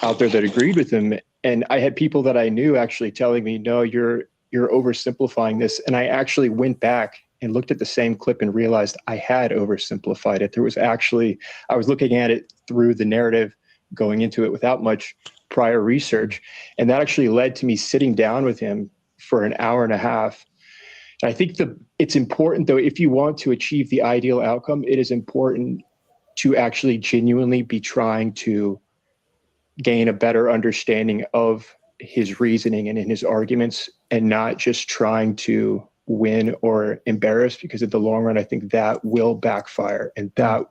out there that agreed with him. And I had people that I knew actually telling me, no, you're oversimplifying this. And I actually went back and looked at the same clip and realized I had oversimplified it. There was actually, I was looking at it through the narrative, going into it without much prior research. And that actually led to me sitting down with him for an hour and a half. And I think it's important, though, if you want to achieve the ideal outcome, it is important to actually genuinely be trying to gain a better understanding of his reasoning and in his arguments, and not just trying to win or embarrass, because in the long run, I think that will backfire and that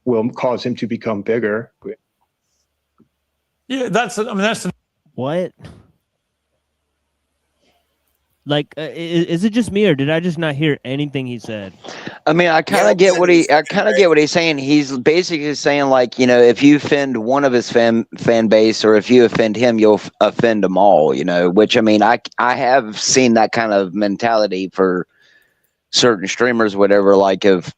will cause him to become bigger. Yeah, that's what? Like, is it just me, or did I just not hear anything he said? I mean, I kind of get what he's saying. He's basically saying, like, you know, if you offend one of his fan base, or if you offend him, you'll offend them all, you know, which, I mean, I have seen that kind of mentality for certain streamers, whatever, like, if,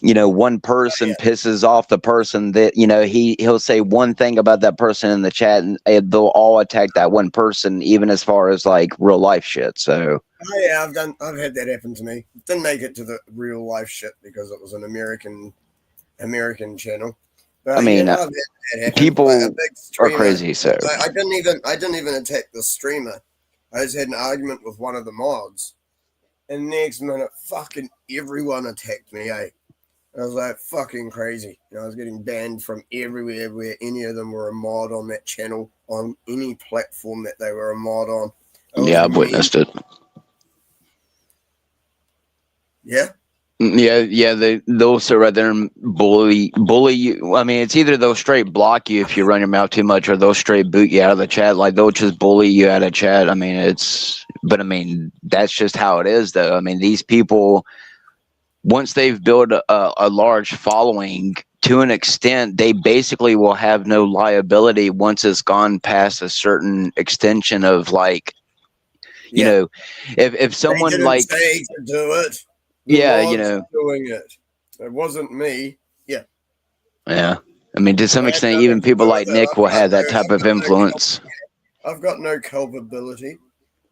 you know, one person pisses off the person that, you know, he'll say one thing about that person in the chat, and they'll all attack that one person, even as far as like real life shit. So yeah, I've had that happen to me. Didn't make it to the real life shit because it was an American channel. But, I mean, people are crazy. So I didn't even attack the streamer. I just had an argument with one of the mods, and next minute, fucking everyone attacked me. I was like, fucking crazy. You know, I was getting banned from everywhere where any of them were a mod on that channel, on any platform that they were a mod on. Yeah, I've witnessed it. Yeah? Yeah, they'll sit right there and bully you. I mean, it's either they'll straight block you if you run your mouth too much, or they'll straight boot you out of the chat. Like, they'll just bully you out of chat. I mean, that's just how it is, though. I mean, these people, once they've built a large following, to an extent, they basically will have no liability once it's gone past a certain extension of, like, you know, if someone, like, say to do it. Yeah, you know, doing it. It wasn't me. Yeah. Yeah. I mean, to some extent, even people like Nick will have that type of influence. I've got no culpability.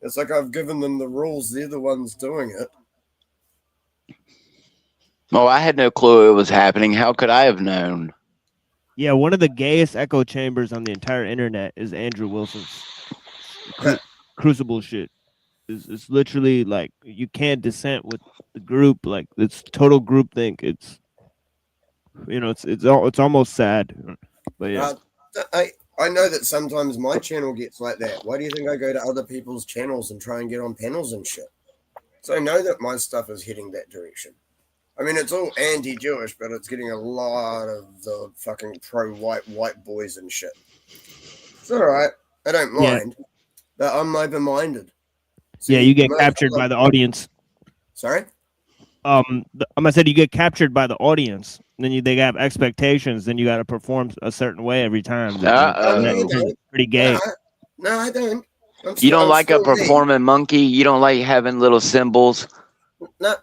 It's like I've given them the rules. They're the ones doing it. Oh, I had no clue it was happening. How could I have known? Yeah, one of the gayest echo chambers on the entire internet is Andrew Wilson's Crucible shit. It's literally like you can't dissent with the group. Like, it's total groupthink. It's, you know, it's almost sad. But yeah, I I know that sometimes my channel gets like that. Why do you think I go to other people's channels and try and get on panels and shit? So I know that my stuff is heading that direction. I mean, it's all anti-Jewish, but it's getting a lot of the fucking pro-white boys and shit. It's all right. I don't mind. But I'm open-minded. Yeah, you get captured by the audience. Sorry? I said you get captured by the audience. Then they have expectations. Then you got to perform a certain way every time. Pretty gay. No, I don't. You don't like a performing monkey? You don't like having little symbols? No.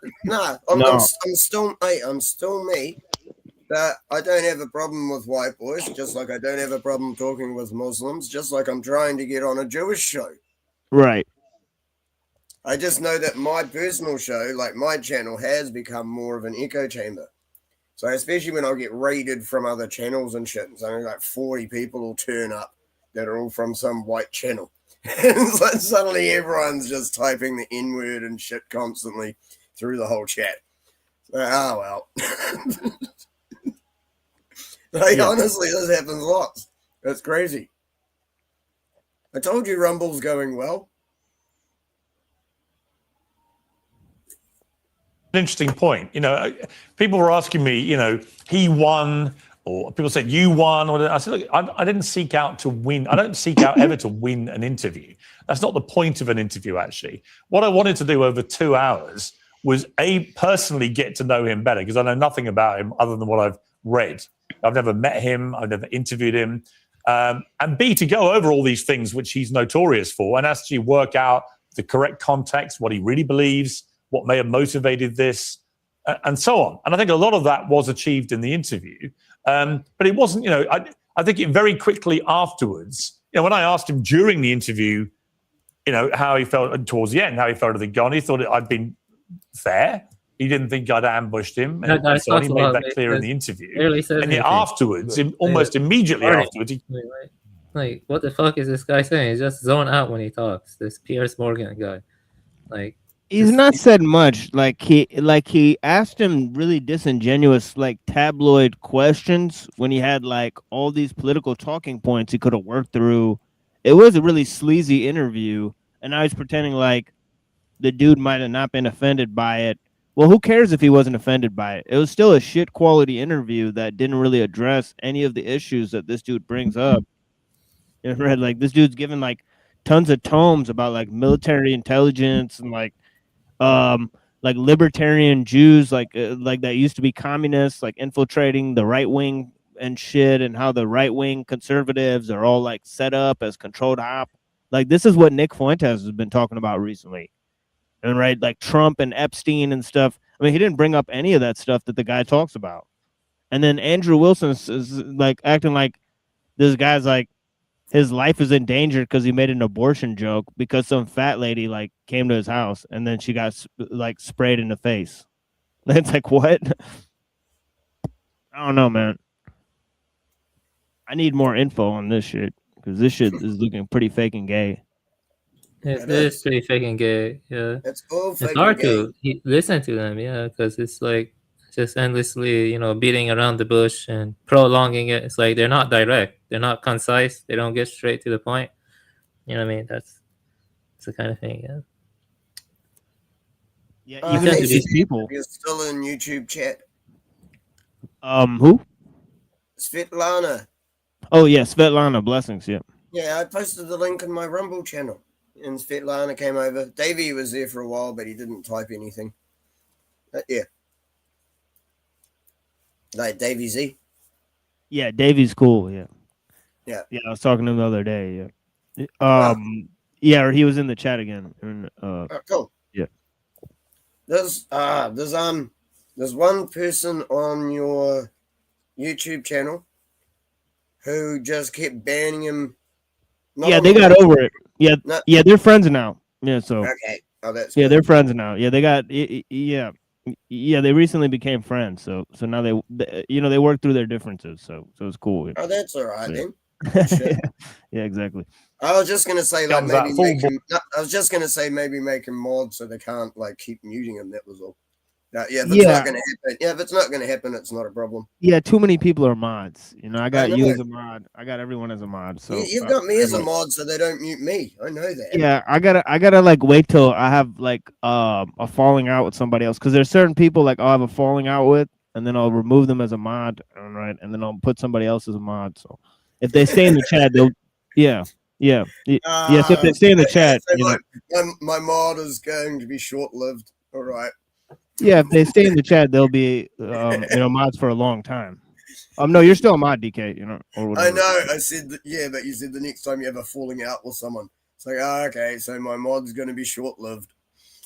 I'm still me. But I don't have a problem with white boys, just like I don't have a problem talking with Muslims, just like I'm trying to get on a Jewish show. Right. I just know that my personal show, like my channel, has become more of an echo chamber. So especially when I get raided from other channels and shit, and something like 40 people will turn up that are all from some white channel. And so suddenly everyone's just typing the N-word and shit constantly through the whole chat. So, well. Honestly, this happens lots. That's crazy. I told you Rumble's going well. Interesting point. People were asking me, he won, or people said you won. Or I said, look, I didn't seek out to win. I don't seek out ever to win an interview. That's not the point of an interview, actually. What I wanted to do over 2 hours was personally get to know him better, because I know nothing about him other than what I've read. I've never met him. I've never interviewed him. And B, to go over all these things which he's notorious for, and actually work out the correct context, what he really believes, what may have motivated this, and so on. And I think a lot of that was achieved in the interview. But it wasn't, I think it very quickly afterwards, when I asked him during the interview, how he felt, and towards the end, how he felt at the gun, he thought I'd been fair. He didn't think I'd ambushed him. And so he made that clear in the interview. And yet afterwards, almost immediately afterwards, like, what the fuck is this guy saying? He's just zone out when he talks. This Piers Morgan guy. He's not said much. Like he asked him really disingenuous, like tabloid questions when he had like all these political talking points he could have worked through. It was a really sleazy interview, and I was pretending like the dude might have not been offended by it. Well, who cares if he wasn't offended by it? It was still a shit quality interview that didn't really address any of the issues that this dude brings up. Read like this dude's given like tons of tomes about like military intelligence and like libertarian Jews like that used to be communists, like infiltrating the right wing and shit, and how the right wing conservatives are all like set up as controlled op. Like this is what Nick Fuentes has been talking about recently. And right, like Trump and Epstein and stuff. I mean, he didn't bring up any of that stuff that the guy talks about. And then Andrew Wilson is like acting like this guy's like his life is in danger because he made an abortion joke because some fat lady like came to his house and then she got like sprayed in the face. It's like, what? I don't know, man. I need more info on this shit because this shit is looking pretty fake and gay. It is pretty fake and gay, yeah. It's all fake. It's hard to listen to them, yeah, because it's like just endlessly, beating around the bush and prolonging it. It's like they're not direct, they're not concise, they don't get straight to the point. You know what I mean? That's the kind of thing, yeah. Yeah, even these people. You're still in YouTube chat. Who? Svetlana. Oh yeah, Svetlana. Blessings. Yeah. Yeah, I posted the link in my Rumble channel, and Svetlana came over. Davey was there for a while, but he didn't type anything. Yeah. Like Davey Z. Yeah, Davey's cool. Yeah. Yeah. Yeah, I was talking to him the other day. Yeah. Yeah, or he was in the chat again. And, cool. Yeah. There's one person on your YouTube channel who just kept banning him. Yeah, they got over it. Yeah, yeah, they're friends now. Yeah, so okay. Oh, that's yeah, good. they're friends now. Yeah, they got yeah, they recently became friends. So now they they work through their differences. So it's cool. Oh, that's all right then. Yeah, exactly. I was just gonna say like maybe make him mod so they can't like keep muting him. That was all. Yeah, if it's not going to happen, if it's not going to happen, it's not a problem. Yeah, too many people are mods. You know, I got you as a mod. I got everyone as a mod. So you've got me as a mod, so they don't mute me. I know that. Yeah, I gotta like wait till I have like a falling out with somebody else, because there's certain people like I'll have a falling out with, and then I'll remove them as a mod, right? And then I'll put somebody else as a mod. So if they stay in the chat, they'll yes. If they stay in the chat, my mod is going to be short-lived. All right. Yeah, if they stay in the chat, they'll be mods for a long time. No, you're still a mod, DK. You know, or whatever. I know. I said that, yeah, but you said the next time you have a falling out with someone, it's like, okay, so my mod's going to be short-lived.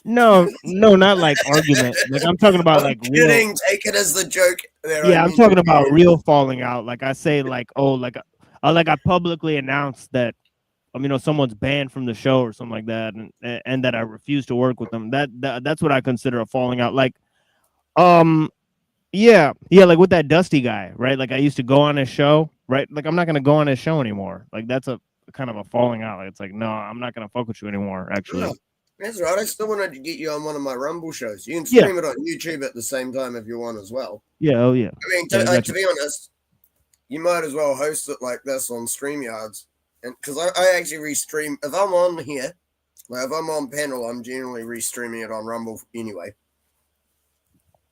No, not like argument. Like I'm talking about like kidding. Real, take it as the joke. There, yeah, I'm talking about real falling out. Like I say, like I publicly announced that someone's banned from the show or something like that, and that I refuse to work with them. That's what I consider a falling out. Like, yeah, like with that Dusty guy, right? Like I used to go on his show, right? Like I'm not gonna go on his show anymore. Like that's a kind of a falling out. Like, it's like, no, I'm not gonna fuck with you anymore. Actually, no, that's right. I still wanted to get you on one of my Rumble shows. You can stream it on YouTube at the same time if you want as well. Yeah, oh yeah. I mean, to be honest, you might as well host it like this on StreamYards. And because I actually restream, if I'm on here, like if I'm on panel, I'm generally restreaming it on Rumble anyway.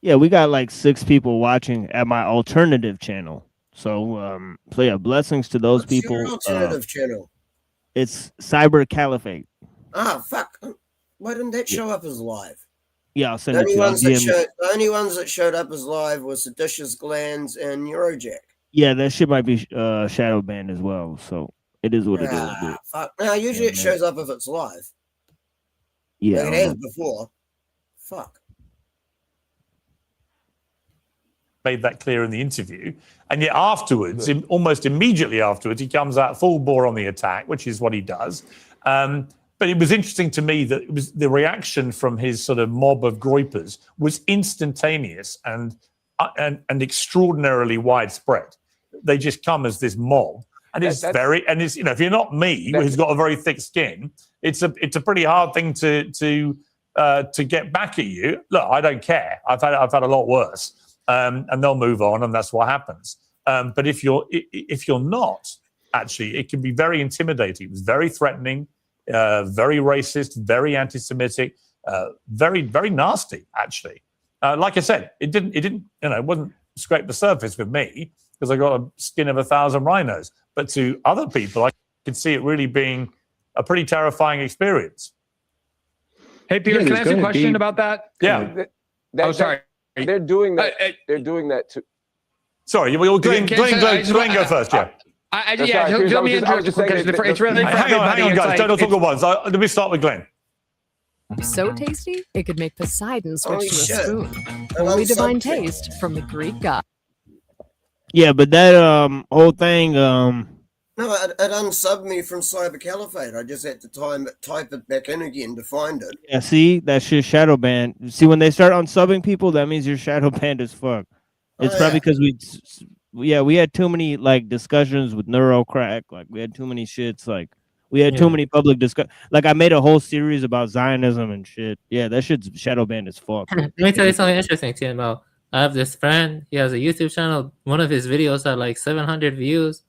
Yeah, we got like 6 people watching at my alternative channel. So yeah, blessings to those people. Your alternative channel? It's Cyber Caliphate. Ah, fuck. Why didn't that show up as live? Yeah, I'll send it to you. The only ones that showed up as live was Seditious Glands and Eurojack. Yeah, that shit might be shadow banned as well. So it is what it is. Dude. Fuck. Now, usually it shows up if it's live. Yeah. Like it has before. Fuck. Made that clear in the interview. And yet afterwards, almost immediately afterwards, he comes out full bore on the attack, which is what he does. But it was interesting to me that it was the reaction from his sort of mob of groypers was instantaneous and extraordinarily widespread. They just come as this mob. And it's if you're not me, who's got a very thick skin, it's a pretty hard thing to get back at you. Look, I don't care. I've had a lot worse, and they'll move on, and that's what happens. But if you're not, actually, it can be very intimidating. It was very threatening, very racist, very anti-Semitic, very very nasty. Actually, like I said, it wasn't scrape the surface with me because I got a skin of 1,000 rhinos. But to other people, I could see it really being a pretty terrifying experience. Hey, Peter, can I ask a question about that? Yeah. Sorry. They're doing that. They're doing that too. Sorry, Glenn, go first, yeah. Let me interrupt because it's really hang on, guys. Don't talk at once. Let me start with Glenn. So tasty, it could make Poseidon switch to a spoon. Holy divine taste from the Greek god. Yeah, but that whole thing No, it unsubbed me from Cyber Caliphate. I just had to type it back in again to find it. Yeah, see, that shit shadow banned. See, when they start unsubbing people, that means you're shadow banned as fuck. It's probably because we had too many like discussions with Neurocrack. Like we had too many shits. Like we had too many public discussions. Like I made a whole series about Zionism and shit. Yeah, that shit's shadow banned as fuck. Let me tell you something interesting, Timo. I have this friend. He has a YouTube channel. One of his videos had like 700 views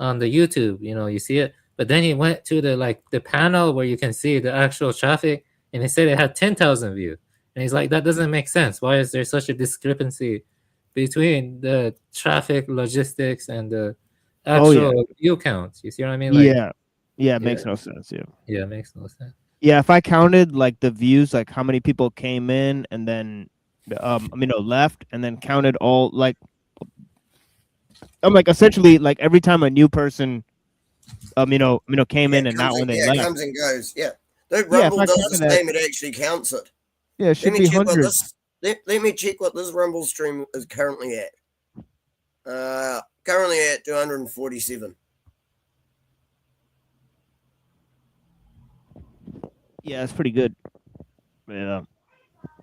on the YouTube. You see it. But then he went to the panel where you can see the actual traffic, and he said it had 10,000 views. And he's like, that doesn't make sense. Why is there such a discrepancy between the traffic logistics and the actual view counts? You see what I mean? Like, it makes no sense. Yeah, it makes no sense. Yeah, if I counted like the views, like how many people came in and then left, and then counted all, like I'm like essentially like every time a new person came in and not when they left. It comes and goes. Yeah. The Rumble does the same, it actually counts it. Yeah, it should be hundreds. Let me check what this Rumble stream is currently at. Currently at 247. Yeah, it's pretty good. Yeah.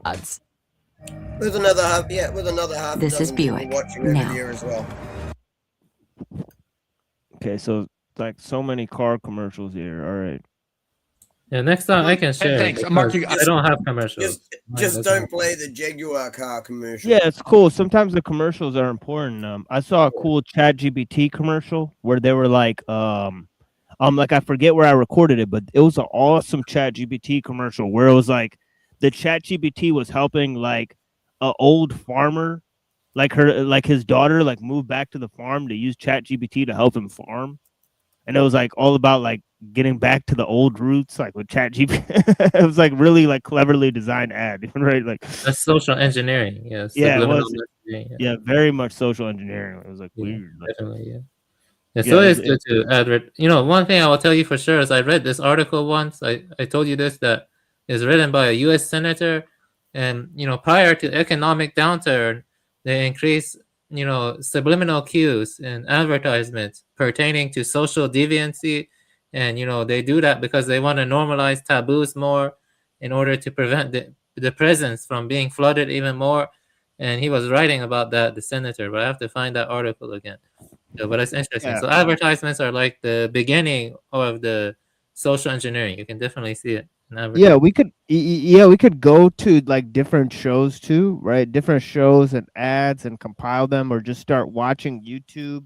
Odds. With another half. This is Buick watching now. Here as well. Okay, so like so many car commercials here. All right. Yeah, next time I can share. Thanks, it Mark. because I don't have commercials. Just don't play the Jaguar car commercial. Yeah, it's cool. Sometimes the commercials are important. I saw a cool ChatGPT commercial where they were like I forget where I recorded it, but it was an awesome ChatGPT commercial where it was like the ChatGPT was helping like an old farmer, like his daughter, like move back to the farm to use ChatGPT to help him farm, and it was like all about like getting back to the old roots, like with ChatGPT. It was like really like cleverly designed ad, right? Like that's social engineering. Yes. Yeah, it was. Yeah, very much social engineering. It was like weird. Definitely, yeah. Yeah, so it's good to advert. You know, one thing I will tell you for sure is I read this article once. I told you this, that is written by a U.S. senator, and you know, prior to economic downturn, they increased subliminal cues in advertisements pertaining to social deviancy, and you know they do that because they want to normalize taboos more in order to prevent the presence from being flooded even more. And he was writing about that, the senator, but I have to find that article again. Yeah, but it's interesting. Yeah. So advertisements are like the beginning of the social engineering. You can definitely see it in Yeah, advertising. we could go to like different shows too, right? Different shows and ads and compile them, or just start watching YouTube,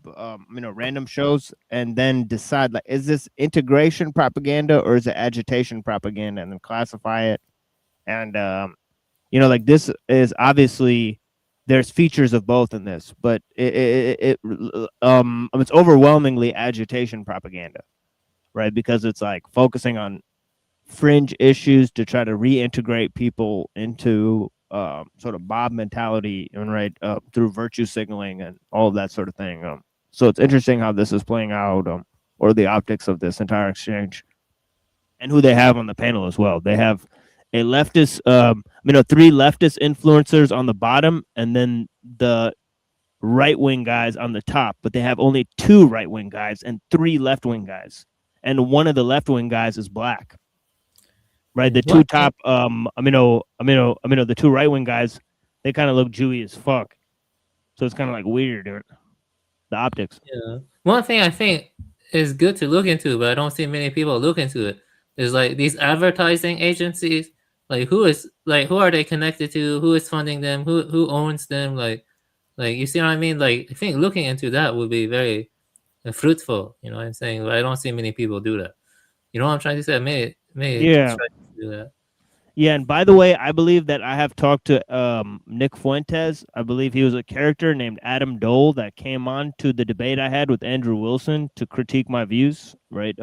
random shows, and then decide like, is this integration propaganda or is it agitation propaganda, and then classify it. And like this is obviously there's features of both in this, but it's overwhelmingly agitation propaganda, right? Because it's like focusing on fringe issues to try to reintegrate people into sort of mob mentality, and right through virtue signaling and all of that sort of thing. So it's interesting how this is playing out, or the optics of this entire exchange, and who they have on the panel as well. They have a leftist, 3 leftist influencers on the bottom, and then the right-wing guys on the top, but they have only 2 right-wing guys and 3 left-wing guys. And one of the left-wing guys is black. Right? The 2 top, the 2 right-wing guys, they kind of look Jewy as fuck. So it's kind of like weird, the optics. Yeah. One thing I think is good to look into, but I don't see many people look into it, is like these advertising agencies. Like who are they connected to? Who is funding them? Who owns them? Like you see what I mean? Like I think looking into that would be very fruitful. You know what I'm saying? But I don't see many people do that. You know what I'm trying to say? May Yeah. try to do that. Yeah, and by the way, I believe that I have talked to Nick Fuentes. I believe he was a character named Adam Dole that came on to the debate I had with Andrew Wilson to critique my views, right?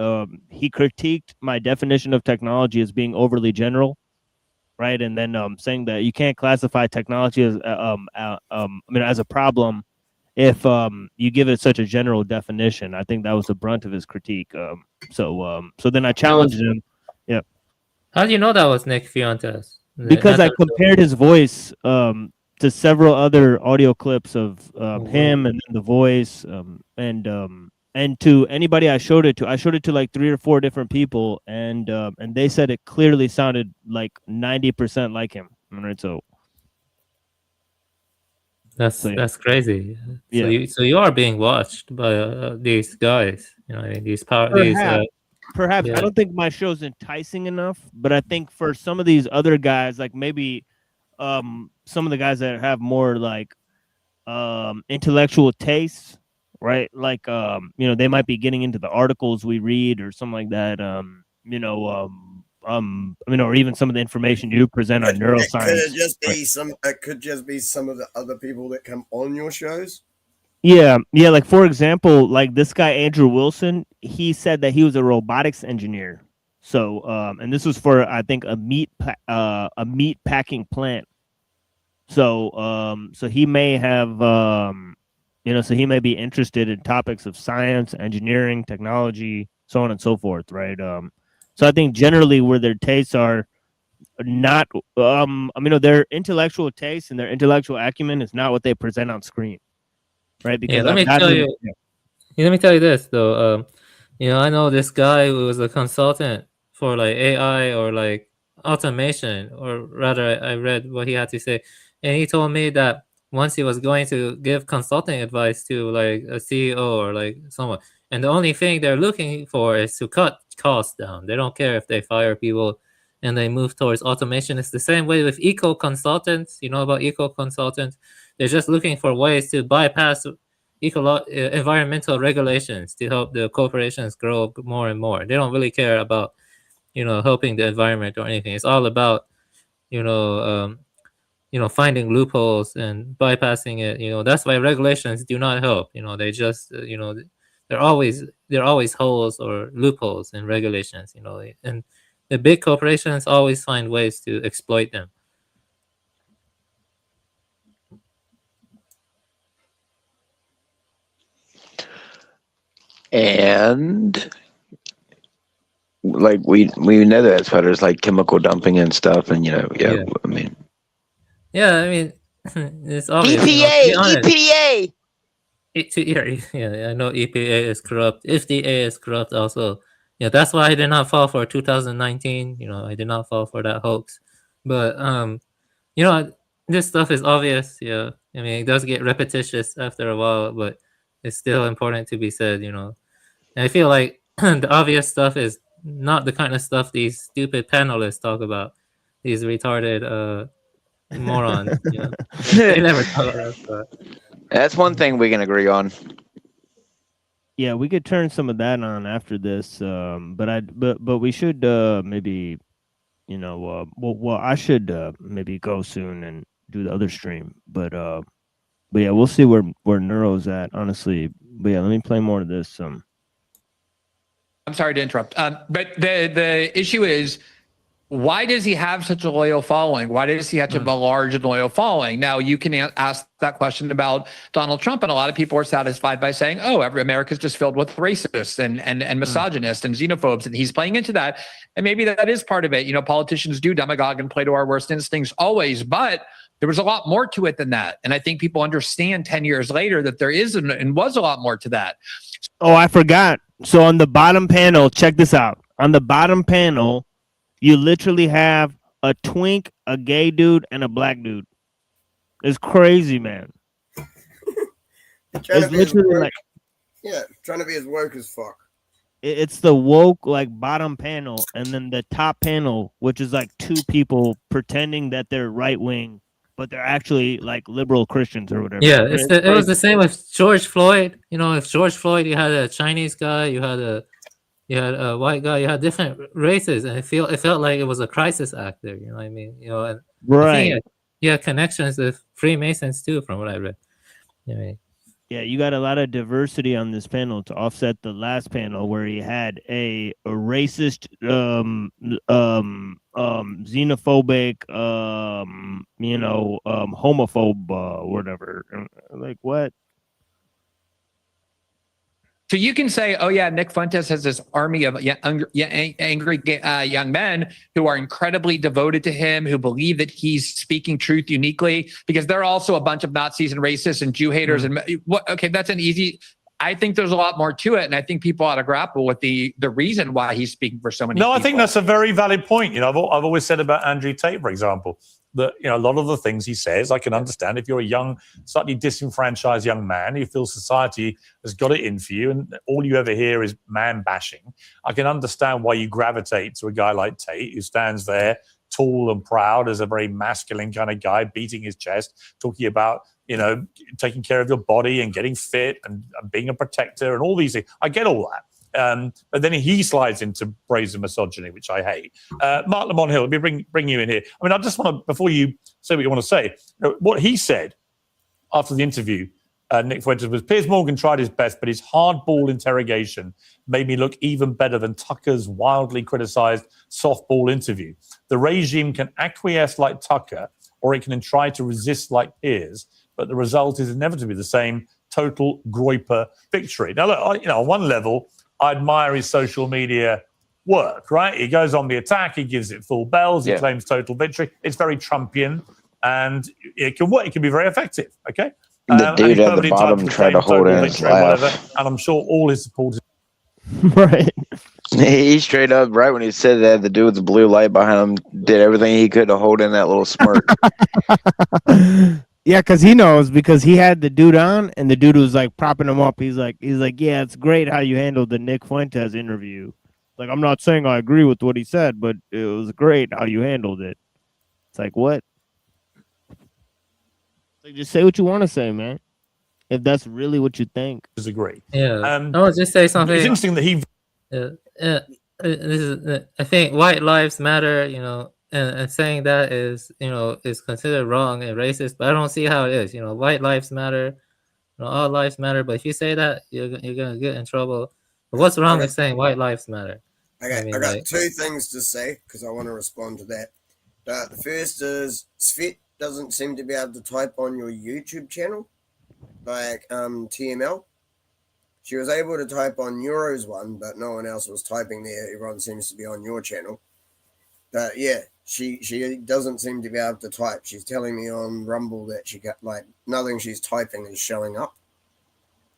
He critiqued my definition of technology as being overly general, right? And then saying that you can't classify technology as as a problem if you give it such a general definition. I think that was the brunt of his critique. So then I challenged him. Yeah. How do you know that was Nick Fuentes? Because I compared his voice to several other audio clips of him, and then the voice, and to anybody I showed it to like 3 or 4 different people, and they said it clearly sounded like 90% like him. Right, so that's crazy. Yeah. So you are being watched by these guys. You know, these Perhaps yeah. I don't think my show's enticing enough, but I think for some of these other guys, like maybe some of the guys that have more like intellectual tastes, right? Like they might be getting into the articles we read or something like that. Or even some of the information you present on neuroscience. It could just be some of the other people that come on your shows. Yeah. Like for example, like this guy Andrew Wilson, he said that he was a robotics engineer. So, and this was for I think a meat packing plant. So, so he may have, so he may be interested in topics of science, engineering, technology, so on and so forth, right? So I think generally where their tastes are not, their intellectual tastes and their intellectual acumen is not what they present on screen. Right, because let me tell you this though. I know this guy who was a consultant for like AI or like automation, or rather, I read what he had to say, and he told me that once he was going to give consulting advice to like a CEO or like someone, and the only thing they're looking for is to cut costs down. They don't care if they fire people and they move towards automation. It's the same way with eco consultants. You know about eco consultants? They're just looking for ways to bypass environmental regulations to help the corporations grow more and more. They don't really care about, helping the environment or anything. It's all about, finding loopholes and bypassing it. That's why regulations do not help. They just, there are always holes or loopholes in regulations. And the big corporations always find ways to exploit them. And like we know that as far as like chemical dumping and stuff, and I mean, it's obvious. EPA. Yeah, I know EPA is corrupt. FDA is corrupt also. Yeah, that's why I did not fall for 2019. I did not fall for that hoax. But this stuff is obvious. Yeah, I mean, it does get repetitious after a while, but it's still important to be said. And I feel like the obvious stuff is not the kind of stuff these stupid panelists talk about. These retarded morons. They never talk about that. That's one thing we can agree on. Yeah, we could turn some of that on after this, but we should maybe, I should maybe go soon and do the other stream, but yeah, we'll see where Neuro's at, honestly. But yeah, let me play more of this. I'm sorry to interrupt, but the issue is, why does he have such a loyal following? Why does he have such a large and loyal following? Now, you can ask that question about Donald Trump, and a lot of people are satisfied by saying, oh, America's just filled with racists and misogynists and xenophobes, and he's playing into that. And maybe that is part of it. Politicians do demagogue and play to our worst instincts always, but there was a lot more to it than that. And I think people understand 10 years later that there is and was a lot more to that. Oh, I forgot. So on the bottom panel, check this out. On the bottom panel, you literally have a twink, a gay dude, and a black dude. It's crazy, man. It's literally like, trying to be as woke as fuck. It's the woke like bottom panel, and then the top panel, which is like two people pretending that they're right wing, but they're actually like liberal Christians or whatever. Yeah, it was the same with George Floyd. If George Floyd, you had a Chinese guy, you had a white guy, you had different races, and it felt like it was a crisis act there. You know what I mean? And right. You had connections with Freemasons too, from what I read. Yeah, you got a lot of diversity on this panel to offset the last panel where he had a racist, xenophobic, homophobe, whatever. Like what? So you can say, oh yeah, Nick Fuentes has this army of angry young men who are incredibly devoted to him, who believe that he's speaking truth uniquely, because they're also a bunch of Nazis and racists and Jew haters. And okay, that's an easy. I think there's a lot more to it, and I think people ought to grapple with the reason why he's speaking for so many people. I think that's a very valid point. I've always said about Andrew Tate, for example, that a lot of the things he says, I can understand. If you're a young, slightly disenfranchised young man, you feel society has got it in for you, and all you ever hear is man bashing. I can understand why you gravitate to a guy like Tate, who stands there tall and proud as a very masculine kind of guy, beating his chest, talking about taking care of your body and getting fit and being a protector and all these things. I get all that. But then he slides into brazen misogyny, which I hate. Mark Lamont Hill, let me bring you in here. I mean, I just want to, before you say what you want to say, what he said after the interview, Nick Fuentes, was Piers Morgan tried his best, but his hardball interrogation made me look even better than Tucker's wildly criticized softball interview. The regime can acquiesce like Tucker, or it can try to resist like Piers, but the result is inevitably the same: total Groyper victory. Now, look, on one level, I admire his social media work, right? He goes on the attack, he gives it full bells, he claims total victory. It's very Trumpian, and it can work. It can be very effective, okay? The dude at the bottom tried to hold in his laugh. And I'm sure all his supporters... Right. He straight up, right when he said that, the dude with the blue light behind him did everything he could to hold in that little smirk. Yeah, because he knows, because he had the dude on, and the dude was like propping him up. He's like, yeah, it's great how you handled the Nick Fuentes interview. Like, I'm not saying I agree with what he said, but it was great how you handled it. It's like, what? Like, just say what you want to say, man. If that's really what you think. Disagree. Yeah. I would just say something. It's interesting that he. I think white lives matter, and saying that is, is considered wrong and racist. But I don't see how it is. White lives matter, all lives matter. But if you say that, you're gonna get in trouble. But what's wrong with saying white lives matter? I got two things to say because I want to respond to that. The first is Svet doesn't seem to be able to type on your YouTube channel, like TML. She was able to type on Neuro's one, but no one else was typing there. Everyone seems to be on your channel. But yeah, she doesn't seem to be able to type. She's telling me on Rumble that she got nothing she's typing is showing up.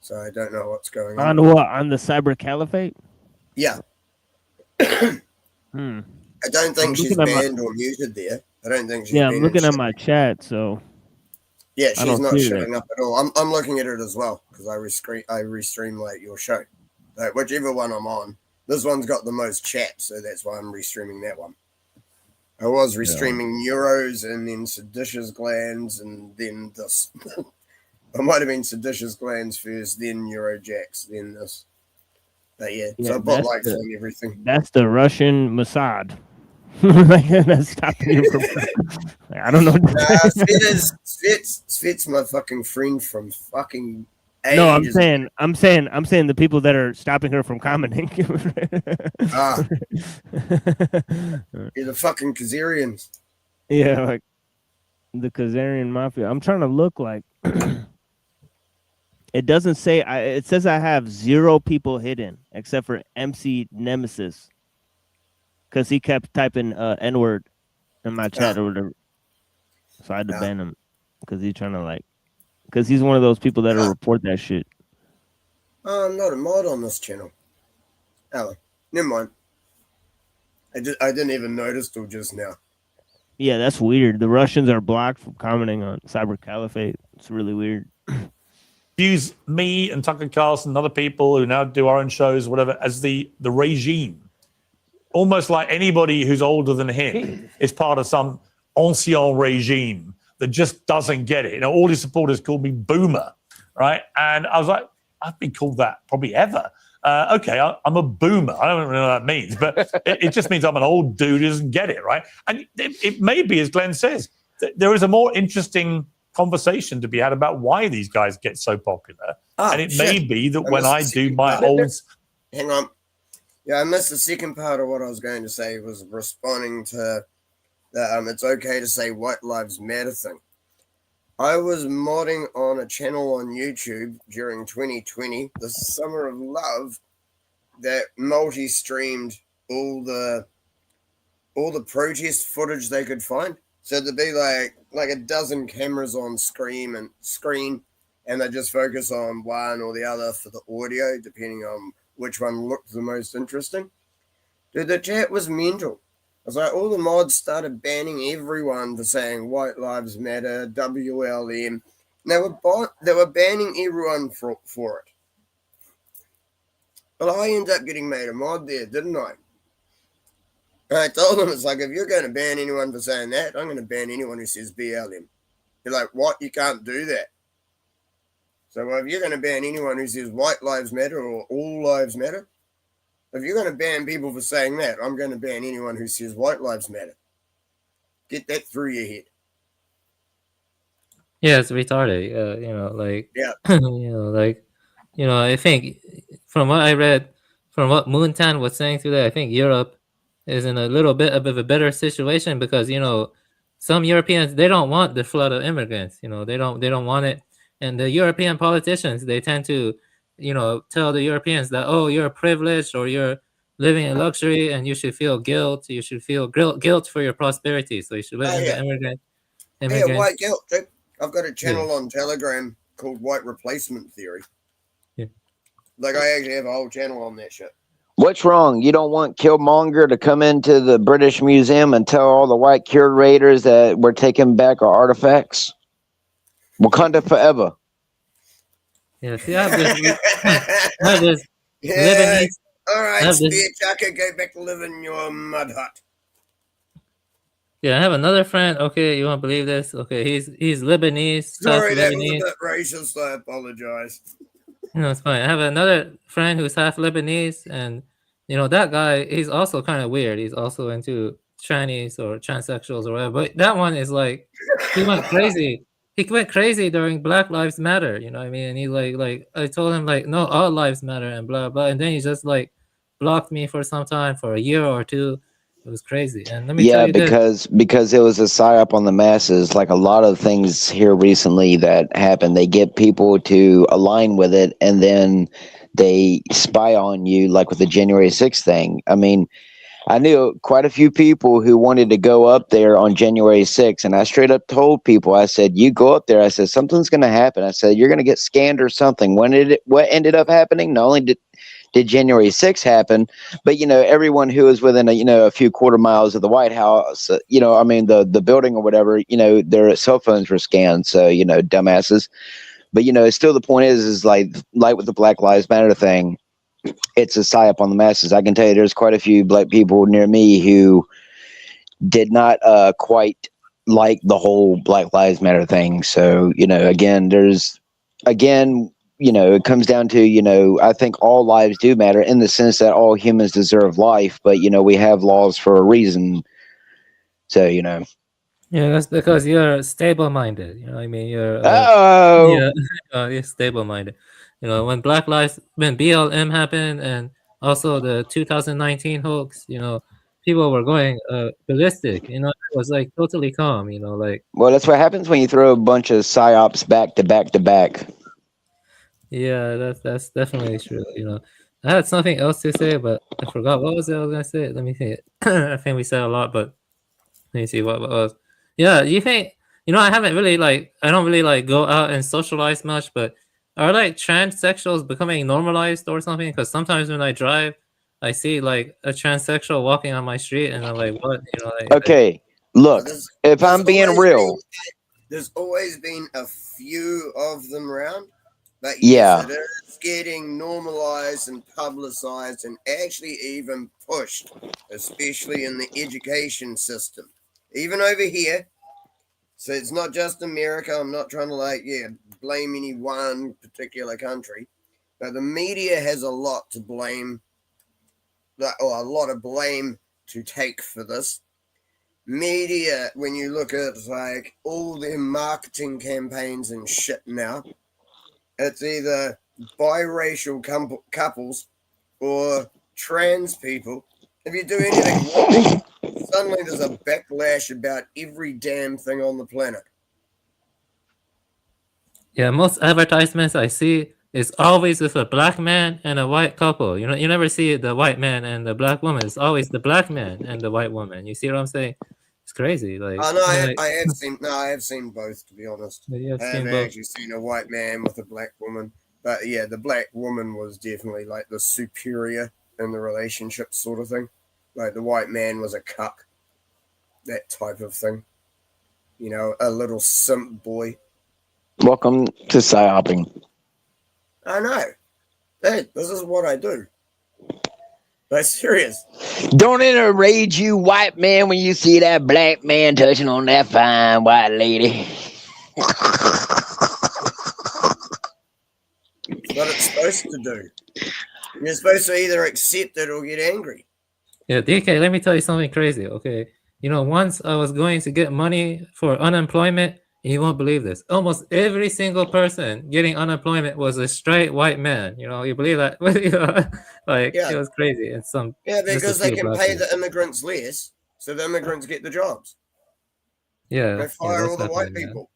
So I don't know what's going on. On what? On the Cyber Caliphate? Yeah. I don't think she's banned or muted there. I don't think she's I'm looking at my chat, so yeah, she's not showing up at all. I'm looking at it as well because I restream like your show. Like whichever one I'm on. This one's got the most chat, so that's why I'm restreaming that one. I was restreaming Neuros and then Seditious Glands and then this. I might have been Seditious Glands first, then Neurojax, then this. But yeah, so I bought likes on everything. That's the Russian Mossad. That's stopping you from. I don't know. Svet's my fucking friend from fucking. No, I'm saying the people that are stopping her from commenting. You're the fucking Khazarians. Yeah, like the Khazarian mafia. I'm trying to look like. It doesn't say. It says I have 0 people hidden except for MC Nemesis, because he kept typing N-word in my chat or whatever. So I had to ban him because he's trying to because he's one of those people that'll report that shit. I'm not a mod on this channel. Oh, never mind. I didn't even notice till just now. Yeah, that's weird. The Russians are blocked from commenting on Cyber Caliphate. It's really weird. Use me and Tucker Carlson and other people who now do our own shows, whatever, as the regime. Almost like anybody who's older than him is part of some ancien regime that just doesn't get it. All his supporters called me boomer, right? And I was like, I've been called that probably ever. Okay, I'm a boomer. I don't really know what that means, but it just means I'm an old dude who doesn't get it, right? And it may be, as Glenn says, there is a more interesting conversation to be had about why these guys get so popular. And it may be that when I do my old... Hang on. Yeah, I missed the second part of what I was going to say, was responding to the it's okay to say white lives matter thing. I was modding on a channel on YouTube during 2020, the Summer of Love, that multi-streamed all the protest footage they could find. So there'd be like a dozen cameras on screen, and they just focus on one or the other for the audio, depending on which one looked the most interesting. Dude, the chat was mental. I was like, all the mods started banning everyone for saying white lives matter, WLM. They were banning everyone for it. But I ended up getting made a mod there, didn't I? And I told them, it's like, if you're going to ban anyone for saying that, I'm going to ban anyone who says BLM. You're like, what? You can't do that. So if you're going to ban anyone who says white lives matter or all lives matter, if you're going to ban people for saying that, I'm going to ban anyone who says white lives matter. Get that through your head. Yeah, it's retarded. I think from what I read, from what Moontan was saying today, I think Europe is in a little bit of a better situation because, some Europeans, they don't want the flood of immigrants. They don't want it. And the European politicians, they tend to, tell the Europeans that, oh, you're privileged or you're living in luxury and you should feel guilt. You should feel guilt for your prosperity. So you should let the immigrant. Yeah, white guilt. I've got a channel on Telegram called White Replacement Theory. Yeah. Like, I actually have a whole channel on that shit. What's wrong? You don't want Killmonger to come into the British Museum and tell all the white curators that we're taking back our artifacts? Wakanda forever. Yeah, see, I have this Lebanese All right, have this- Spear Chucker, go back to live in your mud hut. Yeah, I have another friend. Okay, you won't believe this. Okay, he's Lebanese. half Sorry, that was Lebanese. a bit racist. I apologize. No, it's fine. I have another friend who's half Lebanese, and that guy. He's also kind of weird. He's also into Chinese or transsexuals or whatever. But that one is like, he went crazy. He went crazy during Black Lives Matter. You know what I mean? And he like I told him like, no, all lives matter and blah blah. And then he just like blocked me for some time, for a year or two. It was crazy. And let me tell you this. because it was a psyop on the masses. Like a lot of things here recently that happen, they get people to align with it, and then they spy on you, like with the January 6th thing. I mean, I knew quite a few people who wanted to go up there on January 6th, and I straight up told people, I said, you go up there, I said, something's going to happen. I said, you're going to get scanned or something. What ended up happening? Not only did January 6th happen, but everyone who was within a few quarter miles of the White House, the building or whatever, their cell phones were scanned. So dumbasses. But still the point is like with the Black Lives Matter thing, it's a psyop on the masses. I can tell you, there's quite a few black people near me who did not quite like the whole Black Lives Matter thing. So it comes down to, I think all lives do matter in the sense that all humans deserve life, but, we have laws for a reason. So, Yeah, that's because you're stable-minded. You know what I mean? You're you're stable-minded. When when BLM happened, and also the 2019 hoax, people were going ballistic. It was like totally calm. well, that's what happens when you throw a bunch of psyops back to back to back. Yeah, that's definitely true. I had something else to say, but I forgot what was it I was gonna say. Let me think. I think we said a lot, but let me see what was. Yeah, you think I haven't really I don't really go out and socialize much, but are transsexuals becoming normalized or something? Because sometimes when I drive, I see a transsexual walking on my street, and I'm like, what? Okay, look, if I'm being real, there's always been a few of them around. But yes, it is getting normalized and publicized and actually even pushed, especially in the education system. Even over here. So it's not just America. I'm not trying to blame any one particular country. But the media has a lot to blame, or a lot of blame to take for this. Media, when you look at all their marketing campaigns and shit now, it's either biracial couples or trans people. If you do anything wrong, suddenly there's a backlash about every damn thing on the planet. Yeah, most advertisements I see is always with a black man and a white couple. You never see the white man and the black woman. It's always the black man and the white woman. You see what I'm saying? It's crazy. I have seen both, to be honest. Yeah, I haven't actually seen a white man with a black woman. But yeah, the black woman was definitely the superior in the relationship sort of thing. The white man was a cuck. That type of thing. A little simp boy. Welcome to psyoping. I know. Hey, this is what I do. That's serious. Don't it enrage you, white man, when you see that black man touching on that fine white lady? What it's supposed to do. You're supposed to either accept it or get angry. Yeah, DK, let me tell you something crazy, okay? Once I was going to get money for unemployment, and you won't believe this. Almost every single person getting unemployment was a straight white man. You believe that? It was crazy. And because they can pay the immigrants less, so the immigrants get the jobs. Yeah. They fire all the white people.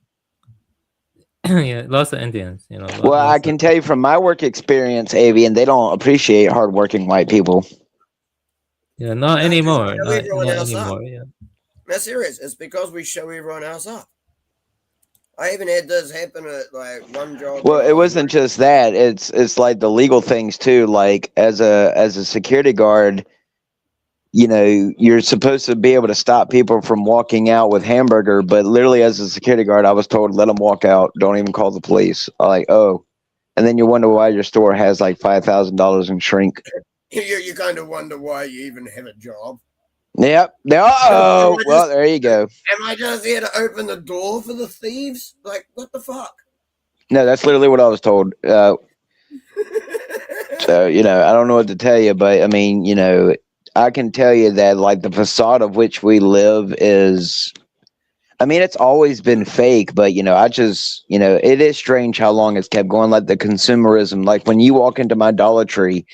Yeah, lots of Indians, Well, I can tell you from my work experience, Avian, they don't appreciate hardworking white people. Yeah, not anymore. Not anymore. Yeah. That's serious. It's because we show everyone else up. I even had this happen at one job. Well, it wasn't just that. It's like the legal things too. Like as a security guard, you're supposed to be able to stop people from walking out with hamburger, but literally as a security guard, I was told, let them walk out. Don't even call the police. I'm like, oh. And then you wonder why your store has $5,000 in shrink. You kind of wonder why you even have a job. Yep. Oh, well, there you go. Am I just here to open the door for the thieves? Like, what the fuck? No, that's literally what I was told. So, you know, I don't know what to tell you, but I mean, you know, I can tell you that like the facade of which we live is, I mean, it's always been fake, but you know, I just, you know, it is strange how long it's kept going. Like the consumerism, like when you walk into my Dollar Tree,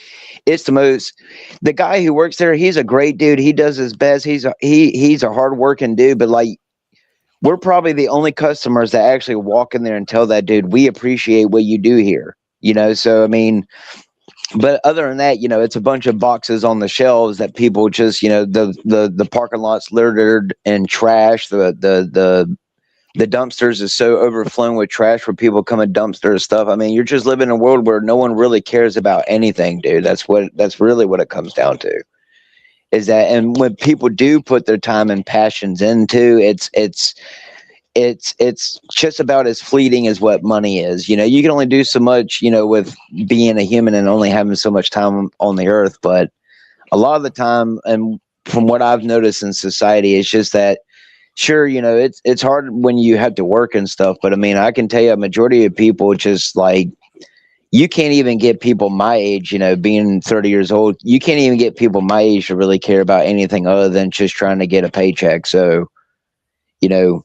it's the guy who works there, he's a great dude. He does his best. He's a hardworking dude, but like, we're probably the only customers that actually walk in there and tell that dude, we appreciate what you do here. You know, so I mean, but other than that, you know, it's a bunch of boxes on the shelves that people just, you know, the parking lot's littered and trash. The dumpsters is so overflowing with trash where people come and dumpster stuff. I mean, you're just living in a world where no one really cares about anything, dude. That's really what it comes down to. Is that, and when people do put their time and passions into, it's just about as fleeting as what money is. You know, you can only do so much, you know, with being a human and only having so much time on the earth. But a lot of the time, and from what I've noticed in society, it's just that, sure, you know, it's hard when you have to work and stuff. But I mean, I can tell you a majority of people just like, you can't even get people my age, you know, being 30 years old, you can't even get people my age to really care about anything other than just trying to get a paycheck. So, you know,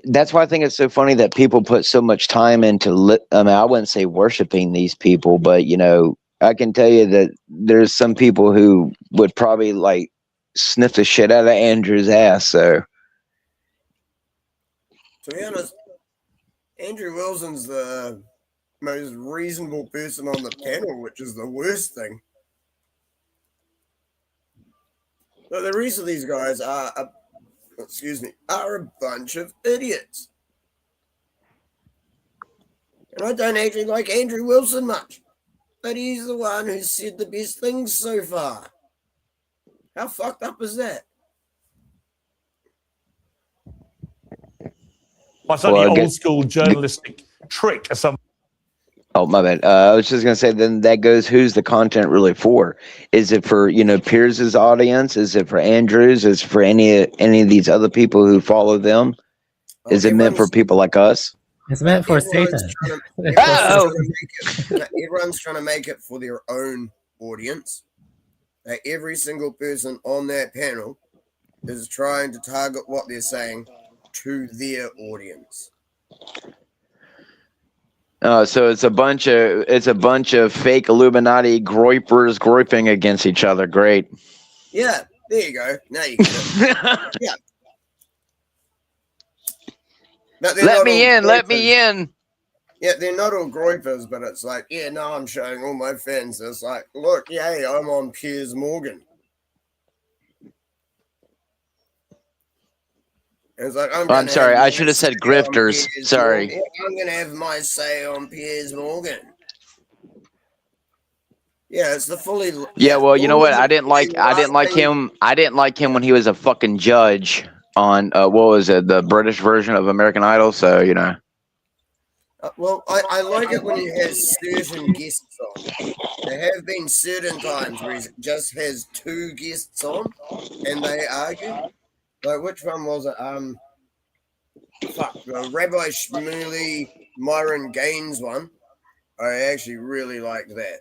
that's why I think it's so funny that people put so much time into, I mean, I wouldn't say worshiping these people, but, you know, I can tell you that there's some people who would probably like sniff the shit out of Andrew's ass. So, to be honest, Andrew Wilson's the most reasonable person on the panel, which is the worst thing. But the rest of these guys are a bunch of idiots. And I don't actually like Andrew Wilson much, but he's the one who's said the best things so far. How fucked up is that? That's only old school journalistic trick or something. Oh, my bad. I was just going to say, then that goes, who's the content really for? Is it for, you know, Piers' audience? Is it for Andrews? Is it for any of these other people who follow them? Is it meant for people like us? It's meant for Satan. Everyone's trying to make it for their own audience. Like every single person on that panel is trying to target what they're saying to their audience. So it's a bunch of fake Illuminati groypers groyping against each other. Great. Yeah, there you go. Now you get it. Yeah. Let me in. Yeah, they're not all groypers, but it's like, yeah, no, I'm showing all my fans. It's like, look, yay, I'm on Piers Morgan. It's like, I'm sorry, I should have said grifters. Sorry. Morgan. I'm going to have my say on Piers Morgan. Yeah, it's the fully. Yeah, well, you know what? I didn't like him. I didn't like him when he was a fucking judge on what was it, the British version of American Idol. So you know. Well, I like it when he has certain guests on. There have been certain times where he just has two guests on, and they argue. Like, which one was it? The Rabbi Shmuley, Myron Gaines one. I actually really liked that.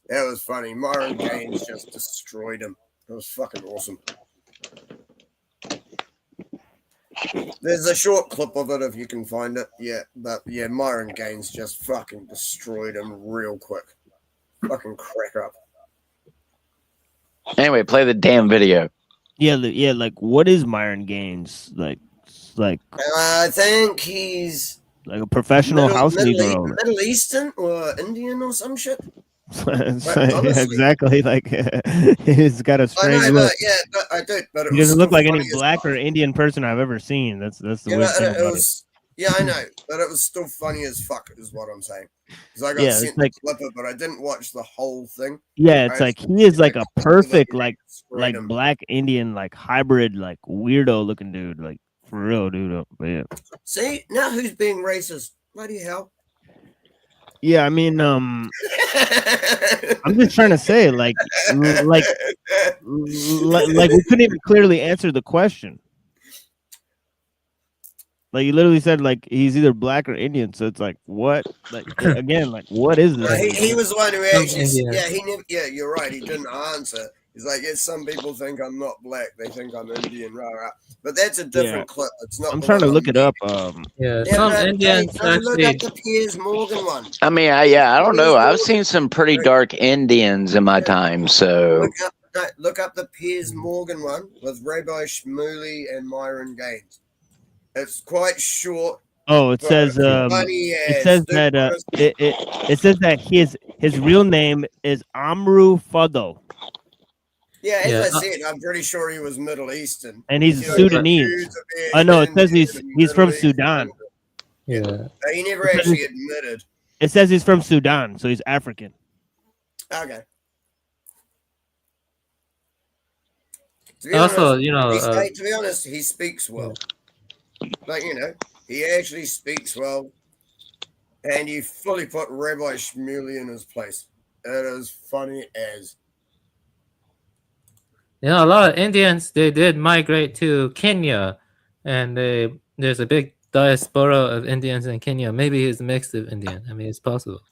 That was funny. Myron Gaines just destroyed him. It was fucking awesome. There's a short clip of it if you can find it. Yeah, but yeah, Myron Gaines just fucking destroyed him real quick. Fucking crack up. Anyway, play the damn video. Yeah, like what is Myron Gaines? Like I think he's like a professional house Negro. Middle Eastern or Indian or some shit. Exactly, like he's got a strange look. But I do. But he doesn't look like any black or Indian person I've ever seen. That's the weird thing about it. Yeah, I know, but it was still funny as fuck, is what I'm saying. Because I got sent the clip, but I didn't watch the whole thing. Yeah, it's like he is like a perfect like black Indian like hybrid like weirdo looking dude, like for real, dude. But yeah. See now who's being racist? Bloody hell. Yeah, I mean, I'm just trying to say, like we couldn't even clearly answer the question. Like you literally said, like he's either black or Indian. So it's like, what? Like again, like what is this? He was the one who actually. Yeah, he never. Yeah, you're right. He didn't answer. He's like, yes, some people think I'm not black. They think I'm Indian, rah. But that's a different clip. It's not. I'm trying to look it up. Some Indians look actually. up the Piers Morgan one. I mean, I don't know. I've seen some pretty dark Indians in my time, so. Look up the Piers Morgan one with Rabbi Shmuley and Myron Gaines. It's quite short. Oh, it says it says that his real name is Amru Fado. Yeah, as I said, I'm pretty sure he was Middle Eastern. And he's Sudanese. Oh no, it says he's from Sudan. Yeah. He never actually admitted. It says he's from Sudan, so he's African. Okay. Also, to be honest, he speaks well. Like, he actually speaks well. And you fully put Rabbi Shmuley in his place. It is funny as. A lot of Indians, they did migrate to Kenya, and there's a big diaspora of Indians in Kenya. Maybe he's mixed with Indian. I mean, it's possible.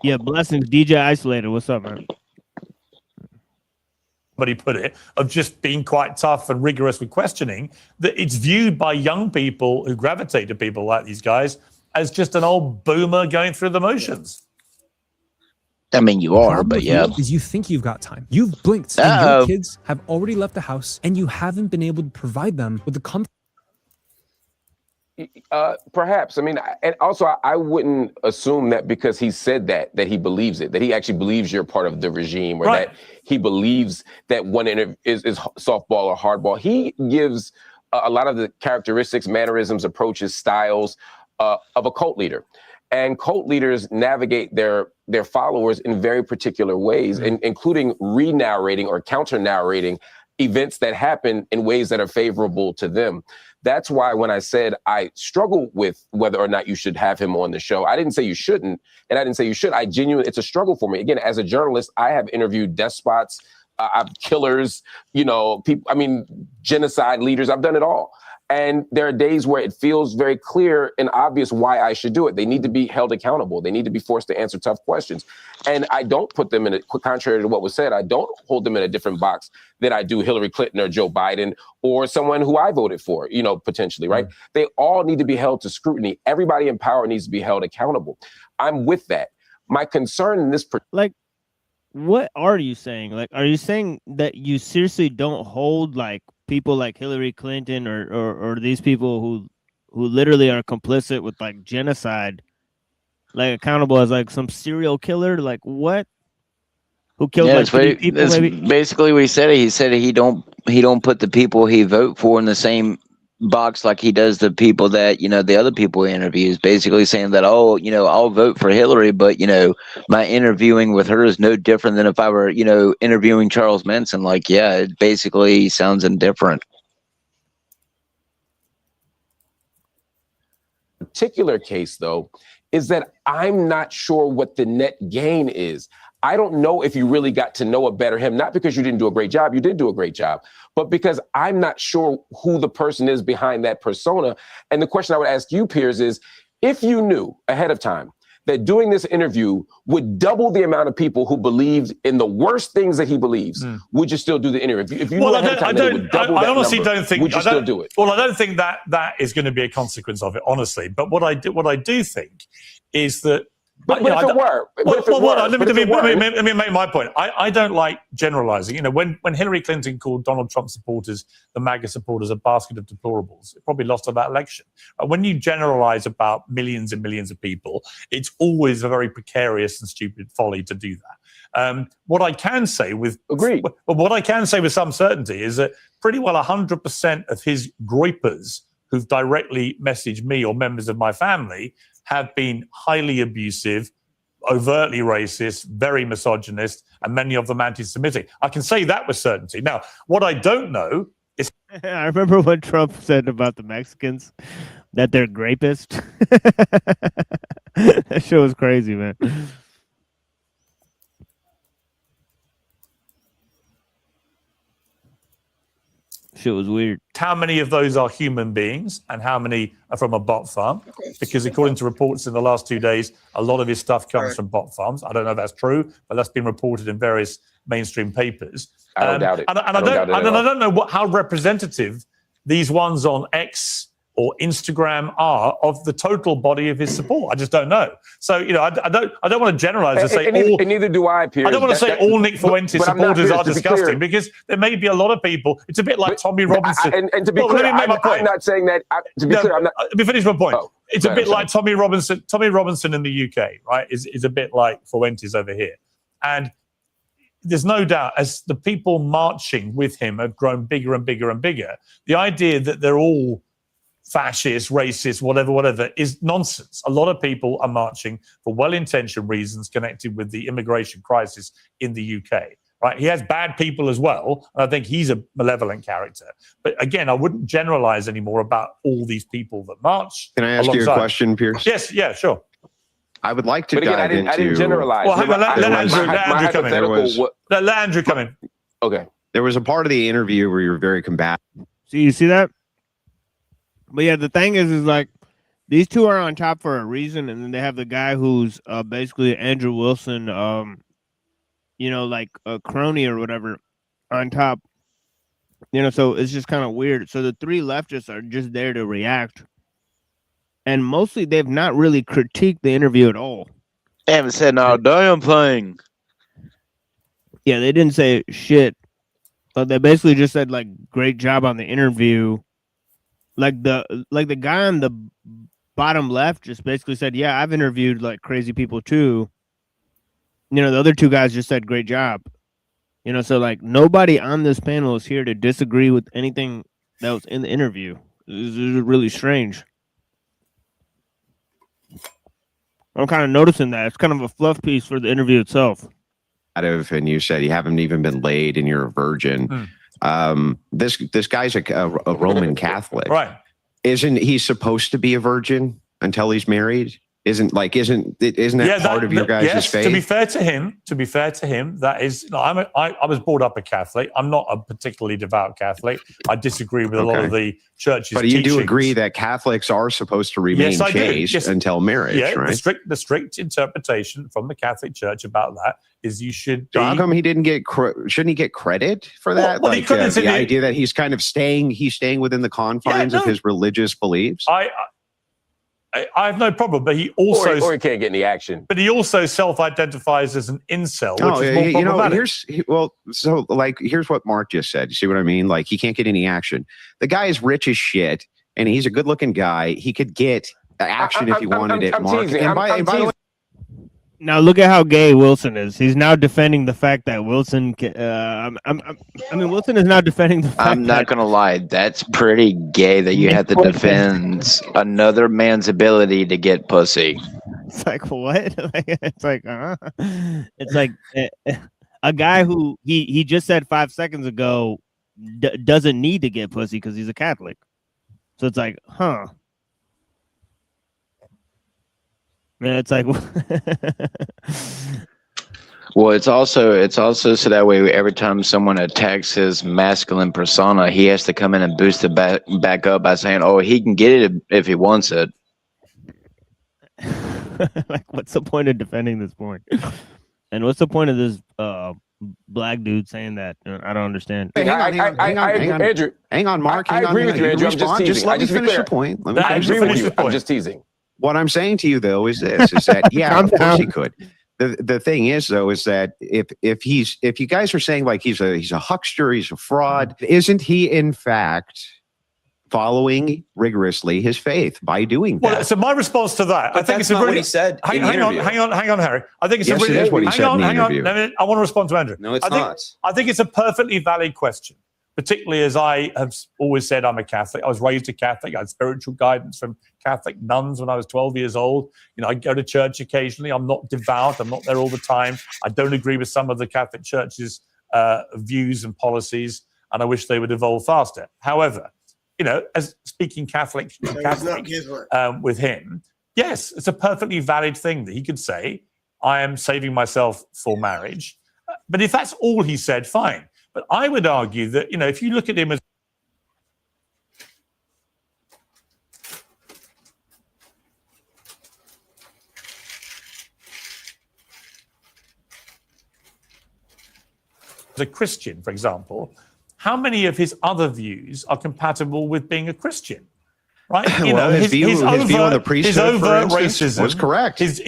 Yeah, blessings, DJ Isolated. What's up, man? He put it, of just being quite tough and rigorous with questioning, that it's viewed by young people who gravitate to people like these guys as just an old boomer going through the motions. I mean, you are, but yeah. Is you think you've got time. You've blinked, and your kids have already left the house, and you haven't been able to provide them with the comfort. Perhaps. I mean, and also I wouldn't assume that because he said that he believes it, that he actually believes you're part of the regime, or that he believes that one is softball or hardball. He gives a lot of the characteristics, mannerisms, approaches, styles of a cult leader. And cult leaders navigate their followers in very particular ways, including re-narrating or counter-narrating events that happen in ways that are favorable to them. That's why when I said I struggle with whether or not you should have him on the show, I didn't say you shouldn't, and I didn't say you should. It's a struggle for me. Again, as a journalist, I have interviewed despots, I've killers, people, genocide leaders. I've done it all. And there are days where it feels very clear and obvious why I should do it. They need to be held accountable. They need to be forced to answer tough questions. And I don't put them in contrary to what was said, I don't hold them in a different box than I do Hillary Clinton or Joe Biden or someone who I voted for, potentially, right? They all need to be held to scrutiny. Everybody in power needs to be held accountable. I'm with that. My concern in this what are you saying? Like, are you saying that you seriously don't hold like people like Hillary Clinton or these people who literally are complicit with like genocide, like accountable as like some serial killer? Like what? Who killed like 3 people? That's basically what he said. He said he don't put the people he vote for in the same box like he does the people that the other people he interviews, basically saying that I'll vote for Hillary, but my interviewing with her is no different than if I were interviewing Charles Manson. Like, yeah, it basically sounds indifferent. Particular case though is that I'm not sure what the net gain is. I don't know if you really got to know a better him, not because you didn't do a great job, you did do a great job, but because I'm not sure who the person is behind that persona. And the question I would ask you, Piers, is if you knew ahead of time that doing this interview would double the amount of people who believed in the worst things that he believes, would you still do the interview? If you knew ahead of time that it would double that number, would you still do it? Well, I don't think that is going to be a consequence of it, honestly. But what I do think is that. But if it were, let me make my point. I don't like generalizing. When Hillary Clinton called Donald Trump supporters, the MAGA supporters, a basket of deplorables, it probably lost that election. When you generalize about millions and millions of people, it's always a very precarious and stupid folly to do that. What I can say with some certainty is that pretty well 100% of his groypers who've directly messaged me or members of my family have been highly abusive, overtly racist, very misogynist, and many of them anti-Semitic. I can say that with certainty. Now, what I don't know is... I remember what Trump said about the Mexicans. that they're grapists. That shit was crazy, man. Shit was weird. How many of those are human beings and how many are from a bot farm? Because according to reports in the last 2 days, a lot of his stuff comes from bot farms. I don't know if that's true, but that's been reported in various mainstream papers. I don't doubt it. And I don't know how representative these ones on X or Instagram are of the total body of his support. I just don't know. So, you know, I don't want to generalize and say all. And neither do I, Piers. I don't want to say all Nick Fuentes supporters are disgusting, because there may be a lot of people. It's a bit like Tommy Robinson. And to be clear, I'm not saying that. To be clear, I'm not. Let me finish my point. It's a bit like Tommy Robinson. Tommy Robinson in the UK, right, is a bit like Fuentes over here. And there's no doubt, as the people marching with him have grown bigger and bigger and bigger, the idea that they're all fascist, racist, whatever, is nonsense. A lot of people are marching for well-intentioned reasons connected with the immigration crisis in the UK. Right? He has bad people as well, and I think he's a malevolent character. But again, I wouldn't generalize anymore about all these people that march. Can I ask you a question, Pierce? Yes, yeah, sure. I would like to but again, dive into. I didn't generalize. Well, hang on, let Andrew come in. Let Andrew come in. Okay. There was a part of the interview where you were very combative. So you see that? But yeah, the thing is like these two are on top for a reason, and then they have the guy who's basically Andrew Wilson, you know, like a crony or whatever, on top. You know, so it's just kind of weird. So the three leftists are just there to react, and mostly they've not really critiqued the interview at all. They haven't said no damn thing. Yeah, they didn't say shit, but they basically just said like, "Great job on the interview." Like the guy on the bottom left just basically said, "Yeah, I've interviewed like crazy people too." You know, the other two guys just said, "Great job." You know, so like nobody on this panel is here to disagree with anything that was in the interview. This is really strange. I'm kind of noticing that. It's kind of a fluff piece for the interview itself. And you said you haven't even been laid and you're a virgin. This guy's a Roman Catholic, right? Isn't he supposed to be a virgin until he's married? Isn't that part of your guys' faith? To be fair to him, that is. No, I was brought up a Catholic. I'm not a particularly devout Catholic. I disagree with a lot of the church's But you teachings. do agree that Catholics are supposed to remain chaste until marriage, right? The strict interpretation from the Catholic Church about that is you should. So how come he didn't get? Shouldn't he get credit for that? Well, the idea that he's kind of staying within the confines of his religious beliefs. I have no problem, but he also or he can't get any action. But he also self-identifies as an incel, which is more problematic. Here's what Mark just said. You see what I mean? Like, he can't get any action. The guy is rich as shit, and he's a good-looking guy. He could get action if he wanted it, Mark. And by the way, now look at how gay Wilson is. He's now defending the fact that Wilson. Wilson is now defending the fact. I'm not gonna lie. That's pretty gay that you have to defend another man's ability to get pussy. It's like what? It's like It's like a guy who he just said 5 seconds ago doesn't need to get pussy because he's a Catholic. So it's like, huh. Man, it's like, well, it's also so that way every time someone attacks his masculine persona, he has to come in and boost it back up by saying, "Oh, he can get it if he wants it." Like, what's the point of defending this point? And what's the point of this black dude saying that? I don't understand. Hang on, Andrew. Hang on, Mark. I agree with you, Andrew. I'm just teasing. Just let me finish your point. I agree with you. I'm just teasing. What I'm saying to you, though, is this: is that yeah, of course he could. The thing is, though, is that if you guys are saying like he's a huckster, he's a fraud, isn't he in fact following rigorously his faith by doing that? Well, so my response to that, I think it's a really. What he said. Hang on, Harry. I think it's yes, a really. It is what he said in the interview. I want to respond to Andrew. No, it's not. I think it's a perfectly valid question. Particularly as I have always said, I'm a Catholic. I was raised a Catholic. I had spiritual guidance from Catholic nuns when I was 12 years old. You know, I go to church occasionally. I'm not devout. I'm not there all the time. I don't agree with some of the Catholic Church's views and policies, and I wish they would evolve faster. However, as speaking Catholic, Catholic. With him, yes, it's a perfectly valid thing that he could say, I am saving myself for marriage. But if that's all he said, fine. But I would argue that, if you look at him as a Christian, for example, how many of his other views are compatible with being a Christian? Right? His view on the priesthood, his for overt instance, racism was correct. His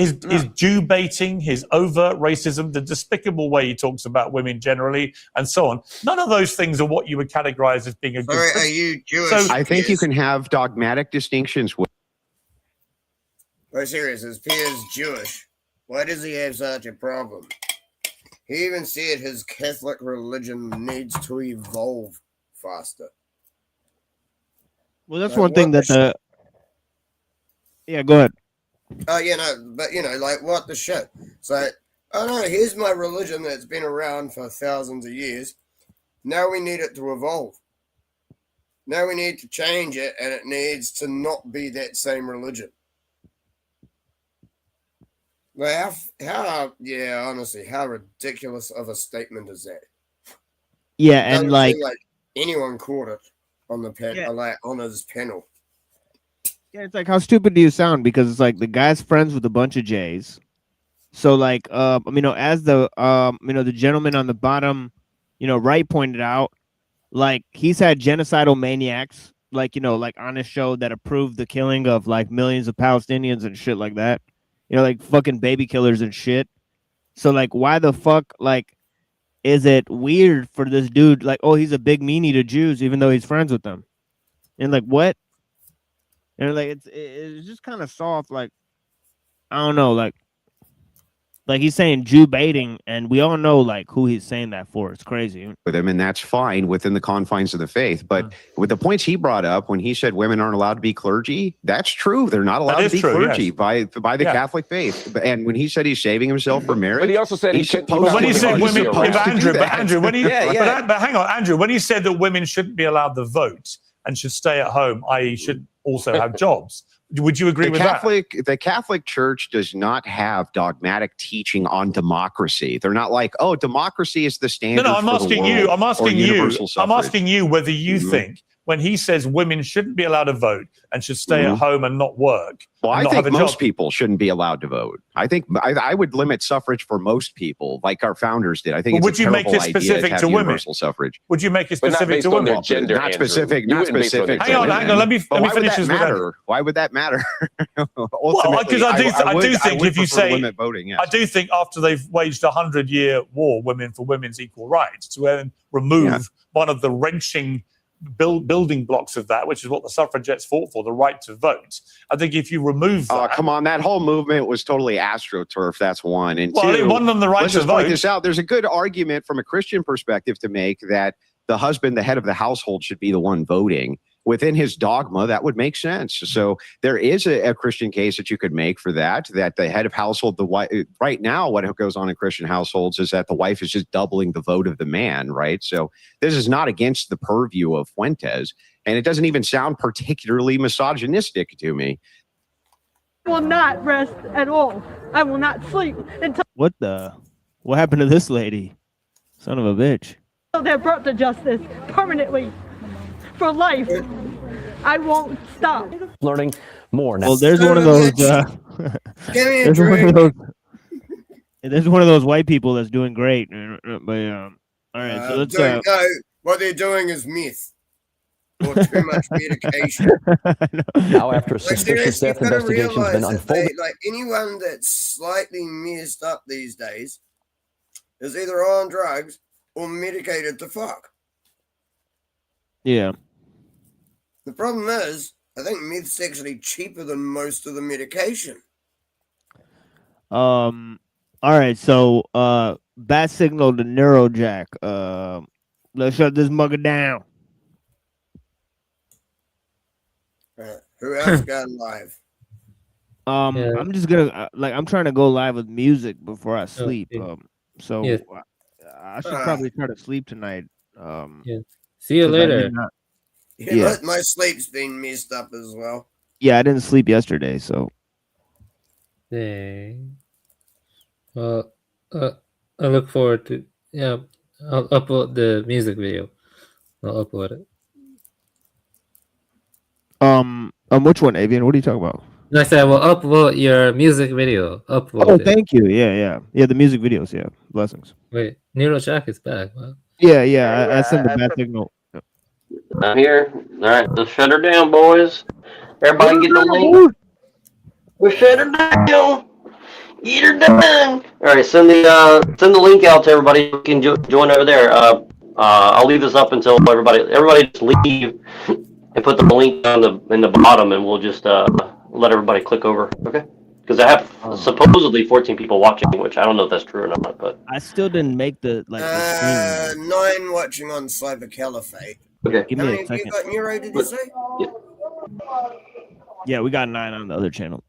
Jew baiting, his overt racism, the despicable way he talks about women generally, and so on. None of those things are what you would categorize as being a good Christian. Are you Jewish? So, I think you can have dogmatic distinctions with. Well, serious, is Piers Jewish? Why does he have such a problem? He even said his Catholic religion needs to evolve faster. Well, that's one thing that the. Yeah, go ahead. But what the shit? So, oh no, here's my religion that's been around for thousands of years. Now we need it to evolve. Now we need to change it, and it needs to not be that same religion. Like honestly, how ridiculous of a statement is that? Yeah, and like anyone caught it on the on his panel. Yeah, it's like, how stupid do you sound? Because it's like the guy's friends with a bunch of J's. So like, as the the gentleman on the bottom, right pointed out, like he's had genocidal maniacs, like on his show that approved the killing of like millions of Palestinians and shit like that. Like fucking baby killers and shit. So like, why the fuck is it weird for this dude? Like, oh, he's a big meanie to Jews, even though he's friends with them. And like, what? And like, it's just kind of soft. Like, I don't know. Like he's saying Jew baiting, and we all know like who he's saying that for. It's crazy with him, and that's fine within the confines of the faith. But with the points he brought up when he said women aren't allowed to be clergy, that's true. They're not allowed to be clergy by the Catholic faith. And when he said he's saving himself for marriage, but he also said he should. When he said women, Andrew, when he but hang on, Andrew, when he said that women shouldn't be allowed to vote and should stay at home, i.e., should also have jobs. Would you agree with that? The Catholic Church does not have dogmatic teaching on democracy. They're not like, oh, democracy is the standard. No, I'm asking you whether you think when he says women shouldn't be allowed to vote and should stay at home and not work. Well, I think most people shouldn't be allowed to vote. I think I would limit suffrage for most people, like our founders did. I think would you make it specific to women? Suffrage. Would you make it specific to women? Not specific. Not specific. Hang on. Let me finish this. Why would that matter? Well, because I do think if you say limit voting, yes. I do think after they've waged 100-year war, for women's equal rights, to then remove one of the wrenching building blocks of that, which is what the suffragettes fought for, the right to vote. I think if you remove that... come on, that whole movement was totally AstroTurf, that's one. And well, two, it won them the right let's to just vote. point this out. There's a good argument from a Christian perspective to make that the husband, the head of the household, should be the one voting. Within his dogma, that would make sense. So there is a Christian case that you could make for that the head of household, the wife, right now, what goes on in Christian households is that the wife is just doubling the vote of the man, right? So this is not against the purview of Fuentes, and it doesn't even sound particularly misogynistic to me. I will not rest at all. I will not sleep until what happened to this lady? Son of a bitch. they're brought to justice permanently. For life, I won't stop. Learning more now. Well, there's one of those. There's one of those white people that's doing great. But all right, so let's. No, what they're doing is myth or too much medication. Now, after a suspicious death investigation has been unfolded, like anyone that's slightly messed up these days is either on drugs or medicated to fuck. Yeah. The problem is, I think meth's actually cheaper than most of the medication. All right, so bat signal to Neurojack. Let's shut this mugger down. Who else got live? I'm just gonna I'm trying to go live with music before I sleep. So I should probably try to sleep tonight. See you later. Yeah. My sleep's been messed up as well. Yeah, I didn't sleep yesterday, so. Dang. Well, I look forward to, yeah, I'll upload the music video. I'll upload it. Which one, Avian? What are you talking about? I said, well, upload your music video. Upload Oh, it. thank you. Yeah. The music videos. Yeah, blessings. Wait, Nero Jack is back. Wow. Yeah. I sent the bad signal. I'm here. All right, let's shut her down, boys. Everybody get the link. We'll shut her down. Get her done. All right, send the link out to everybody who can join over there. I'll leave this up until everybody just leave and put the link in the bottom, and we'll just let everybody click over. Okay? Because I have supposedly 14 people watching, which I don't know if that's true or not. But I still didn't make the the stream. 9 watching on Cyber Caliphate. Okay. Give How me many a of you second. got Nero, did you say? Yeah, we got 9 on the other channel.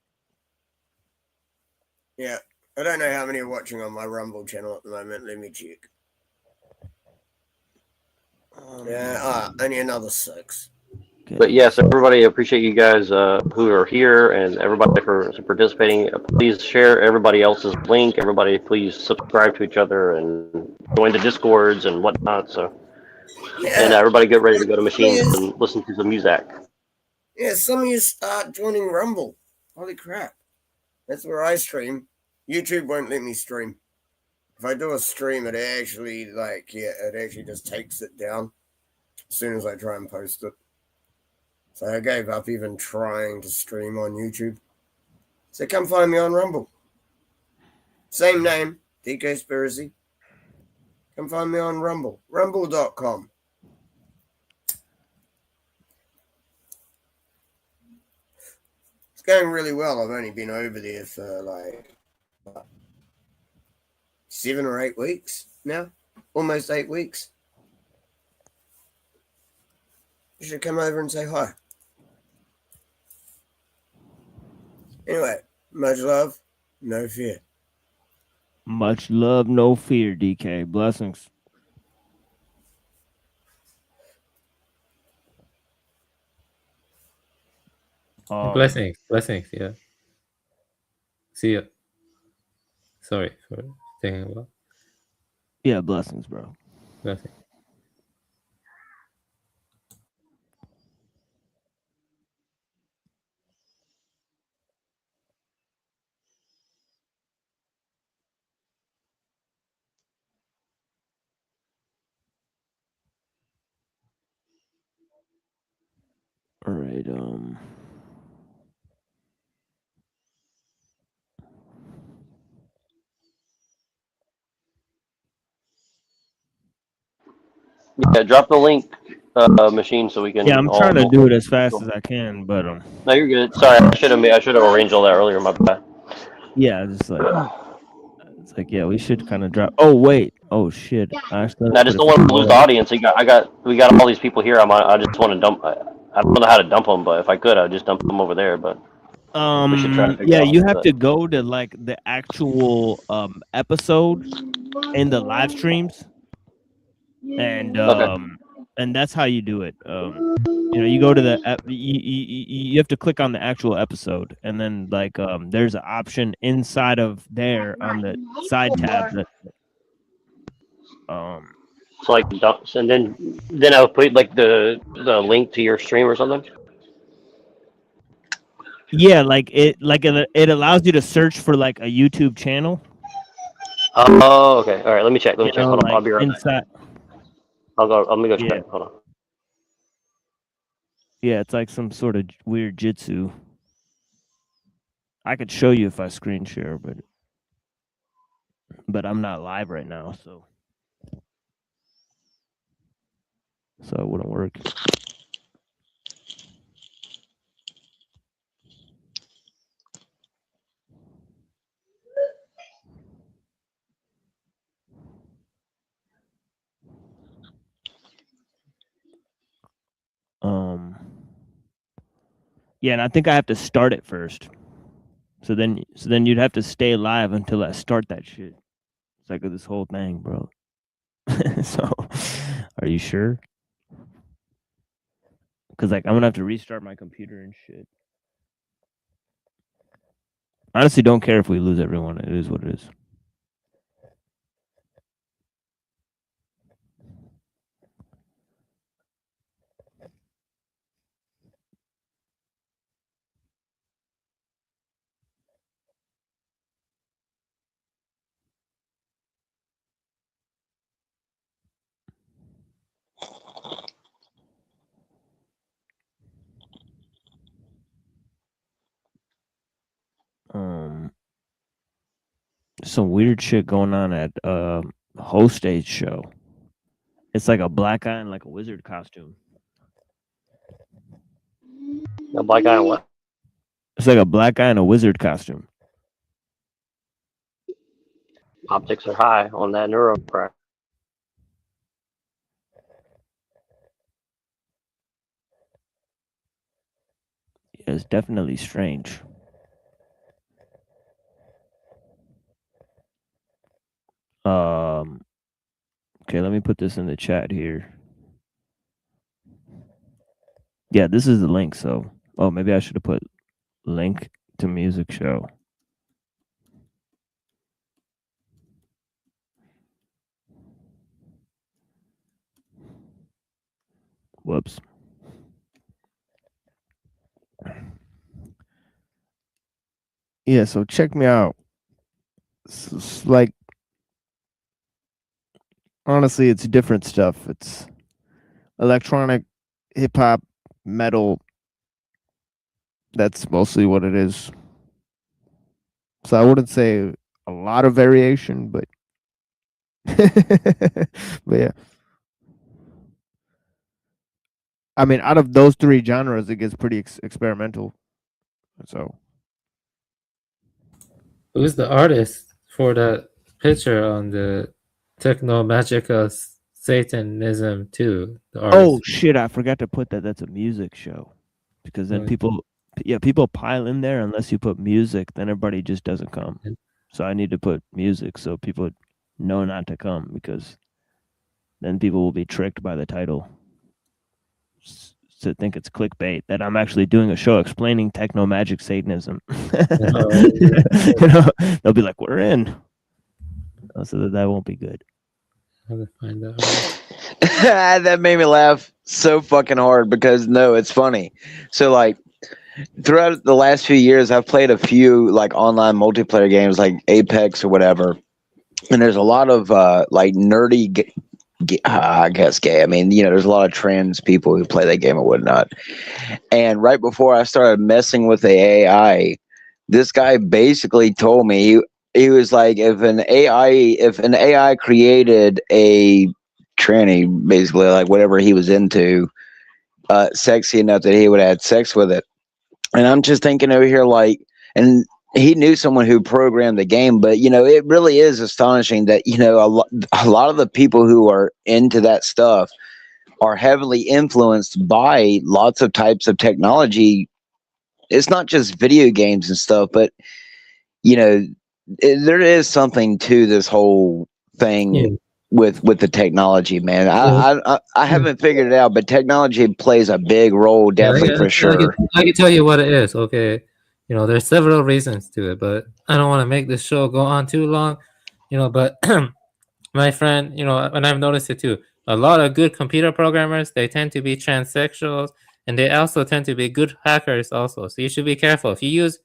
Yeah. I don't know how many are watching on my Rumble channel at the moment. Let me check. Only another 6. But yes, everybody, appreciate you guys who are here and everybody for participating. Please share everybody else's link. Everybody, please subscribe to each other and join the Discords and whatnot. So, and everybody, get ready to go to machines and listen to some music. Yeah, some of you start joining Rumble. Holy crap. That's where I stream. YouTube won't let me stream. If I do a stream, it actually just takes it down as soon as I try and post it. So I gave up even trying to stream on YouTube. So come find me on Rumble. Same name, DKSpiracy. Come find me on Rumble. Rumble.com. It's going really well. I've only been over there for 7 or 8 weeks now. Almost 8 weeks. You should come over and say hi. Anyway, much love, no fear. Much love, no fear, DK. Blessings. Blessings, yeah. See ya. Sorry for taking a while. Yeah, blessings, bro. Blessings. All right, Yeah, drop the link, machine, so we can. Yeah, I'm trying to do it as fast as I can, but No, you're good. Sorry, I should have arranged all that earlier. My bad. Yeah, just it's like we should kind of drop. Oh wait, oh shit. I just don't want to lose the audience. We got all these people here. I just want to dump. I don't know how to dump them, but if I could, I'd just dump them over there. But we should try to figure out you have to go to the actual episode in the live streams, and and that's how you do it. You go to the you have to click on the actual episode, and then there's an option inside of there on the side tab that so dumps, and then I'll put the link to your stream or something. Yeah, it allows you to search for a YouTube channel. Oh, okay. All right, let me check. Hold on, I'll be right back. Let me go check. Hold on. Yeah, it's like some sort of weird jitsu. I could show you if I screen share, but I'm not live right now, so it wouldn't work. Yeah, and I think I have to start it first. So then you'd have to stay live until I start that shit. It's like this whole thing, bro. So, are you sure? because like I'm gonna have to restart my computer and shit. Honestly, don't care if we lose everyone. It is what it is. Some weird shit going on at host age show. It's like a black guy in like a wizard costume. A black guy in what? It's like a black guy in a wizard costume. Optics are high on that neuroprac. Yeah, it's definitely strange. Okay, let me put this in the chat here. Yeah, this is the link. So, oh, maybe I should have put link to music show. Whoops. Yeah, so check me out. It's like, honestly, it's different stuff. It's electronic, hip hop, metal. That's mostly what it is. So I wouldn't say a lot of variation, but but yeah. I mean, out of those three genres, it gets pretty experimental. So, who's the artist for that picture on the Techno Magica Satanism 2? The artist. Oh shit! I forgot to put that. That's a music show, because then people pile in there unless you put music. Then everybody just doesn't come. So I need to put music so people know not to come, because then people will be tricked by the title to think it's clickbait, that I'm actually doing a show explaining techno magic Satanism. You know, they'll be like, "We're in," so that won't be good. How to find out? That made me laugh so fucking hard, because no, it's funny. So like throughout the last few years, I've played a few like online multiplayer games like Apex or whatever, and there's a lot of like nerdy I guess gay. I mean, you know, there's a lot of trans people who play that game or whatnot. And right before I started messing with the AI, this guy basically told me, he was like, if an AI created a tranny, basically like whatever he was into, sexy enough that he would have sex with it. And I'm just thinking over here like, and he knew someone who programmed the game, but you know, it really is astonishing that, you know, a lot of the people who are into that stuff are heavily influenced by lots of types of technology. It's not just video games and stuff, but you know, there is something to this whole thing with the technology, man. I haven't figured it out, but technology plays a big role, definitely, for sure. I can tell you what it is. Okay. You know, there's several reasons to it, but I don't want to make this show go on too long, you know, but my friend, you know, and I've noticed it too, a lot of good computer programmers, they tend to be transsexuals, and they also tend to be good hackers also. So you should be careful. If you use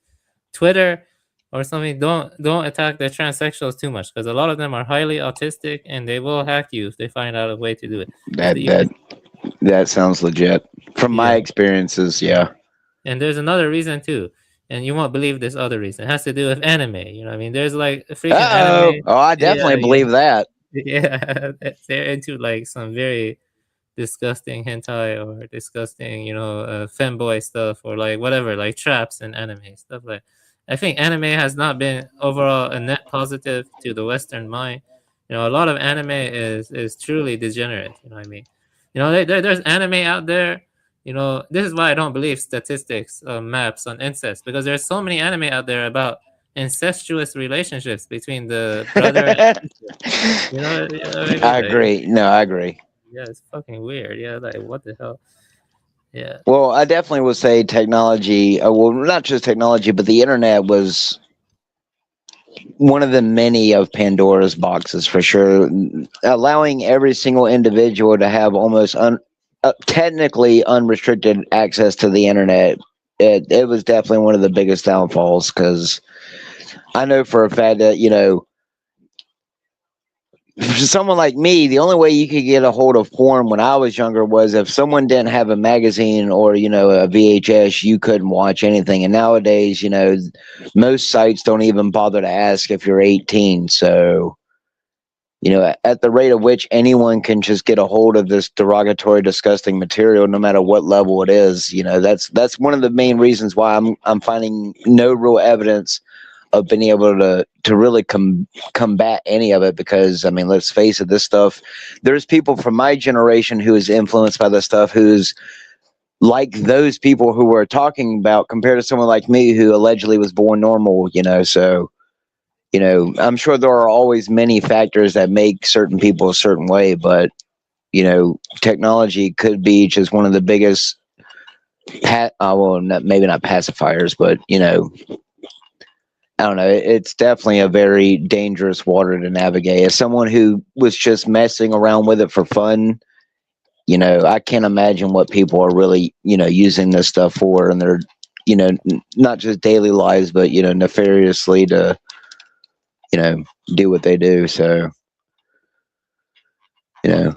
Twitter or something, don't attack the transsexuals too much, because a lot of them are highly autistic and they will hack you if they find out a way to do it. That sounds legit. From my experiences, yeah. And there's another reason too. And you won't believe this other reason. It has to do with anime. You know what I mean? There's like a freaking anime. Oh, I definitely believe that. Yeah. They're into like some very disgusting hentai or disgusting, you know, femboy stuff, or like whatever, like traps and anime, stuff like. I think anime has not been overall a net positive to the Western mind. You know, a lot of anime is truly degenerate. You know what I mean? You know, there's anime out there. You know, this is why I don't believe statistics maps on incest, because there's so many anime out there about incestuous relationships between the brother and sister. You know, I agree. No, I agree. Yeah, it's fucking weird. Yeah, like what the hell? Yeah. Well, I definitely would say technology. Well, not just technology, but the internet was one of the many of Pandora's boxes for sure, allowing every single individual to have almost technically unrestricted access to the internet. It was definitely one of the biggest downfalls, because I know for a fact that, you know, for someone like me, the only way you could get a hold of porn when I was younger was if someone didn't have a magazine or, you know, a VHS, you couldn't watch anything. And nowadays, you know, most sites don't even bother to ask if you're 18. So, you know, at the rate of which anyone can just get a hold of this derogatory, disgusting material, no matter what level it is, you know, that's one of the main reasons why I'm finding no real evidence of being able to really combat any of it. Because, I mean, let's face it, this stuff, there's people from my generation who is influenced by this stuff, who's like those people who we're talking about, compared to someone like me who allegedly was born normal, you know. So, you know, I'm sure there are always many factors that make certain people a certain way, but, you know, technology could be just one of the biggest, well, maybe not pacifiers, but, you know, I don't know. It's definitely a very dangerous water to navigate. As someone who was just messing around with it for fun, you know, I can't imagine what people are really, you know, using this stuff for, and they're, you know, not just daily lives, but, you know, nefariously to, you know, do what they do. So, you know,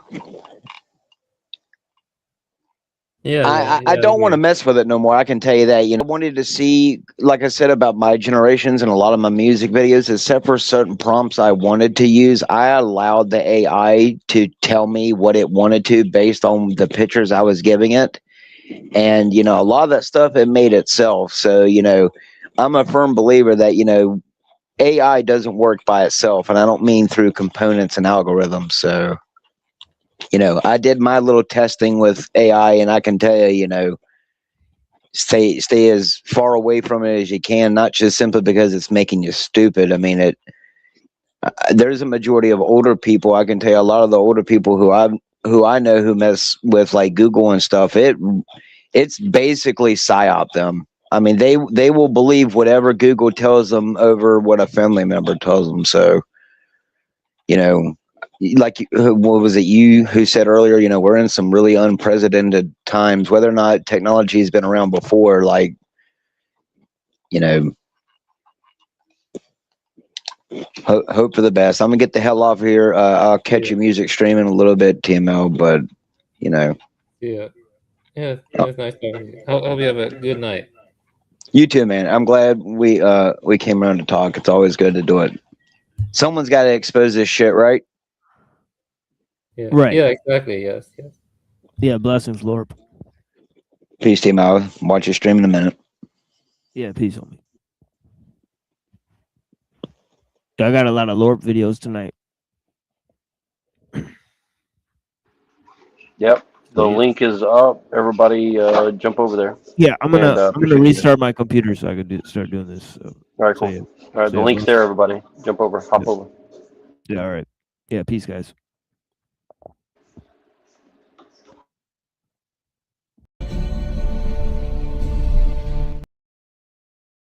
Yeah, I don't want to mess with it no more. I can tell you that. You know, I wanted to see, like I said, about my generations and a lot of my music videos, except for certain prompts I wanted to use, I allowed the AI to tell me what it wanted to based on the pictures I was giving it. And, you know, a lot of that stuff it made itself. So, you know, I'm a firm believer that, you know, AI doesn't work by itself. And I don't mean through components and algorithms. So, you know, I did my little testing with AI, and I can tell you, you know, stay as far away from it as you can, not just simply because it's making you stupid. I mean, there's a majority of older people. I can tell you a lot of the older people who I know who mess with like Google and stuff. It's basically psyop them. I mean, they will believe whatever Google tells them over what a family member tells them. So, you know, like, what was it you who said earlier, you know, we're in some really unprecedented times, whether or not technology has been around before, like, you know, hope for the best. I'm gonna get the hell off here. I'll catch your music streaming a little bit, TML, but, you know. Yeah. Yeah, it was nice talking to you. Hope you have a good night. You too, man. I'm glad we came around to talk. It's always good to do it. Someone's got to expose this shit, right? Yeah. Right. Yeah, exactly. Yes. Yeah, blessings, Lord. Peace, team. I'll watch your stream in a minute. Yeah, peace on me. I got a lot of LORP videos tonight. Yep. The link is up. Everybody jump over there. Yeah, I'm gonna appreciate you. restart my computer so I can start doing this. So, All right, cool. All right, the link's there, everybody. Jump over. Hop over. Yeah, all right. Yeah, peace, guys.